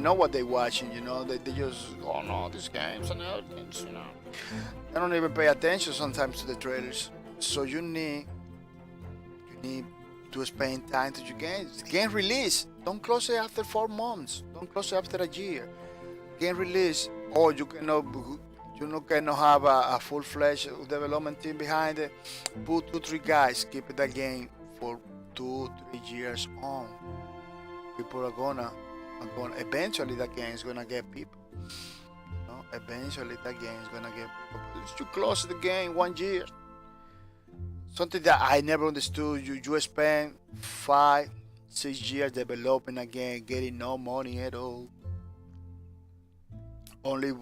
know what they're watching. You know, they just, oh no, these games and everything. You know, they don't even pay attention sometimes to the trailers. So you need to spend time to your games. Game release, don't close it after 4 months. Don't close it after a year. Game release, or you cannot have a full-fledged development team behind it. Put 2-3 guys, keep that game for 2-3 years on. People are gonna eventually that game is gonna get people. You know, eventually that game is gonna get people. But you close the game 1 year. Something that I never understood. You spend 5-6 years developing a game, getting no money at all. Only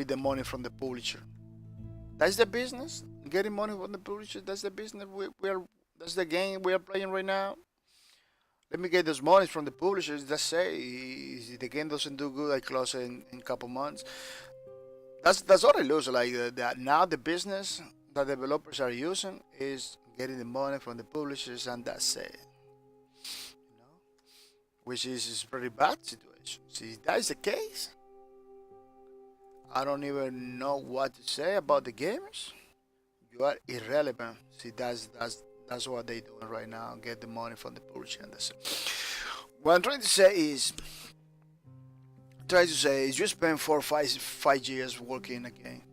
the money from the publisher. That's the business. Getting money from the publisher. That's the business. That's the game we are playing right now. Let me get those money from the publishers. That's it. If the game doesn't do good, I close it in a couple months. That's all it looks like. That now the business that developers are using is getting the money from the publishers, and that's it. You know, which is a pretty bad situation. See, if that is the case, I don't even know what to say about the gamers. You are irrelevant. See, that's what they're doing right now. Get the money from the publisher, and that's it. What I'm trying to say is, you spend 4 or 5 years working in a game.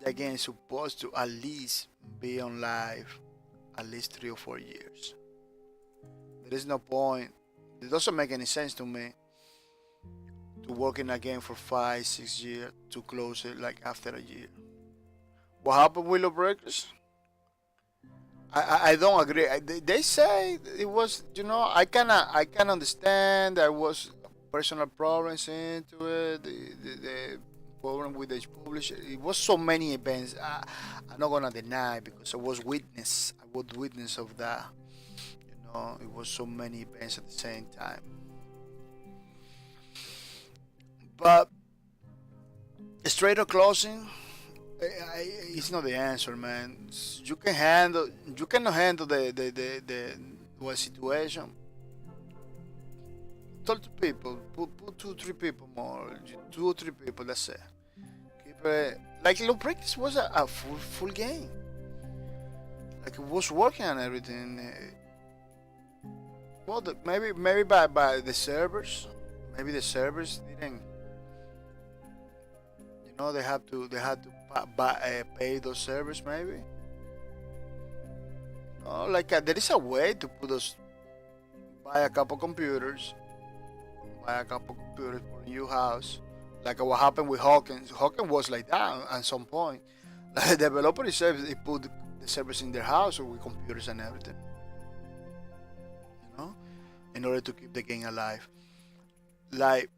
The game is supposed to at least be on live at least 3 or 4 years. There is no point. It doesn't make any sense to me to work in a game for 5-6 years to close it like after a year. What happened with Lawbreakers? I don't agree. They say it was, you know, I can understand there was personal problems into it. The problem with the publisher. It was so many events. I'm not gonna deny because I was witness of that. You know, it was so many events at the same time. But straight up closing, it's not the answer, man. You cannot handle the situation. Talk to people. Put 2-3 people more. 2 or 3 people. That's it. Keep it. Like Lawbreakers was a full game. Like it was working on everything. Well, maybe by the servers. Maybe the servers didn't. You know, they had to pay those servers maybe. No, like there is a way to put those. Buy a couple computers for a new house. Like what happened with Hawkins. Hawkins was like that at some point. Like the developer itself, they put the servers in their house with computers and everything. You know, in order to keep the game alive. Like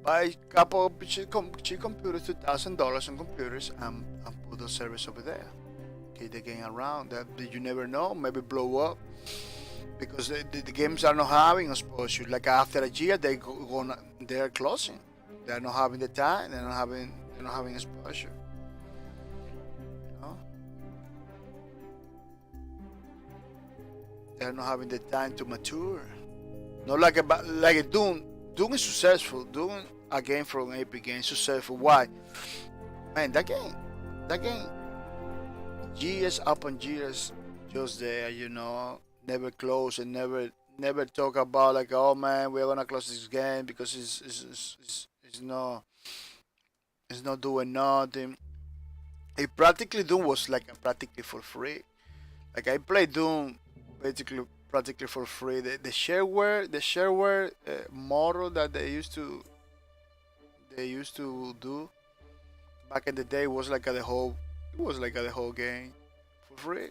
buy a couple of cheap computers, $2,000 on computers, and put those servers over there. Keep the game around. That you never know. Maybe blow up. because the games are not having exposure. Like after a year, they're closing. They're not having the time. They're not having exposure. You know, they're not having the time to mature. Not like a Doom. Doom is successful. Doom, a game from Epic Games, successful. Why? Man, that game, years upon years, just there. Never close and never talk about like, oh man, we're gonna close this game because it's not doing nothing. It practically Doom was like practically for free. Like I played Doom basically practically for free. The shareware model that they used to do back in the day was like the whole game for free.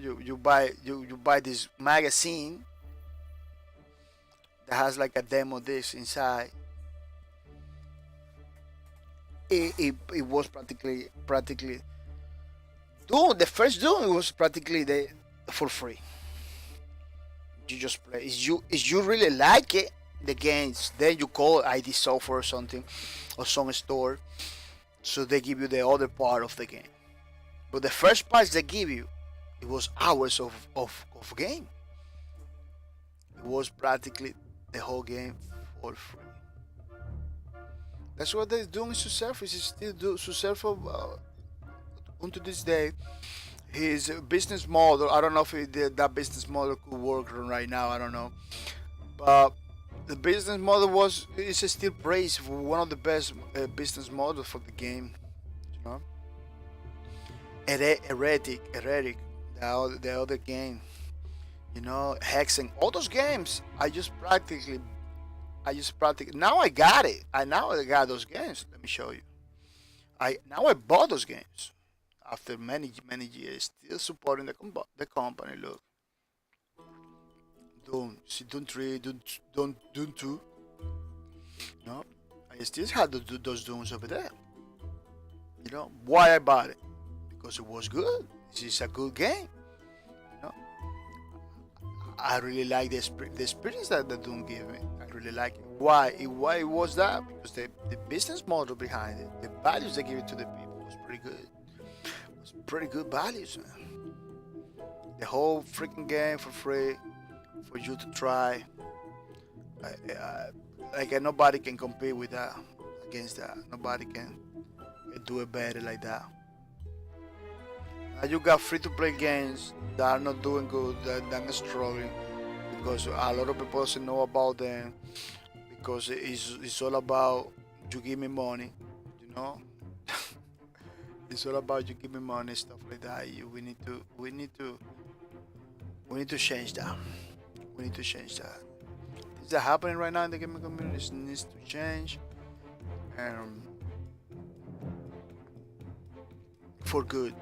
You buy this magazine that has like a demo disc inside. It was practically Doom. The first Doom, it was practically for free. You just play. Is you really like it, the games, then you call ID software or something, or some store, so they give you the other part of the game. But the first parts they give you, it was hours of game. It was practically the whole game for free. That's what they're doing. Successful. Is still successful unto this day. His business model, I don't know if that business model could work right now. I don't know, but the business model is still praised for one of the best business models for the game. You know, Heretic, the other game. Hexen, all those games. I just practically now I got it. I got those games. Let me show you. I bought those games after many years, still supporting the company. Look, Doom 3, Doom 2. No, I still had those Dooms over there. Why I bought it? Because it was good. This is a good game. You know, I really like the experience that the Doom gave me. I really like it. Why was that? Because the business model behind it, the values they give it to the people was pretty good. It was pretty good values, man. The whole freaking game for free for you to try. Nobody can compete with that, against that. Nobody can do it better like that. Now you got free to play games that are not doing good, that are struggling, because a lot of people doesn't know about them, because it's all about you give me money, you know. It's all about you give me money, stuff like that. We need to change that. We need to change that. Is that happening right now in the gaming community? It needs to change, and for good.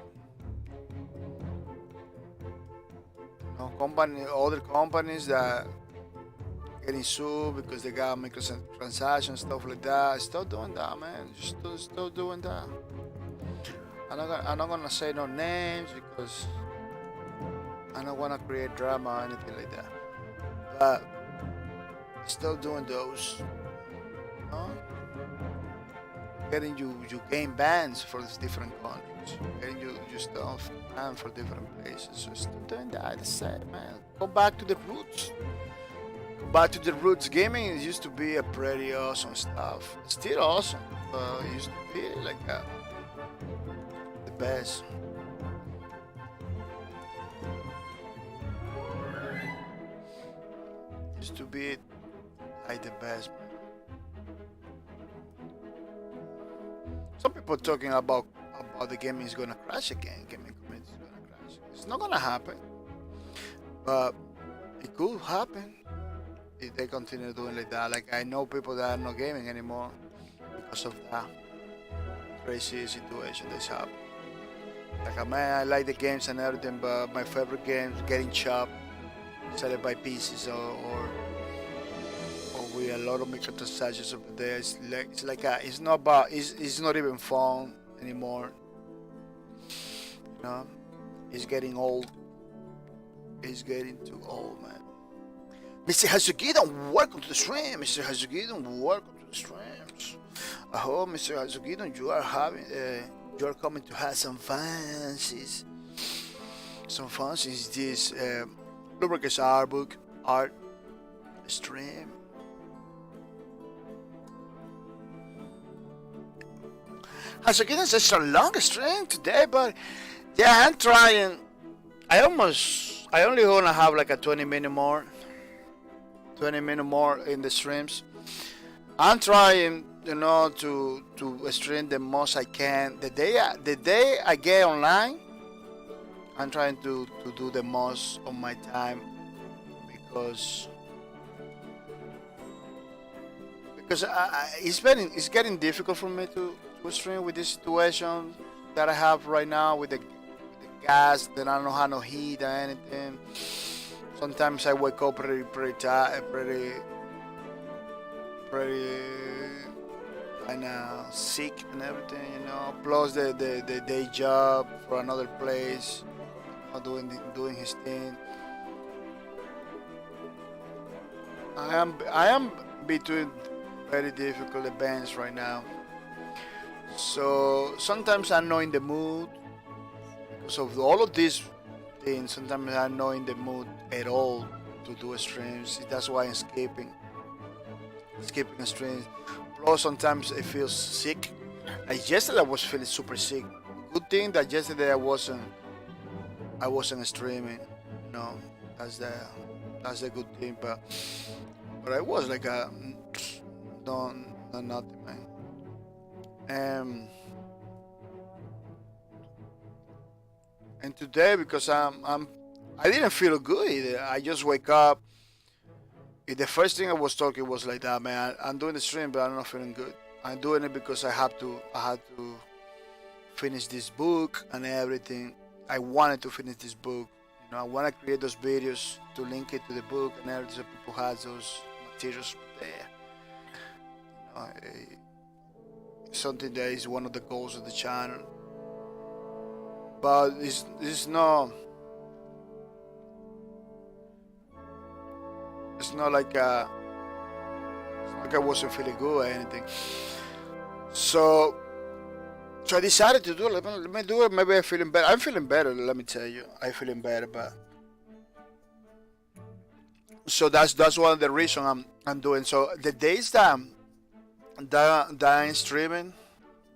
Other companies that getting sued because they got microtransactions, stuff like that. Stop doing that, man. Just stop doing that. I'm not gonna say no names because I don't wanna create drama or anything like that. But still doing those, you know? Getting you game bans for these different countries. Getting you stuff banned for different places. So stop doing that. I said, man, go back to the roots. Go back to the roots. Gaming used to be a pretty awesome stuff. It's still awesome. It used to be like the best. Used to be like the best, man. Some people talking about the gaming is gonna crash again. Gaming community is gonna crash. It's not gonna happen, but it could happen if they continue doing like that. Like I know people that are not gaming anymore because of that crazy situation that's happened. Like man, I like the games and everything, but my favorite games getting chopped, sold by pieces, or with a lot of microtransactions over there. It's not even fun anymore. You know, it's getting old. is getting too old, man. Mr. Hazugidon, welcome to the stream. Mr. Hazugidon, welcome to the streams. I hope, Mr. Hazugidon, you are coming to have some fancies. Some fancies this Lubricants art stream. Hazugidon says it's a long stream today, but yeah, I'm trying. I only wanna have like a 20-minute more. 20-minute more in the streams. I'm trying, to stream the most I can. The day I get online, I'm trying to do the most of my time because it's getting difficult for me to stream with this situation that I have right now with the gas. Then I don't have no heat or anything. Sometimes I wake up pretty tired, pretty kind of sick and everything, Plus the day job for another place, doing his thing. I am between very difficult events right now. So sometimes I'm not in the mood because of all of these things. Sometimes I'm not in the mood at all to do streams. That's why I'm skipping streams. Plus sometimes I feel sick. Like yesterday I was feeling super sick. Good thing that yesterday I wasn't streaming. That's the good thing. But I was like nothing, man. And today, because I didn't feel good either. I just wake up. The first thing I was talking was like that, man. I'm doing the stream, but I'm not feeling good. I'm doing it because I had to finish this book and everything. I wanted to finish this book. I want to create those videos to link it to the book and everything, so people have those materials there. Something that is one of the goals of the channel. But it's not like I wasn't feeling good or anything. So I decided to do it. Let me do it. Maybe I'm feeling better. I'm feeling better. Let me tell you, I'm feeling better. But so that's one of the reasons I'm doing. So the days that I'm streaming,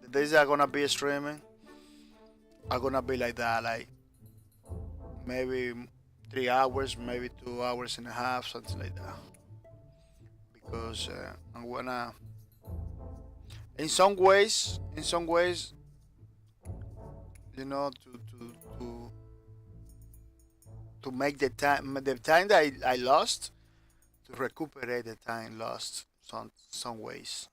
the days that I'm gonna be streaming, are gonna be like that, like maybe 3 hours, maybe 2 hours and a half, something like that. Because I'm gonna, in some ways, to make the time that I lost, to recuperate the time lost, some ways.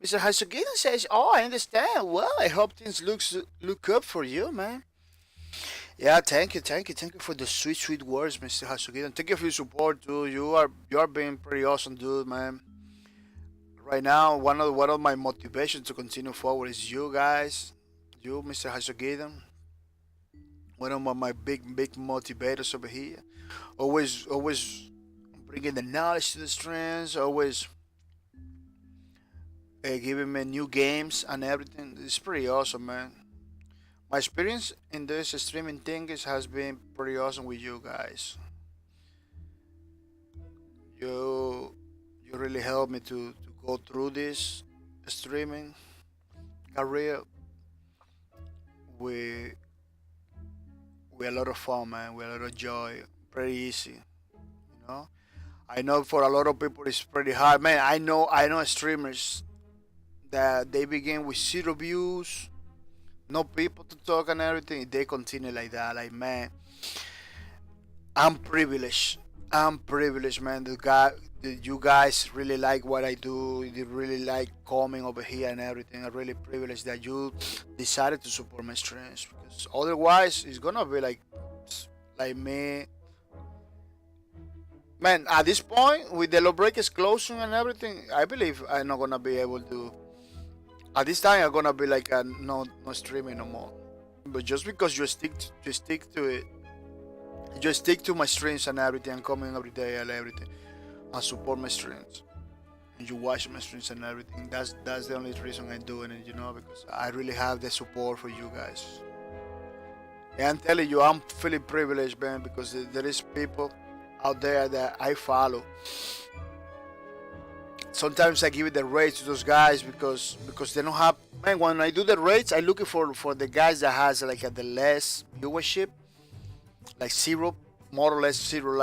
Mr. Hasugina says, "Oh, I understand. Well, I hope things look up for you, man." Yeah, thank you for the sweet words, Mr. Hasugina. Thank you for your support, too. You are being pretty awesome, dude, man. Right now, one of my motivations to continue forward is you guys, you, Mr. Hasugina. One of my big motivators over here. Always bringing the knowledge to the streams. Always giving me new games and everything. It's pretty awesome, man. My experience in this streaming thing has been pretty awesome with you guys. You really helped me to go through this streaming career with a lot of fun, man, with a lot of joy. Pretty easy, I know for a lot of people it's pretty hard, man. I know streamers that they begin with 0 views, no people to talk and everything. They continue like that. Like, man, I'm privileged, man. You guys really like what I do. You really like coming over here and everything. I'm really privileged that you decided to support my streams, because otherwise it's gonna be like me. Man, at this point, with the law breakers closing and everything, I believe I'm not gonna be able to. At this time, I'm gonna be like no streaming no more. But just because you stick to it, I just stick to my streams and everything. I'm coming every day and everything. I support my streams. And you watch my streams and everything. That's the only reason I'm doing it, because I really have the support for you guys. And I'm telling you, I'm feeling privileged, man, because there is people out there that I follow. Sometimes I give it the rates to those guys because they don't have. Man, when I do the rates, I looking for the guys that has like the less viewership, like zero, more or less zero.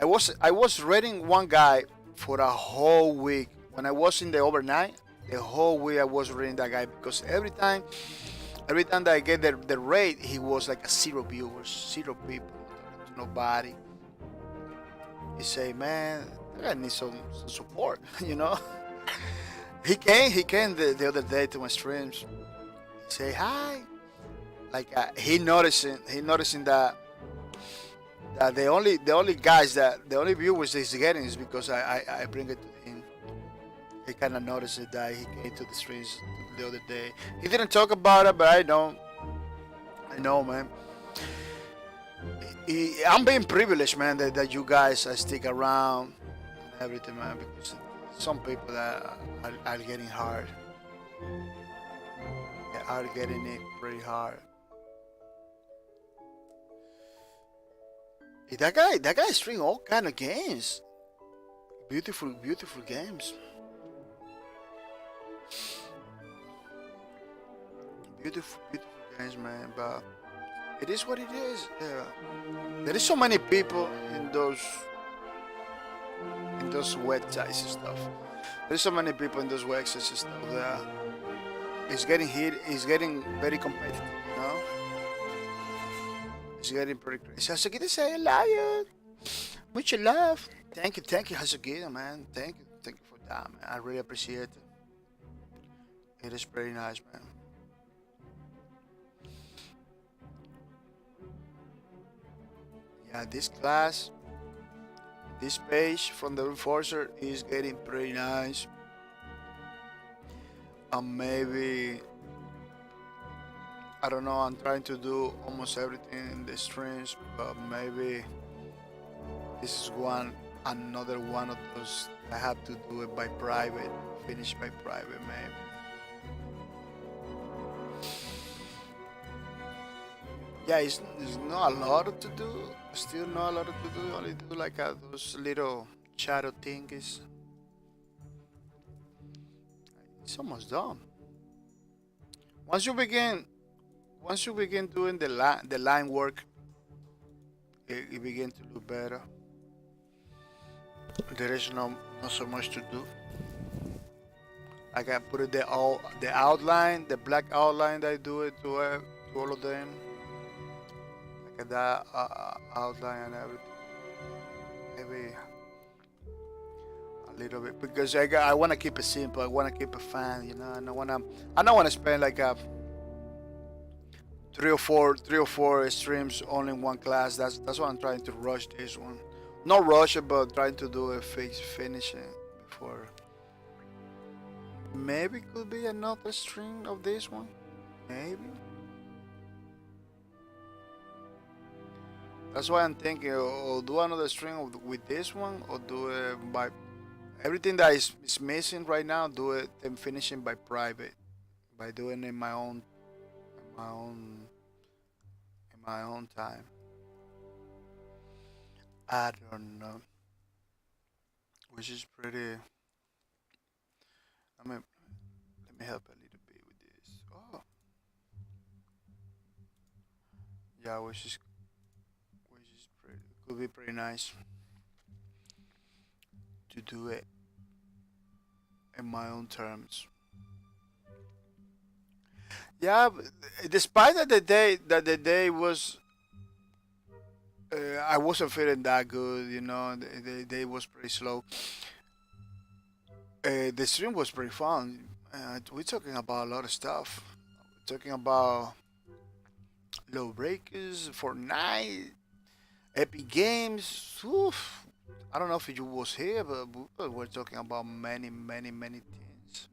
I was rating one guy for a whole week. When I was in the overnight, the whole week I was rating that guy because every time that I get the rate, he was like a zero viewers, zero people, nobody. He say, man, I gotta need some support, He came the other day to my streams. He say hi. Like he noticing that the only guys that the only viewers he's getting is because I bring it to him. He kind of noticed it that he came to the streams the other day. He didn't talk about it, but I know, man. I'm being privileged, man, that you guys stick around and everything, man, because some people that are getting hard. They are getting it pretty hard. That guy is streaming all kind of games. Beautiful, beautiful games. Beautiful, beautiful games, man. But it is what it is. Yeah. There is so many people in those websites and stuff. There's so many people in those websites and stuff that it's getting hit. It's getting very competitive. It's getting pretty crazy. Hasugita say I love you. Much love. Thank you, Hasugita, man. Thank you for that, man. I really appreciate it. It is pretty nice, man. Yeah, this class, this page from the Reinforcer is getting pretty nice. Maybe, I don't know, I'm trying to do almost everything in the streams, but maybe this is another one of those I have to do it by private, finish by private, maybe. Yeah, it's not a lot to do. Still not a lot to do. Only do like those little shadow things. It's almost done. Once you begin doing the line work, it begin to look better. There is not so much to do. I can put it the outline, the black outline that I do it to all of them. Like that outline and everything. Maybe a little bit because I want to keep it simple. I want to keep it fun. I don't want to spend like three or four streams only in one class. That's why I'm trying to rush this one. Not rush it, but trying to do a finishing before. Maybe could be another stream of this one. Maybe. That's why I'm thinking, or do another stream with this one, or do it by everything that is missing right now. Do it and finishing by private, by doing it in my own time. I don't know, which is pretty. I mean, let me help a little bit with this. Oh, yeah, which is pretty could be pretty nice to do it in my own terms. Yeah, despite that the day was I wasn't feeling that good. The day was pretty slow. The stream was pretty fun. We're talking about a lot of stuff. We're talking about low breakers, Fortnite, Epic Games. Oof. I don't know if you was here, but we're talking about many, many, many things.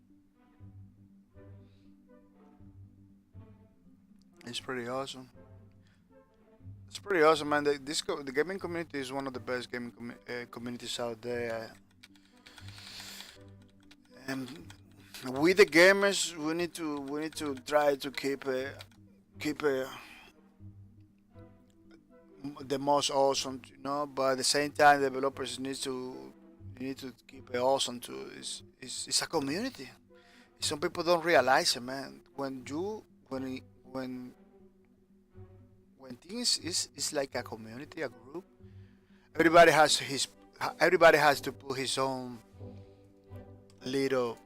It's pretty awesome. It's It's pretty awesome, man. The gaming community is one of the best gaming communities out there. And we the gamers, we need to try to keep the most awesome, But at the same time, developers need to keep it awesome too. It's a community. Some people don't realize it, man. When things is like a community, a group, everybody has his everybody has to put his own little,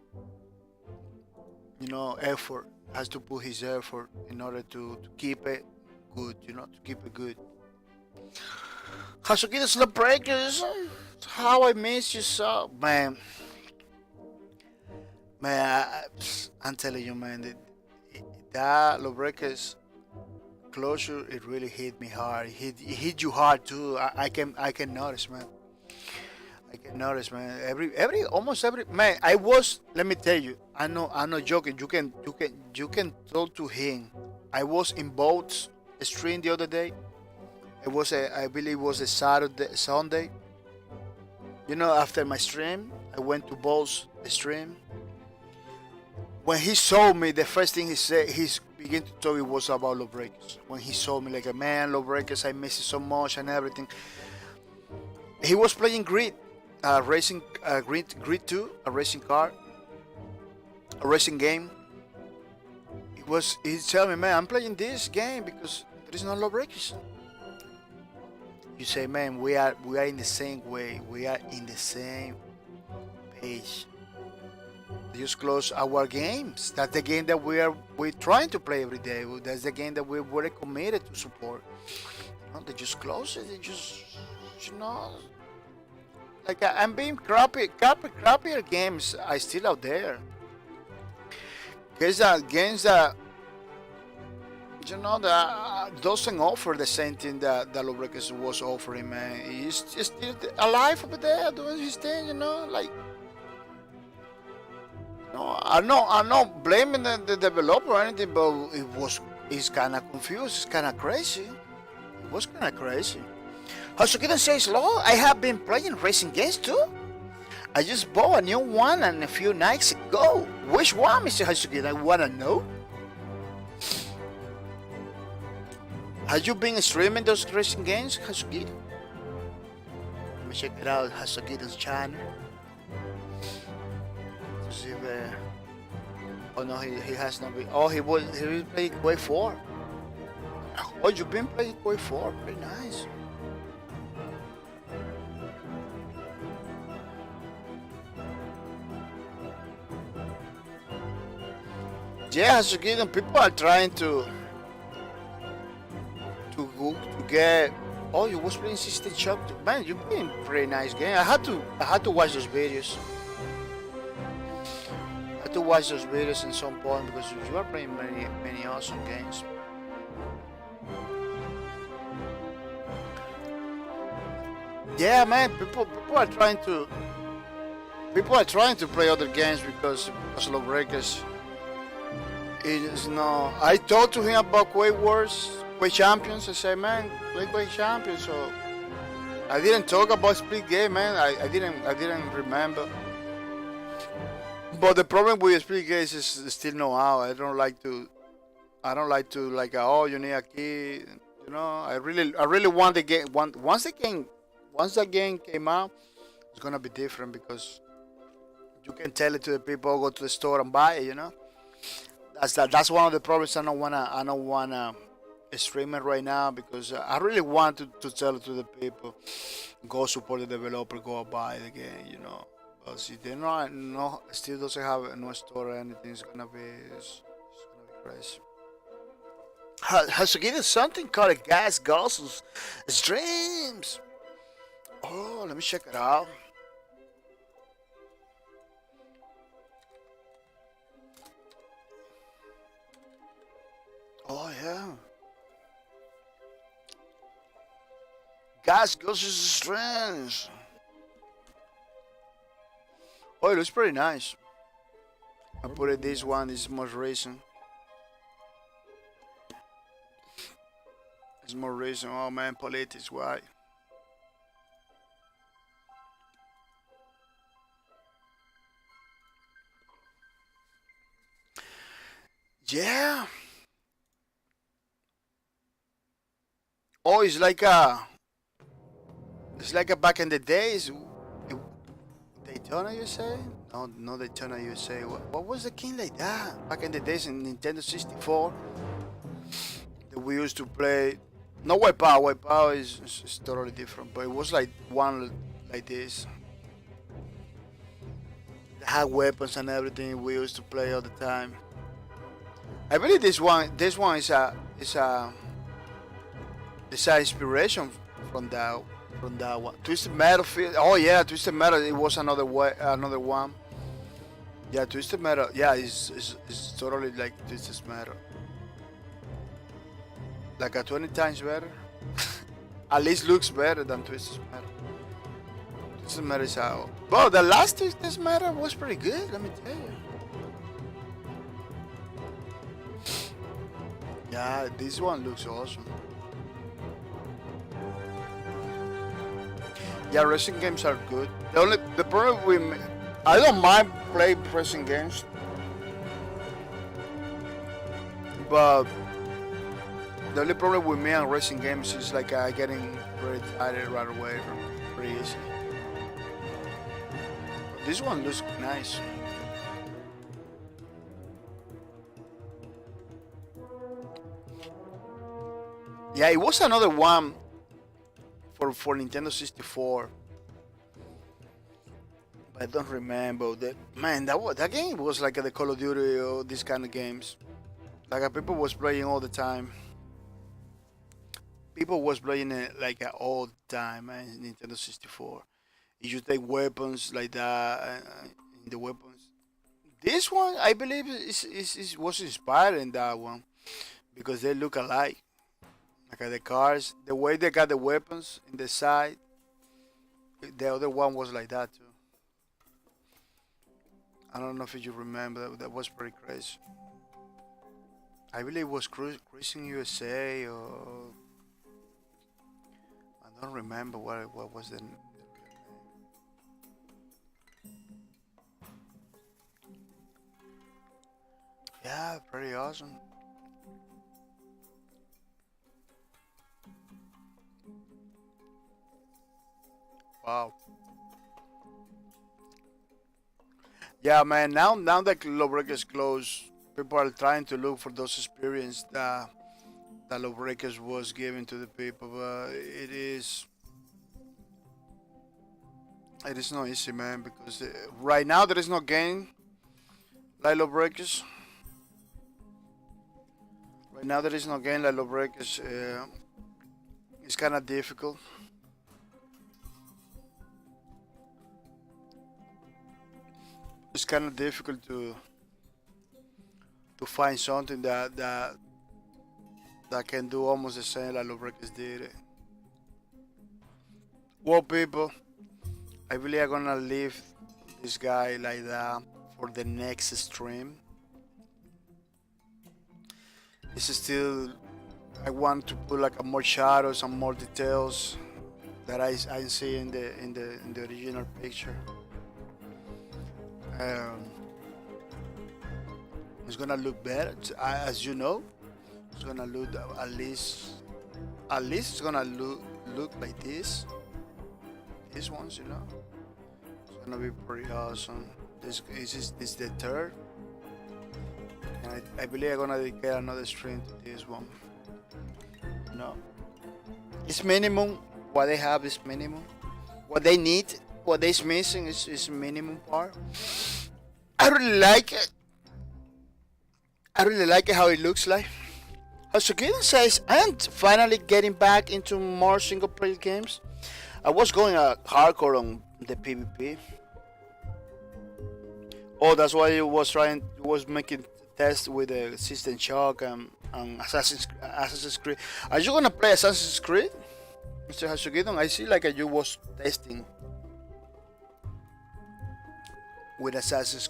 effort. Has to put his effort in order to keep it good, to keep it good. Hasuki's the breakers. How I miss you so, man. Man, I'm telling you, man, that Lawbreakers closure, it really hit me hard. It hit you hard too. I can notice, man. I can notice, man. Almost every man. I was. Let me tell you. I'm not joking. You can talk to him. I was in both stream the other day. I believe it was a Sunday. After my stream, I went to both stream. When he saw me, the first thing he said, he's began to talk, it was about Lawbreakers. When he saw me, like, man, Lawbreakers, I miss it so much and everything. He was playing Grid, Grid 2, a racing car, a racing game. He told me, man, I'm playing this game because there is no Lawbreakers. You say, man, we are in the same way. We are in the same page. They just close our games. That's the game that we're trying to play every day. That's the game that we're very committed to support. They just close it. They just, you know, like I'm being crappier games are still out there. Games that that doesn't offer the same thing that Lawbreakers was offering, man. He's still alive over there doing his thing, like. No, I'm not blaming the developer or anything, but it's kind of confused. It's kind of crazy. It was kind of crazy. Hasukiden says, "Lord, I have been playing racing games too. I just bought a new one and a few nights ago. Which one, Mr. Hasukiden? I wanna know. Have you been streaming those racing games, Hasukiden? Let me check it out, Hasukiden's channel. See if, oh no, he has not been. Oh, he was playing Quake 4. Oh, you've been playing Quake 4. Very nice. Yeah, Hasukiden, people are trying to get. Oh, you was playing System Shock. Man, you're playing pretty nice game. I had to watch those videos. To watch those videos at some point because you are playing many awesome games. Yeah, man, people are trying to play other games because Lawbreakers is no. I talked to him about Quake Wars, Quake Champions. I said, man, play Quake Champions. So I didn't talk about Split Game, man. I didn't remember. But the problem with split games is still know how. I don't like to like, oh, you need a key. I really want the game. Once the game came out, it's gonna be different because you can tell it to the people, go to the store and buy it. That's one of the problems. I don't wanna stream it right now because I really want to tell it to the people, go support the developer, go buy the game. But see, they're still doesn't have no store or anything. It's gonna be crazy. Has to get something called a gas guzzles streams. Oh, let me check it out. Oh yeah, gas guzzles streams. Oh, it looks pretty nice. I put it this one. This is most recent. There's more reason. Oh man, politics, why? Yeah. Oh, it's like a back in the days. Daytona USA? No, no Daytona USA. What was the king like that? Back in the days in Nintendo 64 that we used to play. No Wipeout. Wipeout is totally different, but it was like one like this. They had weapons and everything. We used to play all the time. I believe this one is a inspiration from that one. Twisted Metal. Oh yeah, Twisted Metal. It was another one. Yeah, Twisted Metal. Yeah, it's totally like Twisted Metal. Like a 20 times better. At least looks better than Twisted Metal. Twisted Metal is out. Well, the last Twisted Metal was pretty good. Let me tell you. Yeah, this one looks awesome. Yeah, racing games are good. The problem with me, I don't mind playing racing games, but the only problem with me and racing games is like getting very tired right away, pretty easy. This one looks nice. Yeah, it was another one for Nintendo 64. I don't remember that. Man, that game was like the Call of Duty or these kind of games. Like people was playing all the time. People was playing it like all the time, man. Nintendo 64. You take weapons like that, in the weapons. This one, I believe, was inspired in that one because they look alike. Like the cars, the way they got the weapons in the side. The other one was like that too. I don't know if you remember that was pretty crazy. I believe it was Cruising USA or I don't remember what was the real name. Yeah, pretty awesome. Wow. Yeah, man. Now that Lawbreakers closed, people are trying to look for those experience that Lawbreakers was giving to the people. But it is not easy, man. Because right now there is no game like Lawbreakers. Right now there is no game like Lawbreakers. It's kind of difficult. It's kind of difficult to find something that can do almost the same like Lawbreakers did. Well, people, I really are gonna leave this guy like that for the next stream. It's still I want to put like a more shadows and more details that I see in the original picture. Um, it's gonna look better, as you know. It's gonna look at least it's gonna look like this. These ones, you know, it's gonna be pretty awesome. This is the third, and I believe I'm gonna dedicate another stream to this one. No, it's minimum. What they have is minimum. What they need, what they's missing is minimum part. I really like it. I really like it how it looks like. Hasukiden says, and finally getting back into more single player games. I was going hardcore on the PvP. Oh, that's why it was making tests with the System Shock and Assassin's Creed. Are you gonna play Assassin's Creed, Mr. Hasukidon? I see like you was testing with Assassin's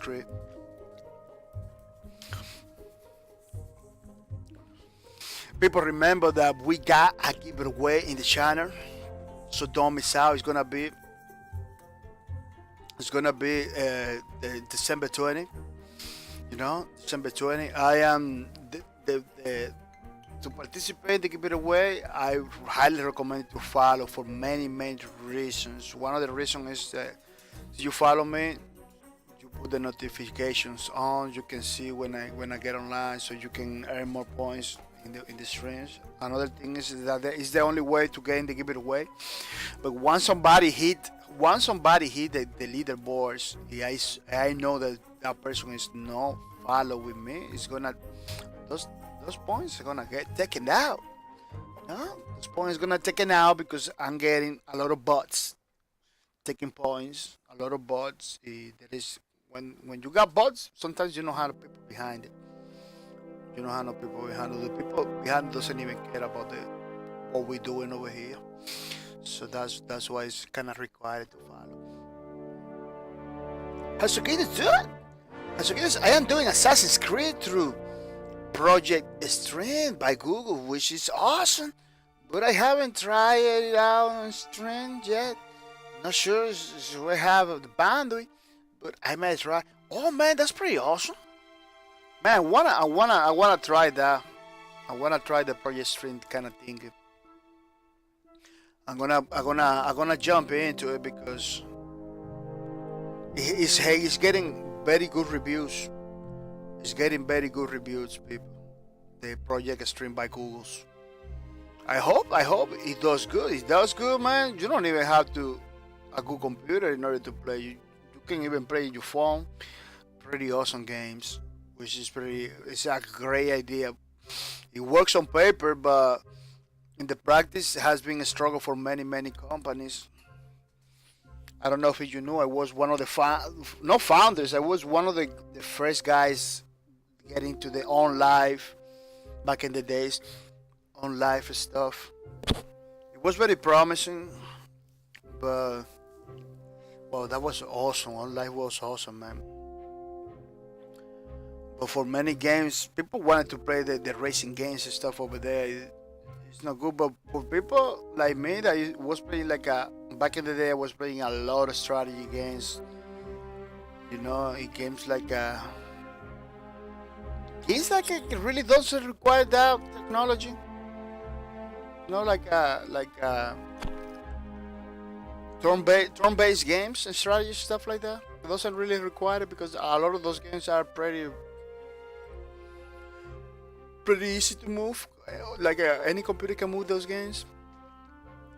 People remember that we got a giveaway in the channel, so don't miss out. It's gonna be December 20. You know, December 20. I am the to participate in the giveaway. I highly recommend to follow for many reasons. One of the reasons is that you follow me, you put the notifications on. You can see when I get online, so you can earn more points in the streams. Another thing is that it's the only way to get in the giveaway. But once somebody hit the leaderboards, I know that that person is not following me. It's gonna those points are gonna get taken out. No, those points are gonna taken out because I'm getting a lot of bots taking points. A lot of bots. There is when you got bots, sometimes you know how the people behind it. You know how the people behind it. The people behind doesn't even care about what we're doing over here. So that's why it's kind of required to follow. How's doing? I am doing Assassin's Creed through Project Stream by Google, which is awesome. But I haven't tried it out on stream yet. Not sure if we have the bandwidth, but I might try. Oh man, that's pretty awesome. Man, I wanna try that. I wanna try the Project Stream kind of thing. I'm gonna jump into it because it's getting very good reviews. It's getting very good reviews, people. The Project Stream by Google's. I hope it does good. It does good, man. You don't even have a good computer in order to play. You can even play your phone. Pretty awesome games, which is it's a great idea. It works on paper, but in the practice, it has been a struggle for many companies. I don't know if you knew, I was one of the not founders. I was one of the first guys getting to the on live back in the days, on live stuff. It was very promising, but well, that was awesome. On live was awesome, man. But for many games, people wanted to play the racing games and stuff over there. It's not good, but for people like me that was playing back in the day, I was playing a lot of strategy games. You know, games it really doesn't require that technology. You know, turn-based games and strategy stuff like that. It doesn't really require it because a lot of those games are pretty easy to move. Any computer can move those games.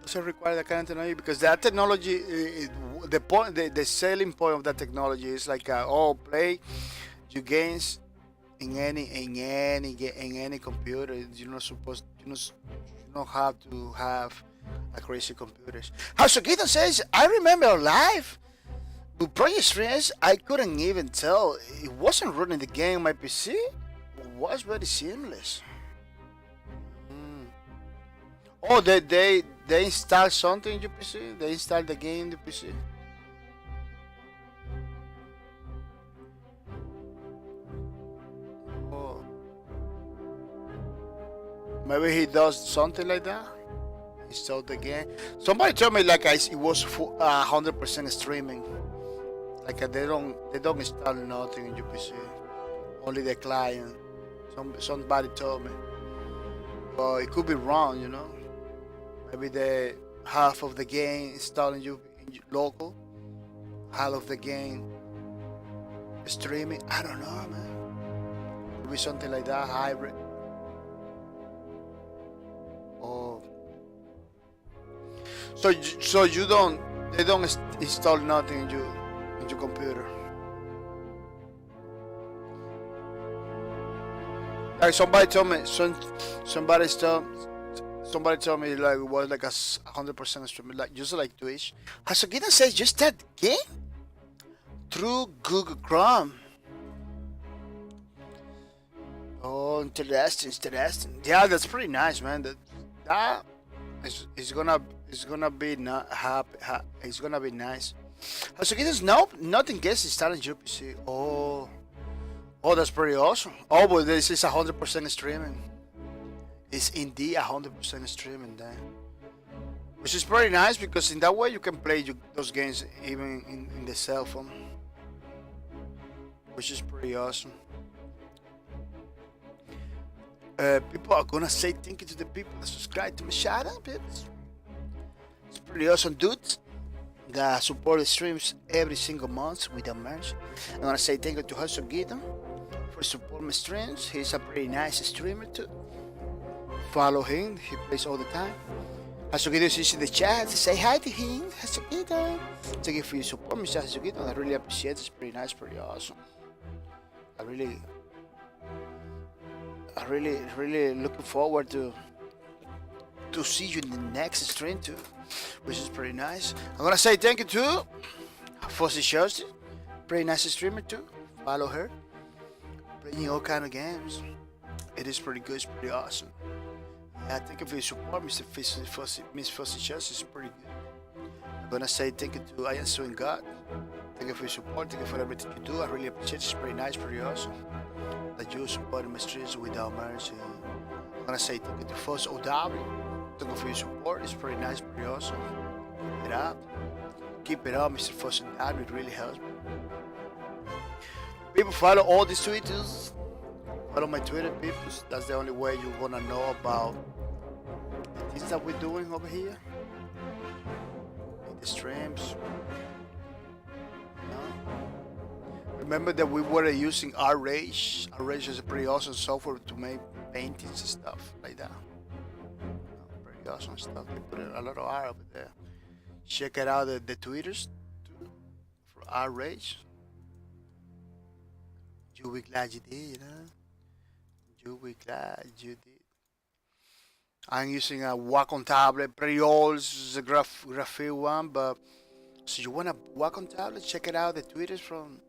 Doesn't require that kind of technology because that technology, the selling point of that technology is play your games in any computer. You're not supposed. You don't have to have a crazy computers. Howsakito says, I remember live with Project Strings. I couldn't even tell it wasn't running the game on my PC. It was very seamless. Oh, they install something in your PC? They install the game in the PC? Oh. Maybe he does something like that? Install the game? Somebody told me it was 100% streaming. They don't install nothing in your PC. Only the client. Somebody told me. But it could be wrong, you know. Maybe the half of the game installed in your local, half of the game streaming. I don't know, man. Could be something like that, hybrid. Oh. So they don't install nothing in your computer. Like somebody told me, somebody told me it was 100% streaming, just like Twitch. Hasogita says just that game through Google Chrome. Oh, interesting. Yeah, that's pretty nice, man. That is gonna be it's gonna be nice. Hasogita's nothing gets installed in your PC. Oh, that's pretty awesome. Oh, but this is 100% streaming. It's indeed 100% streaming there, which is pretty nice because in that way you can play those games even in the cell phone, which is pretty awesome. People are gonna say thank you to the people that subscribe to my channel, people. It's pretty awesome, dudes that support the streams every single month without merch. I want to say thank you to Hustle Gideon for supporting my streams. He's a pretty nice streamer too. Follow him, he plays all the time. Hustle Gideon is in the chat. Say hi to him, Hustle Gideon. Thank you for your support, Mr. Hustle Gideon. I really appreciate it. It's pretty nice, pretty awesome. I really looking forward to see you in the next stream too, which is pretty nice. I'm gonna say thank you to Fossy Chelsea, pretty nice streamer too. Follow her, playing all kind of games. It is pretty good, it's pretty awesome. Yeah, thank you for your support, Mr. Fossy, Miss Fossy Chelsea is pretty good. I'm gonna say thank you to I Am Suing God. Thank you for your support, thank you for everything you do. I really appreciate it, it's pretty nice, pretty awesome. That you support my streams without mercy. I'm gonna say thank you to Foss OW. Thank you for your support. It's pretty nice, pretty awesome. Keep it up. Keep it up, Mr. Foss and Dad. It really helps me. People follow all these tweets. Follow my Twitter, people. That's the only way you're gonna know about the things that we're doing over here. In the streams. Remember that we were using R-Rage. R-Rage is a pretty awesome software to make paintings and stuff like that. Pretty awesome stuff. They put a lot of art over there. Check it out, the Twitters too, for R-Rage. You'll be glad you did, you know? You'll be glad you did. I'm using a Wacom tablet, pretty old. This is a graphene one, but so you want a Wacom tablet? Check it out, the Twitters from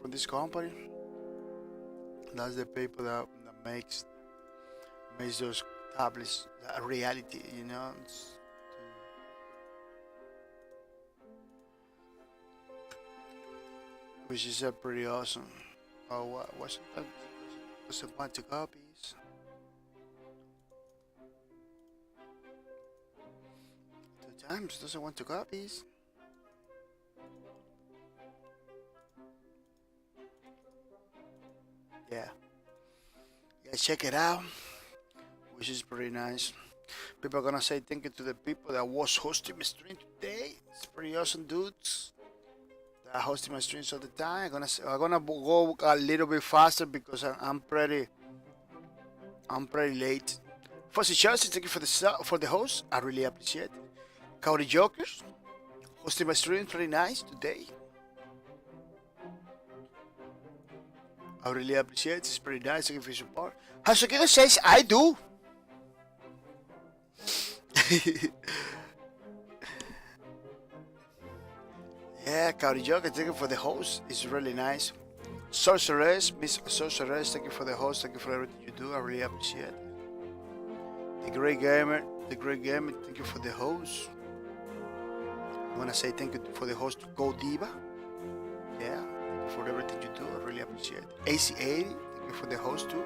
this company. That's the people that makes those tablets a reality, you know. Which is pretty awesome. Oh, what's it? Does it want to copies? 2 times doesn't want to copies. Yeah, check it out, which is pretty nice. People are gonna say thank you to the people that was hosting my stream today. It's pretty awesome, dudes. That are hosting my streams all the time. I'm gonna go a little bit faster because I'm pretty late. Fossy Chelsea, thank you for the host. I really appreciate it. Cowdy Jokers hosting my stream, pretty nice today. I really appreciate it. It's pretty nice. Thank you for your support. Hasukido says, I do. Yeah, Cowdy Joker, thank you for the host. It's really nice. Sorceress, Miss Sorceress, thank you for the host. Thank you for everything you do. I really appreciate it. The Great Gamer, thank you for the host. I want to say thank you for the host, Go Diva. Yeah. For everything you do, I really appreciate it. AC80, thank you for the host too.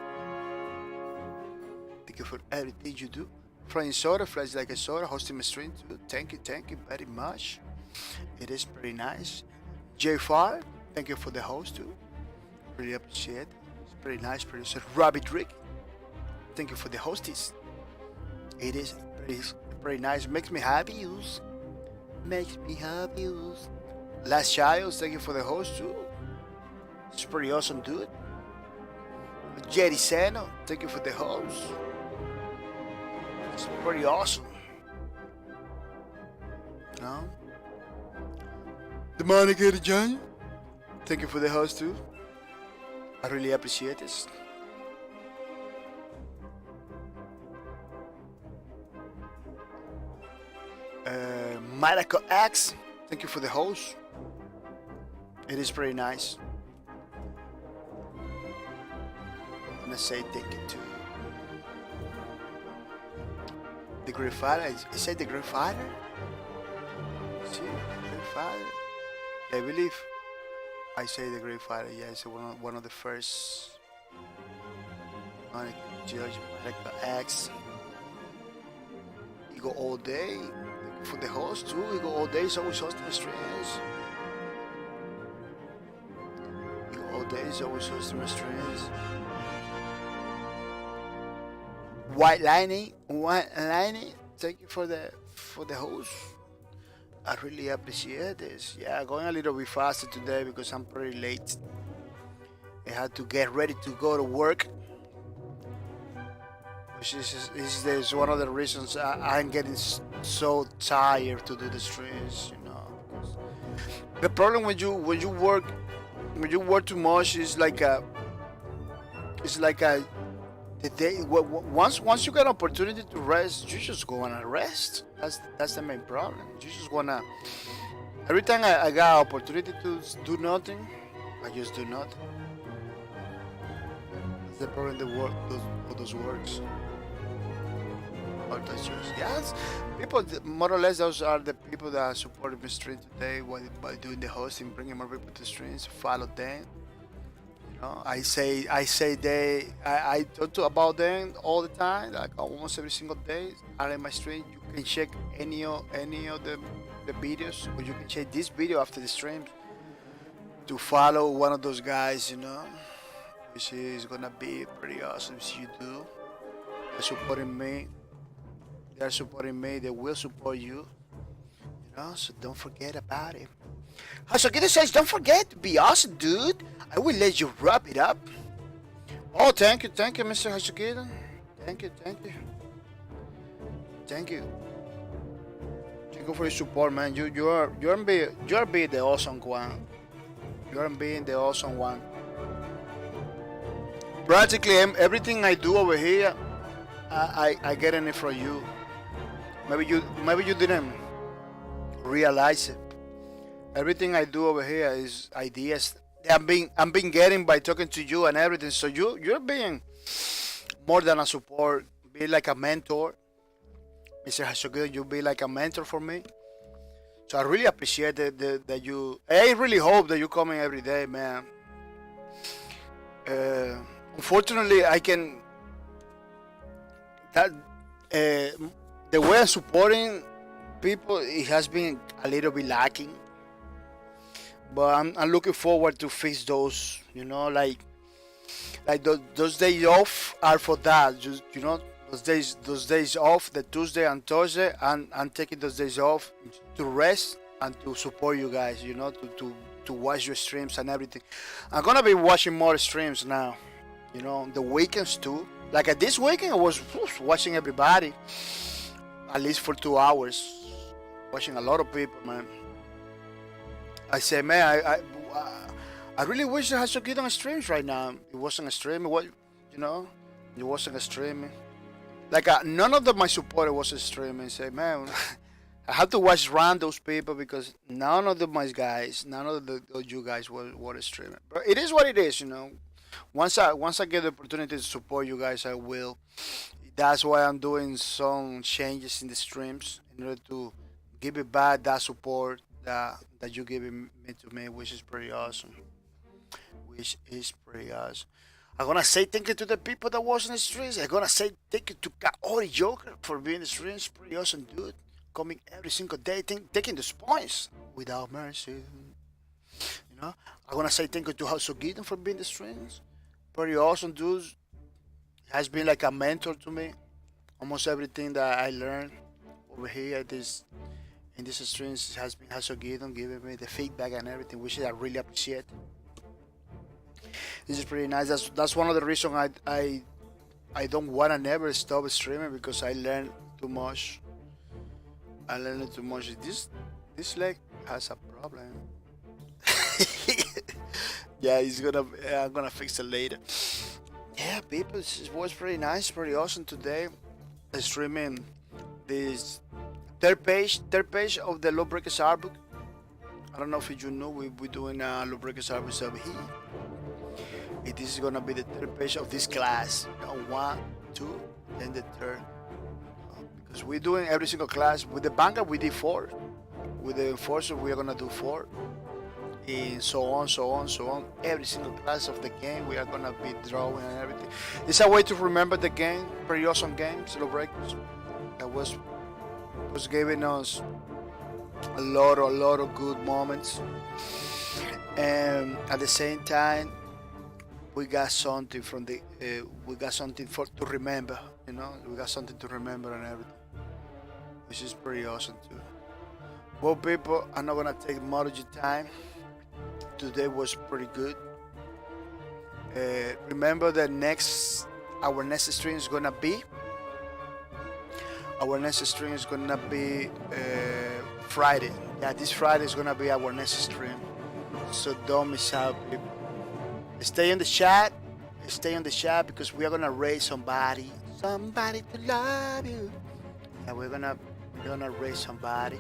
Thank you for everything you do. Flying Soda, Flies Like a Soda, hosting my stream too. Thank you very much. It is pretty nice. J5, thank you for the host too. Really appreciate it. It's pretty nice, producer. Rabbit Rick, thank you for the hosties. It is pretty nice. Makes me happy. Makes me happy. Last Child, thank you for the host too. It's pretty awesome, dude. Jerry Sano, thank you for the host. It's pretty awesome. No? The Monica John, thank you for the host too. I really appreciate this. Marco X, thank you for the host. It is pretty nice. I'm gonna say thank you to the Great Fighter. I said the Great Fighter. See, Great Fighter. Yeah, I believe I say the Great Fighter. Yeah, it's one of the first. Judge like the X. You go all day. For the host too, you go all day, it's always hosting streams. You go all day, it's always hosting streams. White lining, thank you for the host. I really appreciate this. Yeah, going a little bit faster today because I'm pretty late. I had to get ready to go to work, which is one of the reasons I'm getting so tired to do the streams. You know, the problem when you work too much is like a the day once you get an opportunity to rest, you just go and rest. That's the main problem. You just wanna every time I got an opportunity to do nothing, I just do nothing. That's the problem. The work those works. Or that's just yes. People more or less those are the people that supported me stream today by doing the hosting, bringing more people to streams. Follow them. I say they I talk about them all the time, like almost every single day. Are in my stream. You can check any of the videos, or you can check this video after the stream to follow one of those guys, which is gonna be pretty awesome if you do. They're supporting me. They will support you. So don't forget about it. Hasakita says, don't forget to be awesome, dude. I will let you wrap it up. Oh, thank you, Mr. Hasakita. Thank you. Thank you for your support, man. You're being the awesome one. You're being the awesome one. Practically everything I do over here, I get in it from you. Maybe you didn't realize it. Everything I do over here is ideas I'm being getting by talking to you and everything. So you're being more than a support, be like a mentor. Mr. Hashogi, you be like a mentor for me. So I really appreciate that you. I really hope that you coming every day, man. Unfortunately, I can. The way I'm supporting people, it has been a little bit lacking. But I'm looking forward to fix those, like those days off are for that. Just those days off, the Tuesday and Thursday, and I'm taking those days off to rest and to support you guys, to watch your streams and everything. I'm gonna be watching more streams now, the weekends too. Like at this weekend, I was watching everybody at least for 2 hours, watching a lot of people, man. I say, man, I really wish I had to get on streams right now. It wasn't a stream. It wasn't a streaming. Like none of my supporters was streaming. Say, man, I have to watch around those people because none of my guys, none of you guys were streaming. But it is what it is, Once I get the opportunity to support you guys, I will. That's why I'm doing some changes in the streams in order to give it back that support that you giving to me, which is pretty awesome. I'm gonna say thank you to the people that was in the streams. I'm gonna say thank you to Kaori Joker for being in the streams. Pretty awesome, dude. Coming every single day, taking those points without mercy. I'm gonna say thank you to House of Gideon for being in the streams. Pretty awesome, dude. Has been like a mentor to me. Almost everything that I learned over here in this streams has been House of Gideon giving me the feedback and everything, which I really appreciate. This is pretty nice. That's one of the reasons I don't wanna never stop streaming because I learned too much. This leg has a problem. Yeah, I'm gonna fix it later. Yeah, people, it was pretty nice, pretty awesome today. Streaming this third page of the Lawbreakers art book. I don't know if you know, we're doing a Lawbreakers art book over here. This is gonna be the third page of this class. 1, 2, then the third. Because we're doing every single class. With the Vanguard we did 4. With the Enforcer we are gonna do 4. and so on, so on, so on. Every single class of the game, we are gonna be drawing and everything. It's a way to remember the game. Pretty awesome game, Zero Breakers. That was giving us a lot of good moments, and at the same time, we got something from the we got something to remember. You know, we got something to remember and everything, which is pretty awesome too. Well, people, I'm not gonna take much of your time. Today was pretty good. Remember that our next stream is gonna be Friday. Yeah, this Friday is gonna be our next stream. So don't miss out, people. Stay in the chat. Stay in the chat because we are gonna raise somebody to love you. Yeah, we're gonna raise somebody.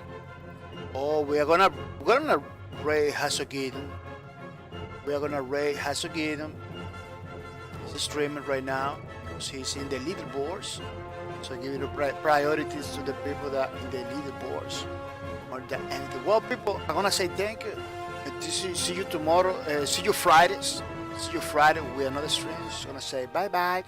Oh, we're gonna raise Hasogidon. We are gonna raise Hasogidon. He's streaming right now because he's in the leaderboards. So give the priorities to the people that are in the leaderboards more than anything. Well, people, I'm gonna say thank you. See you tomorrow. See you Fridays. See you Friday with another stream. Just gonna say bye bye.